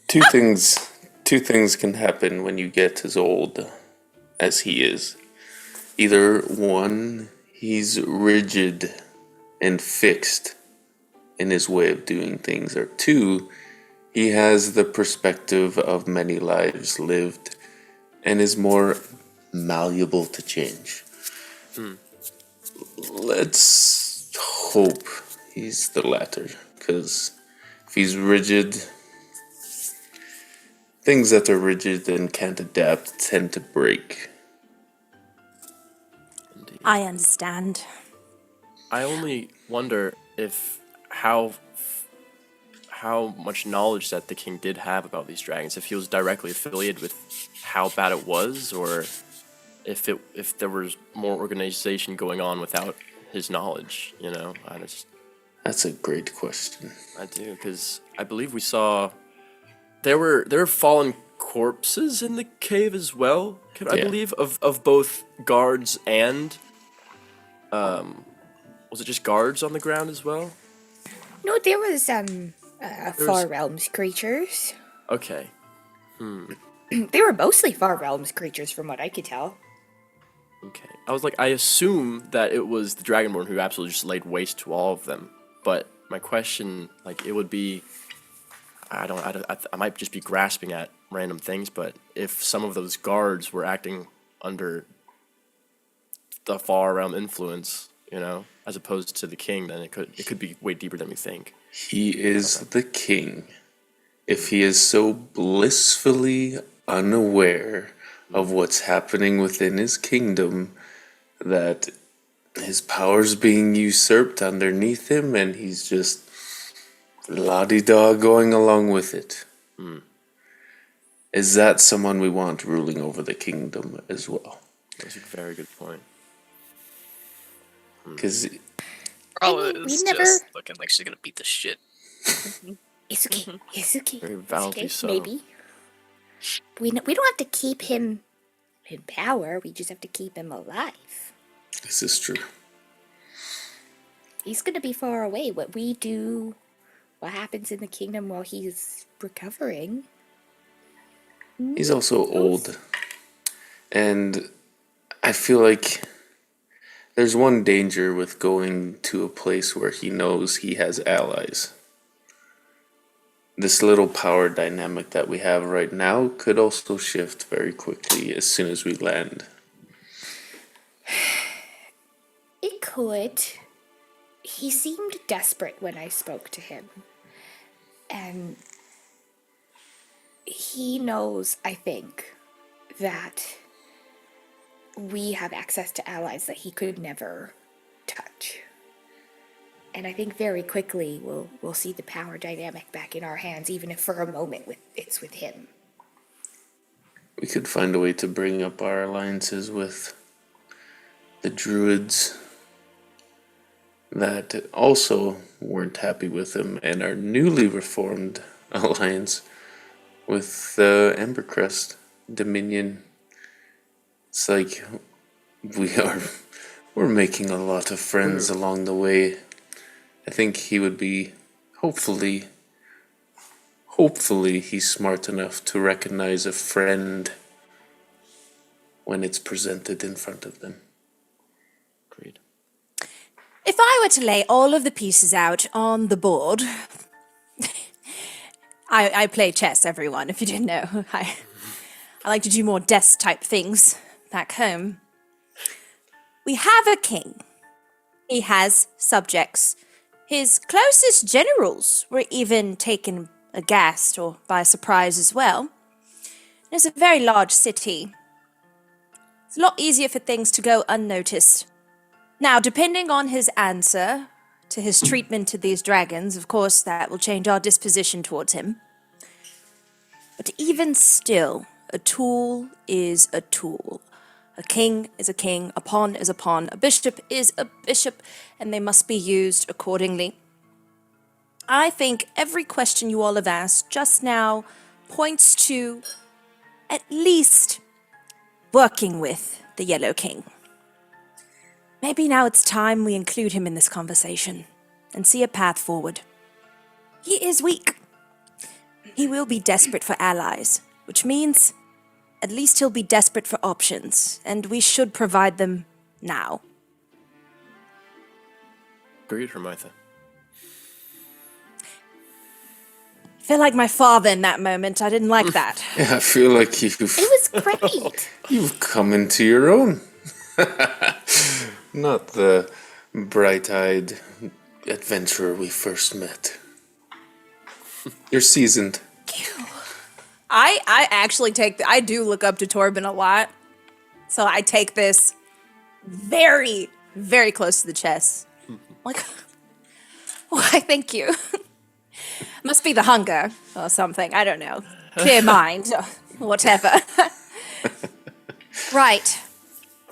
Two things two things can happen when you get as old as he is. Either one, he's rigid and fixed in his way of doing things, or two, he has the perspective of many lives lived and is more malleable to change. Let's hope he's the latter, because if he's rigid, things that are rigid and can't adapt tend to break. I understand. I only wonder if how much knowledge that the king did have about these dragons, if he was directly affiliated with how bad it was, or if there was more organization going on without his knowledge. You know, That's a great question. I do, because I believe we saw there were fallen corpses in the cave as well. I believe of both guards and was it just guards on the ground as well? No, there was Far Realms creatures. Okay. They were mostly Far Realms creatures, from what I could tell. Okay. I was like, I assume that it was the Dragonborn who absolutely just laid waste to all of them. But my question, like, it would be, I might just be grasping at random things, but if some of those guards were acting under the Far Realm influence, you know, as opposed to the king, then it could be way deeper than we think. He is the king. If he is so blissfully unaware of what's happening within his kingdom that his power's being usurped underneath him and he's just la-di-da going along with it. Is that someone we want ruling over the kingdom as well? That's a very good point. Because Probably we it's never- just looking like she's gonna beat the shit. It's okay. It's okay. Very It's validly okay. so. Maybe. We don't have to keep him in power. We just have to keep him alive. this is true. He's gonna be far away. What we do, what happens in the kingdom while he's recovering. He's also old. And I feel like there's one danger with going to a place where he knows he has allies. This little power dynamic that we have right now could also shift very quickly as soon as we land. It could. He seemed desperate when I spoke to him. And he knows, I think, that we have access to allies that he could never touch. And I think very quickly we'll see the power dynamic back in our hands, even if for a moment it's with him. We could find a way to bring up our alliances with the druids that also weren't happy with him, and our newly reformed alliance with the Embercrest Dominion. It's like we're making a lot of friends along the way. I think he would be hopefully he's smart enough to recognize a friend when it's presented in front of them. Agreed. If I were to lay all of the pieces out on the board, I play chess, everyone, if you didn't know. I like to do more desk-type things back home. We have a king. He has subjects. His closest generals were even taken aghast or by surprise as well. It's a very large city. It's a lot easier for things to go unnoticed. Now, depending on his answer to his treatment to these dragons, of course, that will change our disposition towards him. But even still, a tool is a tool. A king is a king, a pawn is a pawn, a bishop is a bishop, and they must be used accordingly. I think every question you all have asked just now points to at least working with the Yellow King. Maybe now it's time we include him in this conversation and see a path forward. He is weak. He will be desperate for allies, which means at least he'll be desperate for options, and we should provide them now. Agreed, Hermitha. I feel like my father in that moment. I didn't like that. Yeah, I feel like It was great. you've come into your own. Not the bright-eyed adventurer we first met. You're seasoned. I actually I do look up to Torben a lot. So I take this very, very close to the chest. Like, why, thank you. Must be the hunger or something. I don't know. Clear mind or whatever. Right.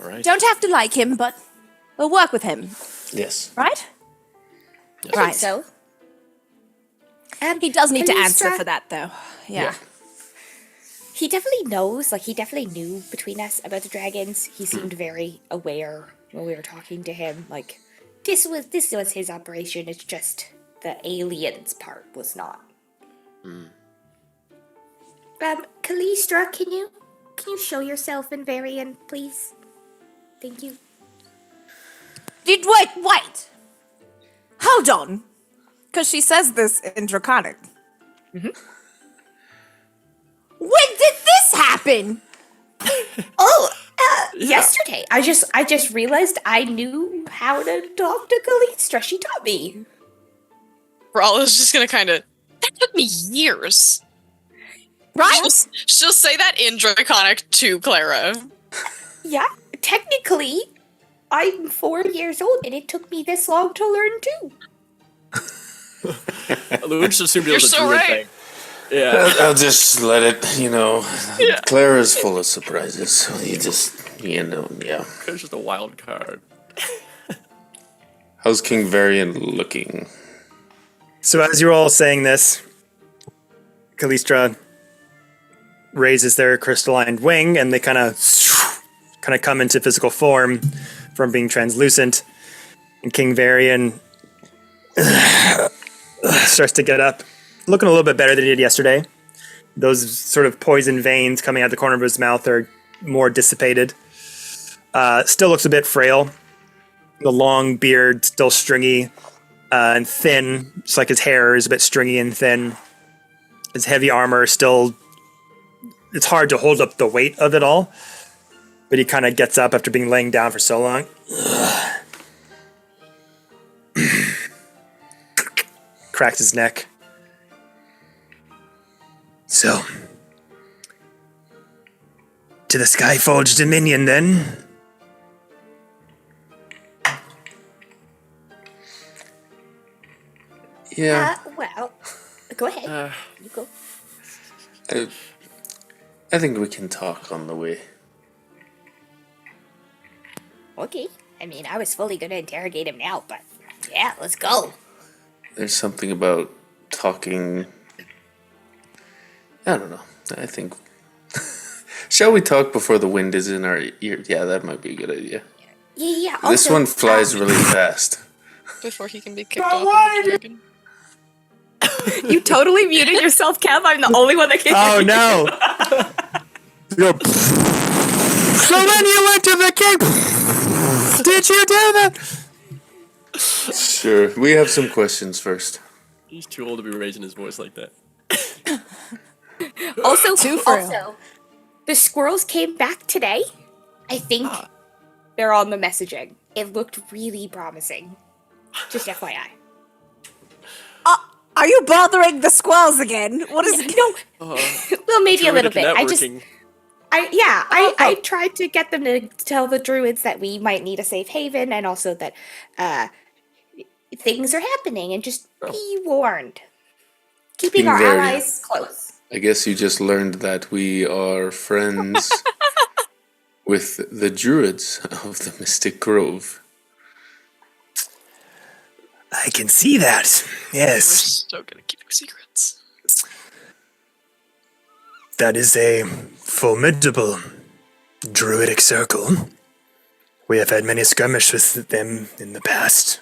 All right. Don't have to like him, but we'll work with him. Yes. Right? I Right. think so. He does need to Kalistra- answer for that, though. Yeah. He definitely knows, like, he definitely knew between us about the dragons. He seemed very aware when we were talking to him. Like, this was his operation. It's just the aliens part was not. Kalistra, can you show yourself in Varian, please? Thank you. Wait. Hold on. Because she says this in Draconic. Mm-hmm. When did this happen? Yesterday, I just realized I knew how to talk to Kalistra. She taught me. Rala's just gonna kind of. That took me years. Right? She'll say that in Draconic to Clara. Yeah, technically, I'm 4 years old, and it took me this long to learn too. Loon just assumed it You're was a so druid right. thing. Yeah. I'll just let it, Clara's full of surprises, so you just, yeah. It's just a wild card. How's King Varian looking? So as you're all saying this, Kalistra raises their crystalline wing, and they kind of come into physical form from being translucent. And King Varian starts to get up, looking a little bit better than he did yesterday. Those sort of poison veins coming out the corner of his mouth are more dissipated. Still looks a bit frail. The long beard still stringy and thin, just like his hair is a bit stringy and thin. His heavy armor still, it's hard to hold up the weight of it all. But he kind of gets up after being laying down for so long. Cracks his neck. So, to the Skyforge Dominion, then. Yeah, Well, go ahead. You go. I think we can talk on the way. Okay. I mean, I was fully gonna interrogate him now, but yeah, let's go. There's something about talking. I don't know. I think. Shall we talk before the wind is in our ear? Yeah, that might be a good idea. Yeah. This Also, one flies really fast. Before he can be kicked off of the dragon. You totally muted yourself, Kev. I'm the only one that can. Oh no! So when you went to the king, did you do that? Sure. We have some questions first. He's too old to be raising his voice like that. Also, for real. also, the squirrels came back today. I think they're on the messaging. It looked really promising. Just FYI. Are you bothering the squirrels again? What is No. Well, maybe a little bit. Networking. I tried to get them to tell the druids that we might need a safe haven, and also that things are happening, and just be warned. Keeping our Very- allies close. I guess you just learned that we are friends with the druids of the Mystic Grove. I can see that. We're Yes, so good at keeping secrets. that is a formidable druidic circle. We have had many skirmishes with them in the past.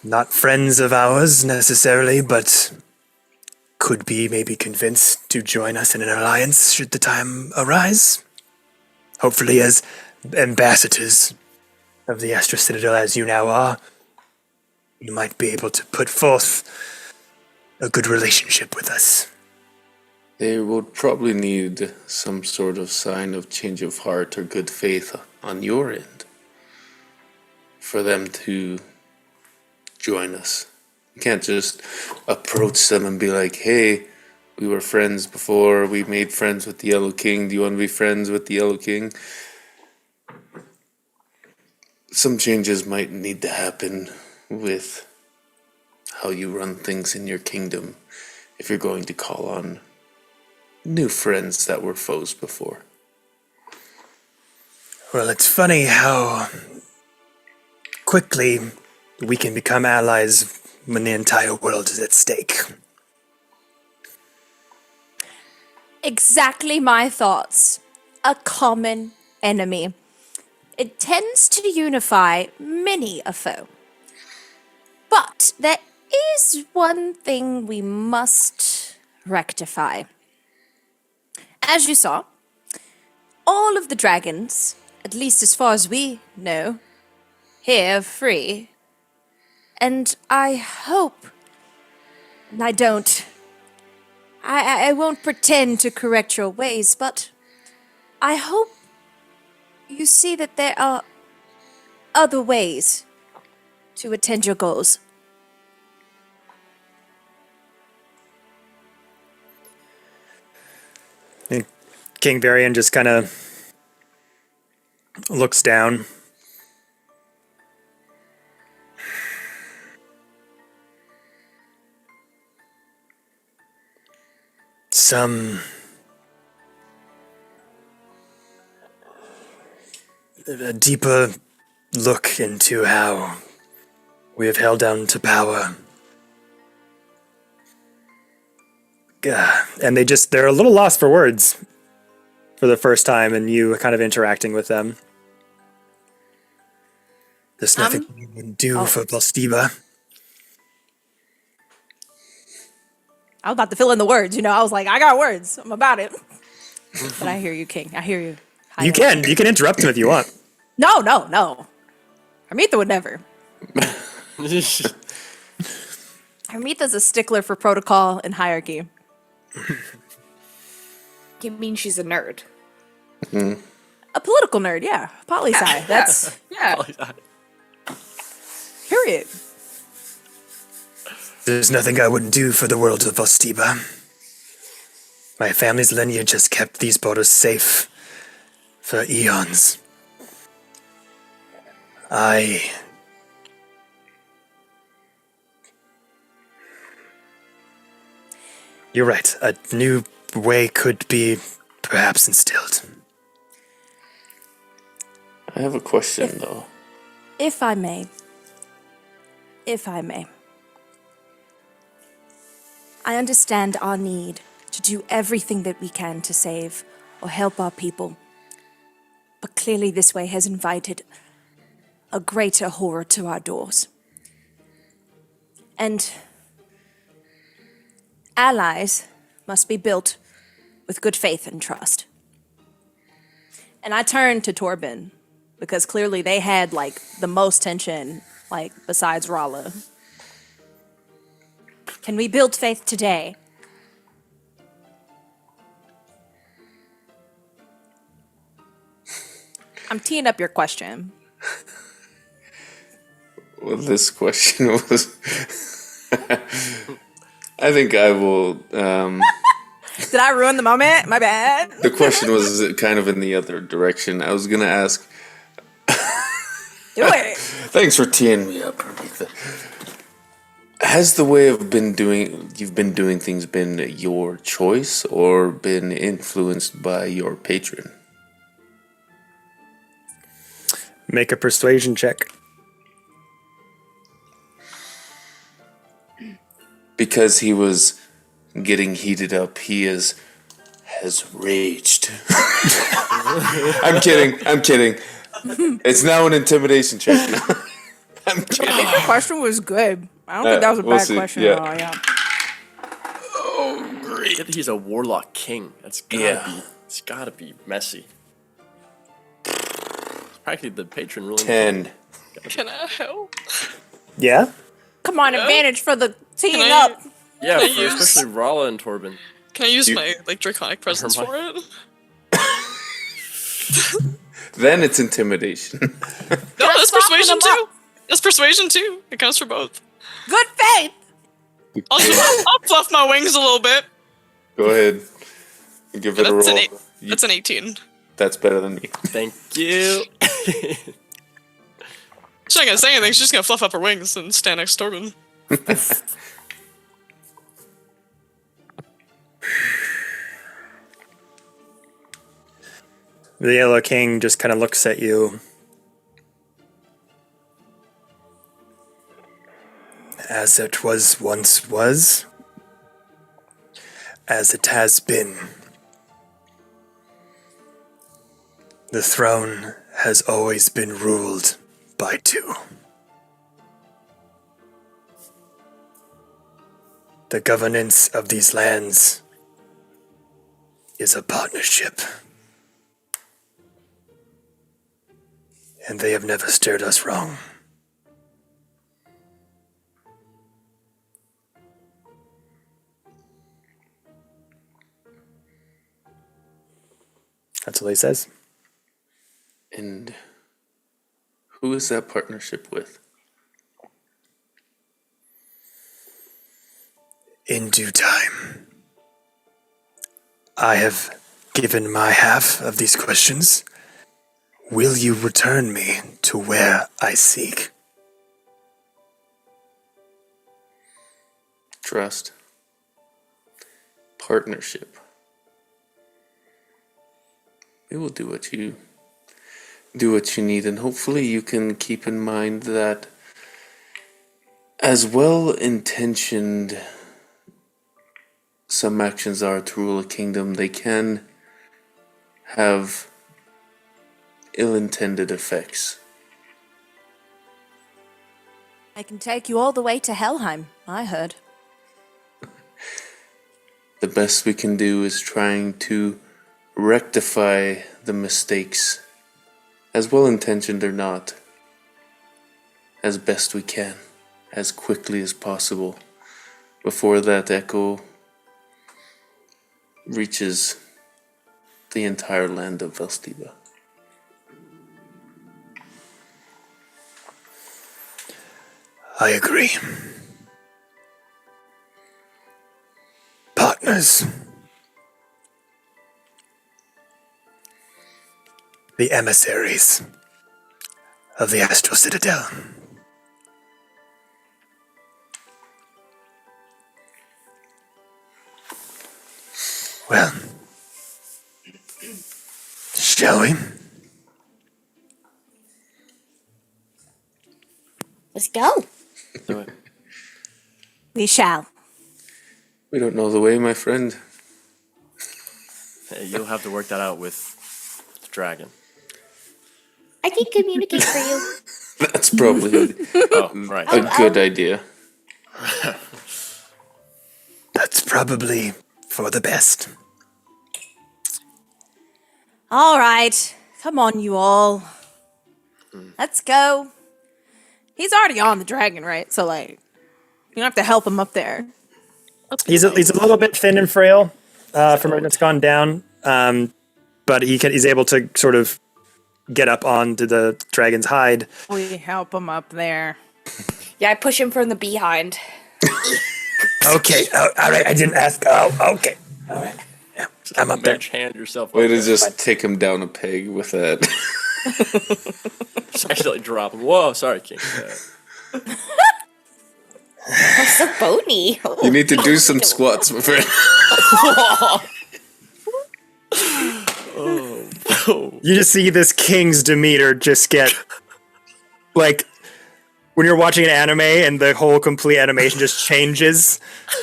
Not friends of ours necessarily, but could be maybe convinced to join us in an alliance should the time arise. Hopefully as ambassadors of the Astra Citadel as you now are, you might be able to put forth a good relationship with us. They would probably need some sort of sign of change of heart or good faith on your end for them to join us. You can't just approach them and be like, hey, we were friends before, we made friends with the Yellow King, do you want to be friends with the Yellow King? Some changes might need to happen with how you run things in your kingdom if you're going to call on new friends that were foes before. Well, it's funny how quickly we can become allies when the entire world is at stake. Exactly my thoughts. A common enemy. It tends to unify many a foe. But there is one thing we must rectify. As you saw, all of the dragons, at least as far as we know, here are free. And I hope, and I won't pretend to correct your ways, but I hope you see that there are other ways to attain your goals. And King Varian just kind of looks down. A deeper look into how we have held down to power. And they're a little lost for words for the first time, and you kind of interacting with them. There's nothing we wouldn't do for Balstiba. I was about to fill in the words, I was like, I got words. I'm about it. But I hear you, King. I hear you. You can interrupt him if you want. No. Hermitha would never. Hermitha's a stickler for protocol and hierarchy. You mean she's a nerd? A political nerd, yeah. Poli-sci. That's Yeah. period. There's nothing I wouldn't do for the world of Balstiba. My family's lineage has kept these borders safe for eons. You're right. A new way could be perhaps instilled. I have a question, though. If I may. I understand our need to do everything that we can to save or help our people. But clearly this way has invited a greater horror to our doors. And allies must be built with good faith and trust. And I turned to Torben, because clearly they had, the most tension, besides Rala. Can we build faith today? I'm teeing up your question. Well, this question was... I think I will... Did I ruin the moment? My bad. The question was kind of in the other direction. I was going to ask... Do it. Thanks for teeing me up, Hermitha. Has the way you've been doing things been your choice or been influenced by your patron? Make a persuasion check. Because he was getting heated up, he has raged. I'm kidding. It's now an intimidation check. I'm kidding. I think the question was good. I don't think that was a bad question at all, yeah. Oh Yet he's a warlock king. It's gotta be messy. Practically the patron ruling. 10. Can I help? Yeah? Come on, advantage for the team Can I- up. Yeah, Can I for use- especially Rala and Torben. Can I use my draconic presence for it? Then it's intimidation. No, that's persuasion too. That's persuasion too. It counts for both. Good faith. Also, I'll fluff my wings a little bit. Go ahead. Give it a roll. That's an 18. That's better than me. Thank you. She's not gonna say anything. She's just gonna fluff up her wings and stand next to Torben. The Yellow King just kind of looks at you. As it once was, as it has been. The throne has always been ruled by two. The governance of these lands is a partnership. And they have never steered us wrong. That's what he says. And who is that partnership with? In due time. I have given my half of these questions. Will you return me to where I seek? Trust. Partnership. We will do what you need, and hopefully you can keep in mind that as well-intentioned some actions are to rule a kingdom, they can have ill-intended effects. I can take you all the way to Helheim, I heard. The best we can do is trying to rectify the mistakes, as well-intentioned or not, as best we can, as quickly as possible, before that echo reaches the entire land of Valstiba. I agree. Partners. The emissaries of the Astral Citadel. Well, shall we? Let's go. Do it. We shall. We don't know the way, my friend. Hey, you'll have to work that out with the dragon. I can communicate for you. That's probably Oh, right. a good idea. That's probably for the best. All right. Come on, you all. Let's go. He's already on the dragon, right? So, like, you don't have to help him up there. He's a little bit thin and frail from when it's gone down, but he's able to sort of get up onto the dragon's hide. We help him up there. Yeah, I push him from the behind. Okay, all right, I didn't ask. Oh, okay. All right. Yeah, I'm up there. Match hand yourself. Way up to there. just take him down a peg with that. Just actually drop him. Whoa, sorry, King. So bony. You need to do some squats, my friend. You just see this king's demeanor just get like when you're watching an anime and the whole complete animation just changes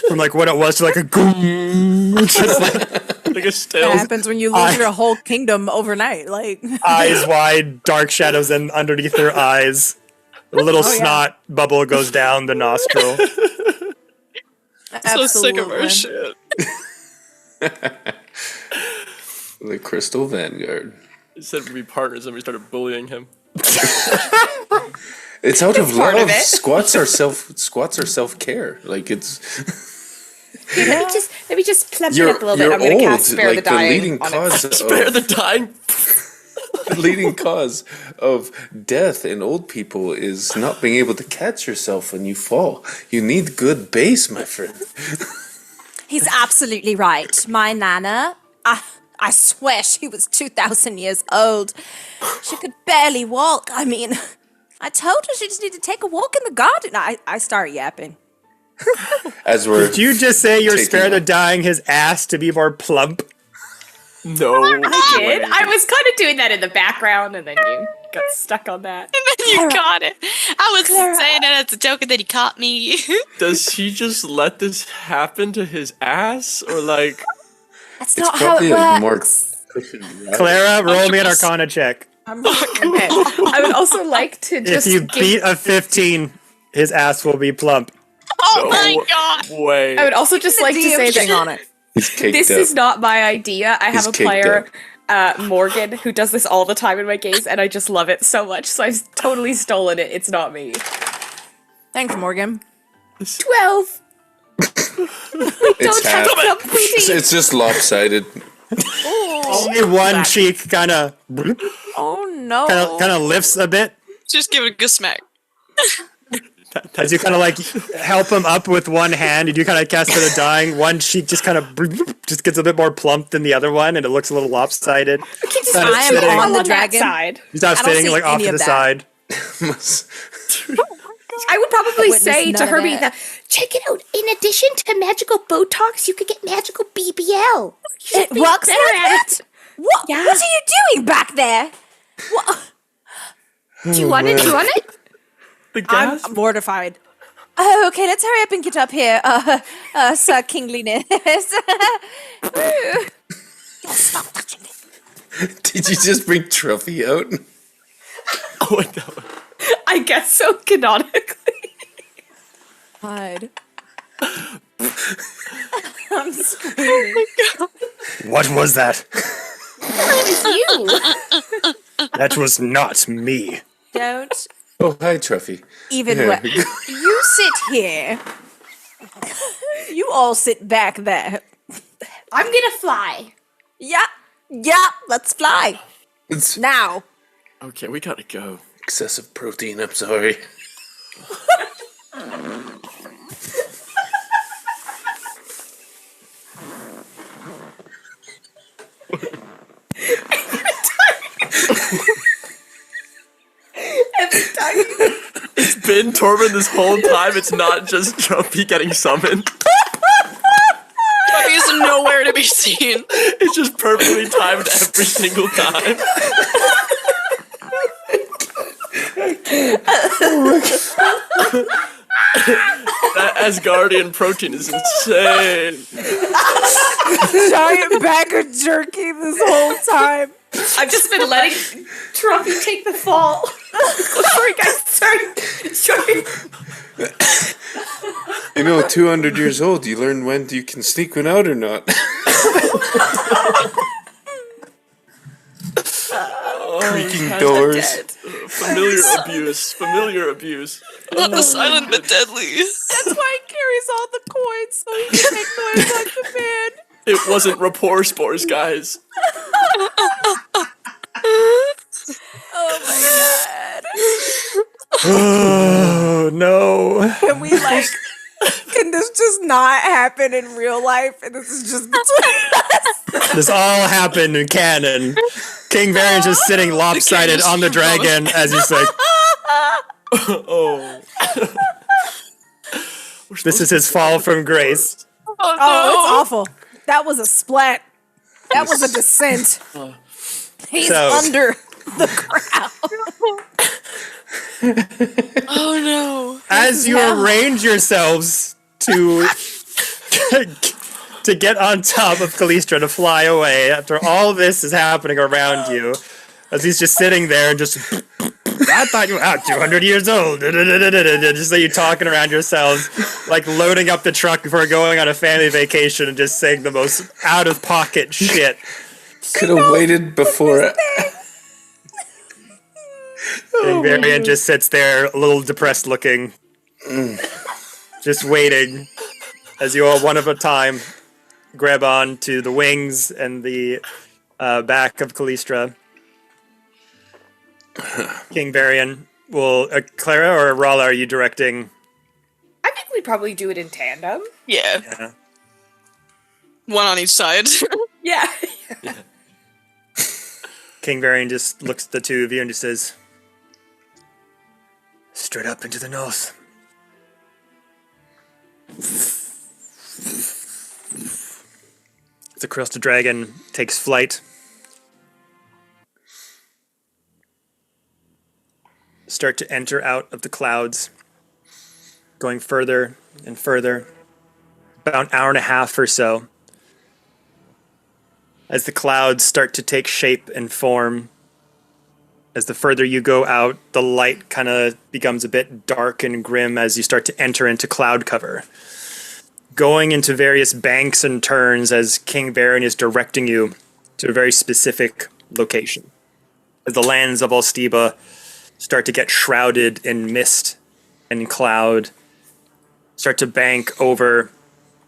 from like what it was to like a goom, just like Like a still. It happens when you lose your whole kingdom overnight. Like, eyes wide, dark shadows, and underneath their eyes, a little snot bubble goes down the nostril. So sick of our absolutely. shit. The Crystal Vanguard. He said we'd be partners, and we started bullying him. It's out of part love. of it. Squats are self-care. Like it's. Let me just plump it You're, up a little bit. you're I'm gonna old. cast Spare the Like Dying. leading on it. cause Spare the dying. the leading cause of death in old people is not being able to catch yourself when you fall. You need good base, my friend. He's absolutely right. My Nana, I swear she was 2,000 years old. She could barely walk. I mean, I told her she just needed to take a walk in the garden. I start yapping. As we're Did you just say you're taking Spare the off. Dying his ass to be more plump? No. I did. way. I was kind of doing that in the background, and then you got stuck on that. You got it. I was saying it as a joke, and then he caught me. Does he just let this happen to his ass, or like? That's It's not how it probably like works. more cushion, right? Clara, roll me an Arcana check. Okay. I would also like to If just you give- beat a 15, his ass will be plump. Oh No my god. way. I would also just like to say that on it. He's caked this up. is not my idea. I have He's a caked player, Morgan, who does this all the time in my games, and I just love it so much. So I've totally stolen it. It's not me. Thanks, Morgan. 12. It's half. It's just lopsided. Only one cheek kind of Oh no. lifts a bit Just give it a good smack. as you kind of like help him up with one hand. You do kind of cast for the dying. One cheek just kind of just gets a bit more plump than the other one, and it looks a little lopsided. Kinda I am sitting- on the that dragon. side. He's not I don't sitting see like off any to of the that. side. I would probably witnessed say to none of Herbie that. that check it out. In addition to magical Botox, you could get magical BBL. It works better like at that? What? Yeah. What are you doing back there? What? Do you want it? Do you want it? The I'm gas. mortified. Oh, okay, let's hurry up and get up here, Sir Kingliness. Stop touching me. Did you just bring Truffy out? Oh no. I guess so, canonically. Hide. I'm screaming. What was that? It's you. That was not me. Don't Oh, hi, Truffy. even Here. worry. You sit here. You all sit back there. I'm gonna fly. Yeah, yeah, let's fly. It's Now. Okay, we gotta go. excessive protein, I'm sorry. It's been Torben this whole time. It's not just Trumpy getting summoned. He's nowhere to be seen. It's just perfectly timed every single time. That Asgardian protein is insane. Giant bag of jerky this whole time. I've just been letting Trumpy take the fall. Sorry, guys. Sorry. You know, 200 years old, you learn when you can sneak one out or not. Creaking doors. Familiar abuse. Familiar abuse. Not the silent but deadly. That's why he carries all the coins so he can make noise on command. It wasn't rapport spores, guys. Oh no! Can we can this just not happen in real life? And this is just between us. This all happened in canon. King Varian's just sitting lopsided on the dragon as he's like, Oh. this is his fall from grace. Oh, Oh, no. it's awful. That was a splat. That was a descent. He's So- under the ground. Oh no. As you arrange yourselves to to get on top of Callistra to fly away after all this is happening around you, as he's just sitting there and just I thought you were 200 years old. Just so you're talking around yourselves, like loading up the truck before going on a family vacation and just saying the most out of pocket shit. Could have waited before. And Varian just sits there, a little depressed looking, just waiting as you all one at a time grab on to the wings and the back of Callistra. King Varian, Clara or Rala, are you directing? I think we'd probably do it in tandem. Yeah. One on each side. Yeah. King Varian just looks at the two of you and just says, straight up into the north. The crystal dragon takes flight. Start to enter out of the clouds, going further and further, about an hour and a half or so. As the clouds start to take shape and form, as the further you go out, the light kind of becomes a bit dark and grim as you start to enter into cloud cover. Going into various banks and turns as King Varian is directing you to a very specific location. As the lands of Alstiba start to get shrouded in mist and cloud, start to bank over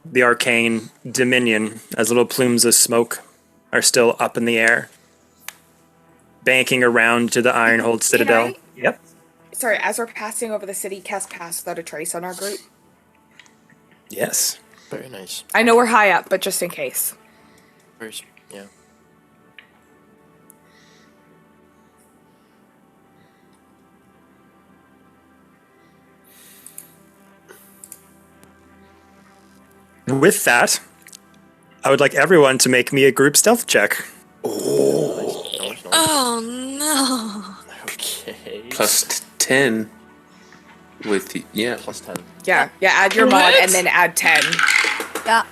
the arcane dominion as little plumes of smoke are still up in the air, banking around to the Ironhold Citadel. Yep. Sorry, as we're passing over the city, cast Pass Without a Trace on our group. Yes. Very nice. I know we're high up, but just in case. Yeah. With that, I would like everyone to make me a group stealth check. Oh no. Okay. Plus 10 with Plus 10. Yeah, add your mod and then add 10. Yeah.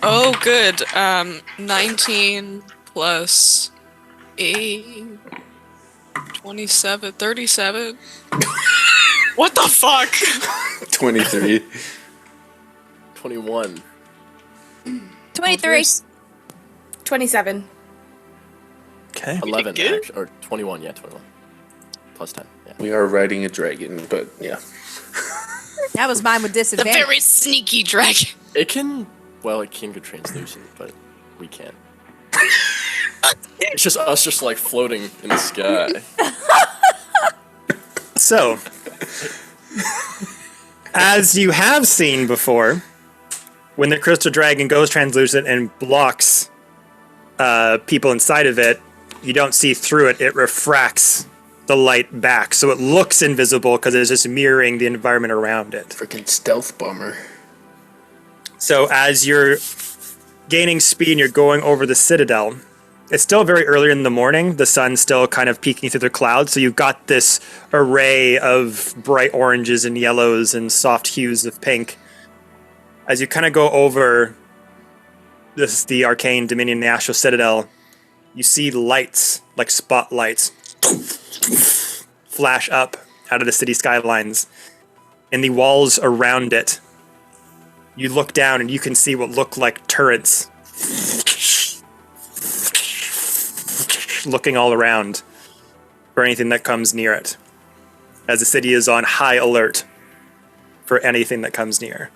Oh, good. 19 plus 8, 27, 37. What the fuck? 23. 21. 23. 27. Okay. 11, good? actually, or 21, yeah, 21. Plus 10, yeah. We are riding a dragon, but yeah. That was mine with The disadvantage. very sneaky dragon. It can go translucent, but we can't. It's just us just like floating in the sky. So, as you have seen before, when the crystal dragon goes translucent and blocks people inside of it, you don't see through it. It refracts the light back, so it looks invisible because it's just mirroring the environment around it. Freaking stealth bomber. So as you're gaining speed and you're going over the citadel, it's still very early in the morning. The sun's still kind of peeking through the clouds, so you've got this array of bright oranges and yellows and soft hues of pink. As you kind of go over the arcane dominion, the Astral Citadel, you see lights, like spotlights, flash up out of the city skylines. And the walls around it, you look down and you can see what look like turrets looking all around for anything that comes near it, as the city is on high alert for anything that comes near.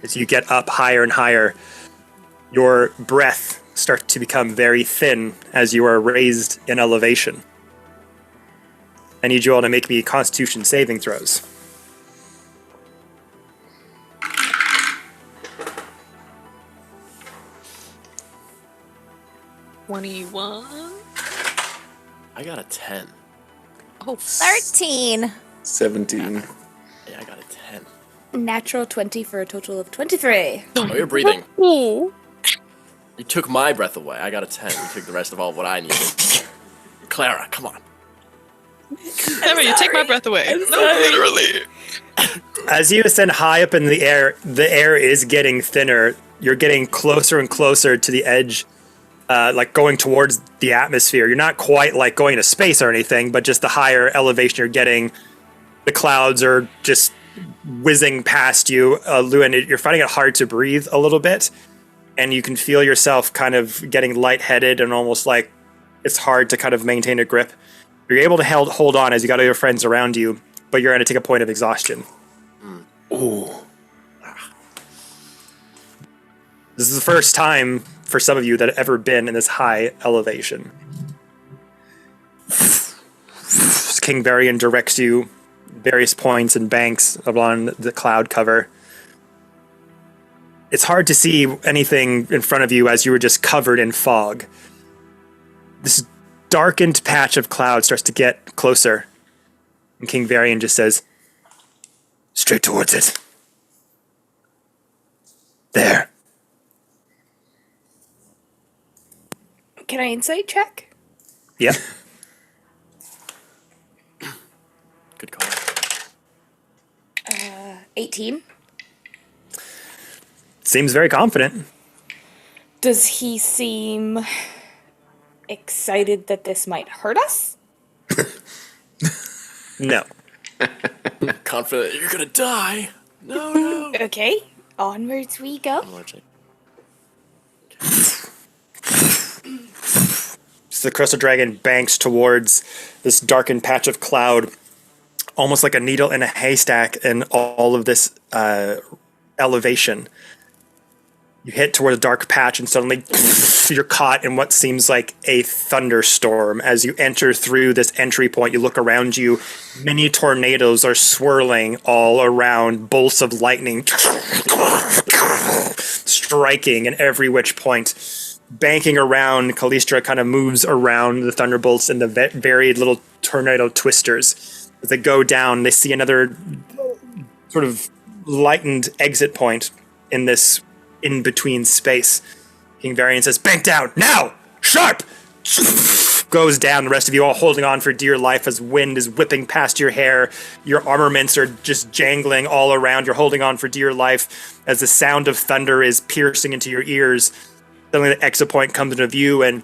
As you get up higher and higher, your breath starts to become very thin as you are raised in elevation. I need you all to make me Constitution saving throws. 21. I got a 10. Oh, 13. 17. Yeah, I got a 10. Natural 20 for a total of 23. Oh, you're breathing. Ooh. You took my breath away. I got a 10. You took the rest of all what I needed. Clara, come on. Never, you take my breath away. No, literally. As you ascend high up in the air is getting thinner. You're getting closer and closer to the edge like going towards the atmosphere. You're not quite like going to space or anything, but just the higher elevation you're getting, the clouds are just whizzing past you. Luan, you're finding it hard to breathe a little bit, and you can feel yourself kind of getting lightheaded and almost like it's hard to kind of maintain a grip. You're able to hold on as you got all your friends around you, but you're going to take a point of exhaustion. Ooh. This is the first time for some of you that have ever been in this high elevation. King Varian directs you various points and banks along the cloud cover. It's hard to see anything in front of you as you were just covered in fog. This darkened patch of cloud starts to get closer, and King Varian just says, "Straight towards it. There." Can I insight check? Yep. Good call. 18. Seems very confident. Does he seem excited that this might hurt us? No. Confident that you're gonna die. No. Okay, onwards we go. So the crystal dragon banks towards this darkened patch of cloud, almost like a needle in a haystack in all of this elevation. You hit toward a dark patch and suddenly you're caught in what seems like a thunderstorm. As you enter through this entry point, you look around you, many tornadoes are swirling all around, bolts of lightning striking in every which point. Banking around, Callistra kind of moves around the thunderbolts and the varied little tornado twisters. As they go down, they see another sort of lightened exit point in this in-between space. King Varian says, "Bank down, now! Sharp!" Goes down, the rest of you all holding on for dear life as wind is whipping past your hair. Your armaments are just jangling all around. You're holding on for dear life as the sound of thunder is piercing into your ears. Suddenly the exit point comes into view and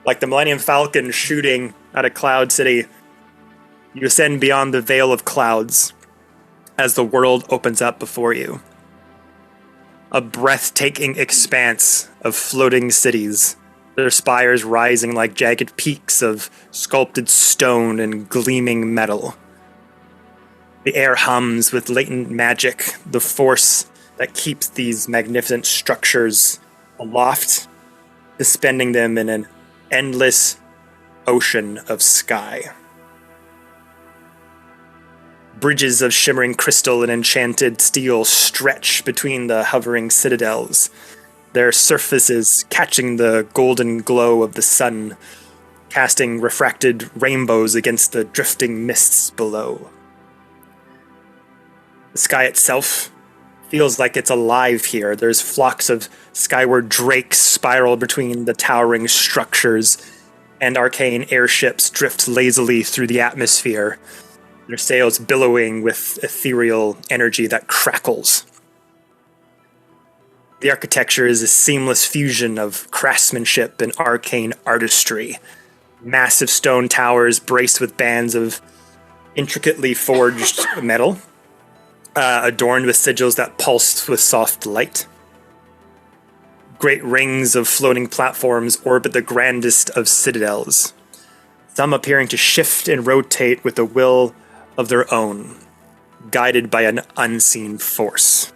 like the Millennium Falcon shooting out of Cloud City, you ascend beyond the veil of clouds as the world opens up before you. A breathtaking expanse of floating cities, their spires rising like jagged peaks of sculpted stone and gleaming metal. The air hums with latent magic, the force that keeps these magnificent structures aloft, suspending them in an endless ocean of sky. Bridges of shimmering crystal and enchanted steel stretch between the hovering citadels, their surfaces catching the golden glow of the sun, casting refracted rainbows against the drifting mists below. The sky itself feels like it's alive here. There's flocks of skyward drakes spiral between the towering structures, and arcane airships drift lazily through the atmosphere, their sails billowing with ethereal energy that crackles. The architecture is a seamless fusion of craftsmanship and arcane artistry. Massive stone towers braced with bands of intricately forged metal, adorned with sigils that pulse with soft light. Great rings of floating platforms orbit the grandest of citadels, some appearing to shift and rotate with a will of their own, guided by an unseen force.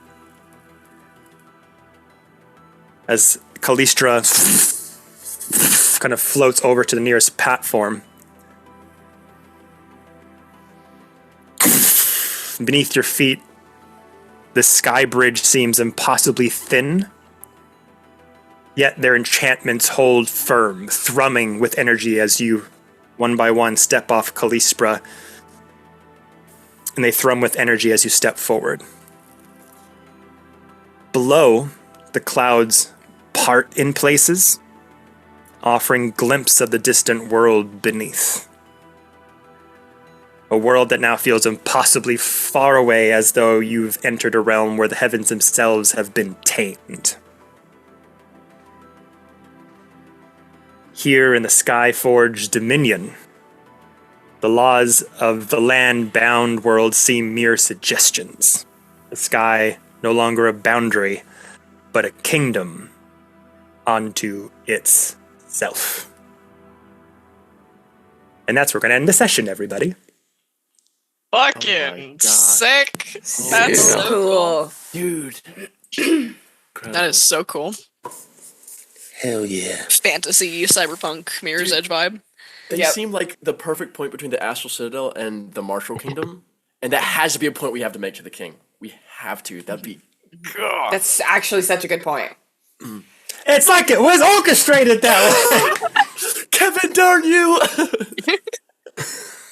As Callistra kind of floats over to the nearest platform, beneath your feet, the sky bridge seems impossibly thin, yet their enchantments hold firm, thrumming with energy as you, one by one, step off Callistra, and they thrum with energy as you step forward. Below, the clouds part in places, offering glimpse of the distant world beneath. A world that now feels impossibly far away, as though you've entered a realm where the heavens themselves have been tamed. here in the Skyforge Dominion. The laws of the land-bound world seem mere suggestions. The sky no longer a boundary, but a kingdom unto itself. And that's where we're going to end the session, everybody. Fucking God. sick. That's Yeah. so cool. Dude. That is so cool. Hell yeah. Fantasy, cyberpunk, Mirror's Edge vibe. They seem like the perfect point between the Astral Citadel and the Martial Kingdom. And that has to be a point we have to make to the king. We have to. That'd be... God. That's actually such a good point. It's like it was orchestrated that way. Kevin, darn you!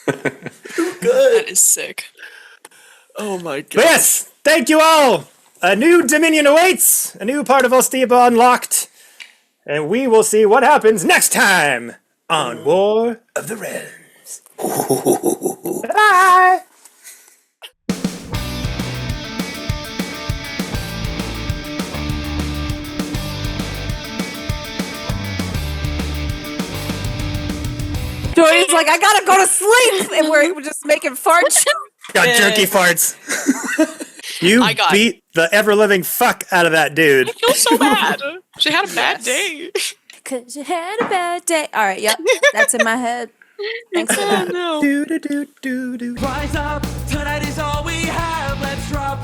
That is sick. Oh my god. But yes, thank you all. A new Dominion awaits. A new part of Ostiaba unlocked. And we will see what happens next time on War of the Realms. Bye. Joey's like, I gotta go to sleep, and we're just making farts. Got jerky farts. You I got- beat the ever-living fuck out of that dude. I feel so bad. She had a bad day. Cause you had a bad day. All right, yep, that's in my head. Thanks for that. No. Do, do, do, do, do. Rise up, tonight is all we have. Let's drop